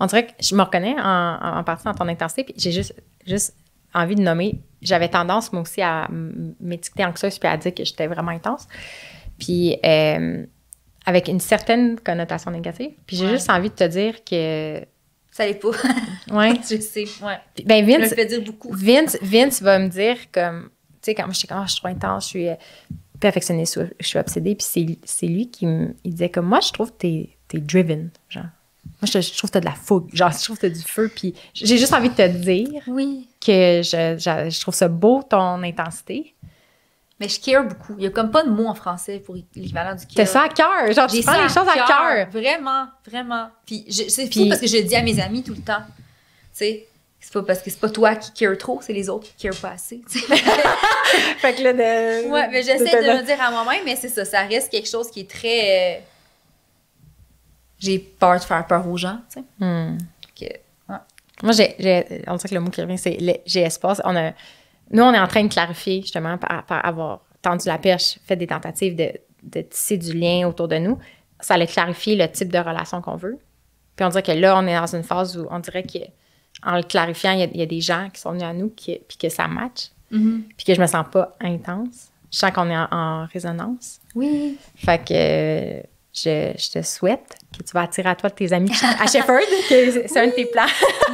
On dirait que je me reconnais en partie dans ton intensité, puis j'ai juste envie de nommer. J'avais tendance, moi aussi, à m'étiqueter anxieuse puis à dire que j'étais vraiment intense. Puis avec une certaine connotation négative. Puis j'ai juste envie de te dire que... Ça l'est pas. Ouais. Je sais, ouais. Puis, ben Vince, je le fais dire beaucoup. Vince va me dire comme... Tu sais, quand moi, je suis trop intense, je suis perfectionniste, je suis obsédée. Puis c'est lui qui il disait comme, moi, je trouve que t'es driven, genre. Moi, je trouve que t'as de la fougue. Genre, je trouve que t'as du feu. Puis j'ai juste envie de te dire que je trouve ça beau, ton intensité. Mais je care beaucoup. Il n'y a comme pas de mot en français pour l'équivalent du care. T'as ça à cœur. Genre, tu prends les choses à cœur. Vraiment, vraiment. Puis c'est fou parce que je le dis à mes amis tout le temps. Tu sais, c'est pas parce que c'est pas toi qui care trop, c'est les autres qui care pas assez. Fait que là, ouais, mais j'essaie de me dire à moi-même, mais c'est ça. Ça reste quelque chose qui est très... J'ai peur de faire peur aux gens, tu sais. Ouais. Moi, on dirait que le mot qui revient, c'est j'ai espace. Nous, on est en train de clarifier, justement, par avoir tendu la perche, fait des tentatives de tisser du lien autour de nous. Ça allait clarifier le type de relation qu'on veut. Puis on dirait que là, on est dans une phase où on dirait qu'en le clarifiant, il y a des gens qui sont venus à nous puis que ça match. Puis que je me sens pas intense. Je sens qu'on est en résonance. Oui. Fait que... Je te souhaite que tu vas attirer à toi tes amis à Shefford, que c'est un de tes plans.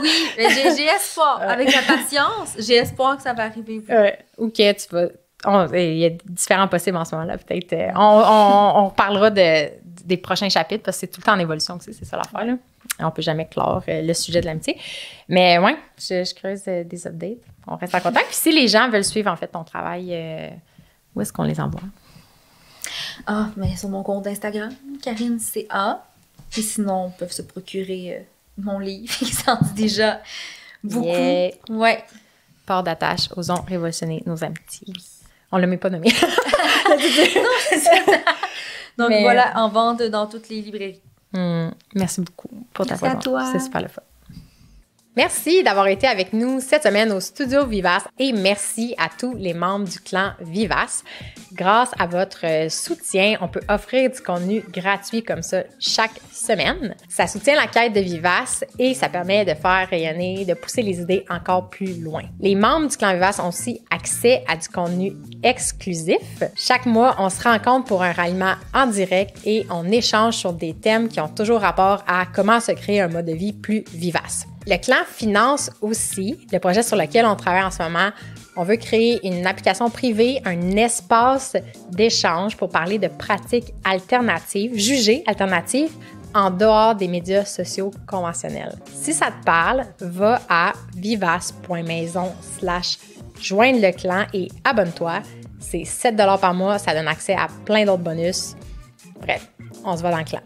Oui, mais j'ai espoir. Avec la patience, j'ai espoir que ça va arriver. Ou que tu vas... Il y a différents possibles en ce moment-là. Peut-être on parlera des prochains chapitres parce que c'est tout le temps en évolution aussi, c'est ça l'affaire. Là. On peut jamais clore le sujet de l'amitié. Mais ouais, je creuse des updates. On reste en contact. Puis si les gens veulent suivre en fait ton travail, où est-ce qu'on les envoie? Ah, mais sur mon compte Instagram, Karine CA. Et sinon, ils peuvent se procurer mon livre qui s'en dit déjà beaucoup. Yeah. Ouais. Port d'attache, osons révolutionner nos amitiés. On ne l'a même pas nommé. Non, c'est ça. Donc voilà, en vente dans toutes les librairies. Merci beaucoup pour ta présence. Merci à toi. C'est super le fun. Merci d'avoir été avec nous cette semaine au Studio Vivace et merci à tous les membres du clan Vivace. Grâce à votre soutien, on peut offrir du contenu gratuit comme ça chaque semaine. Ça soutient la quête de Vivace et ça permet de faire rayonner, de pousser les idées encore plus loin. Les membres du clan Vivace ont aussi accès à du contenu exclusif. Chaque mois, on se rencontre pour un ralliement en direct et on échange sur des thèmes qui ont toujours rapport à comment se créer un mode de vie plus vivace. Le clan finance aussi le projet sur lequel on travaille en ce moment. On veut créer une application privée, un espace d'échange pour parler de pratiques alternatives, jugées alternatives, en dehors des médias sociaux conventionnels. Si ça te parle, va à vivace.maison/joindre le clan et abonne-toi. C'est 7 $ par mois, ça donne accès à plein d'autres bonus. Bref, on se voit dans le clan.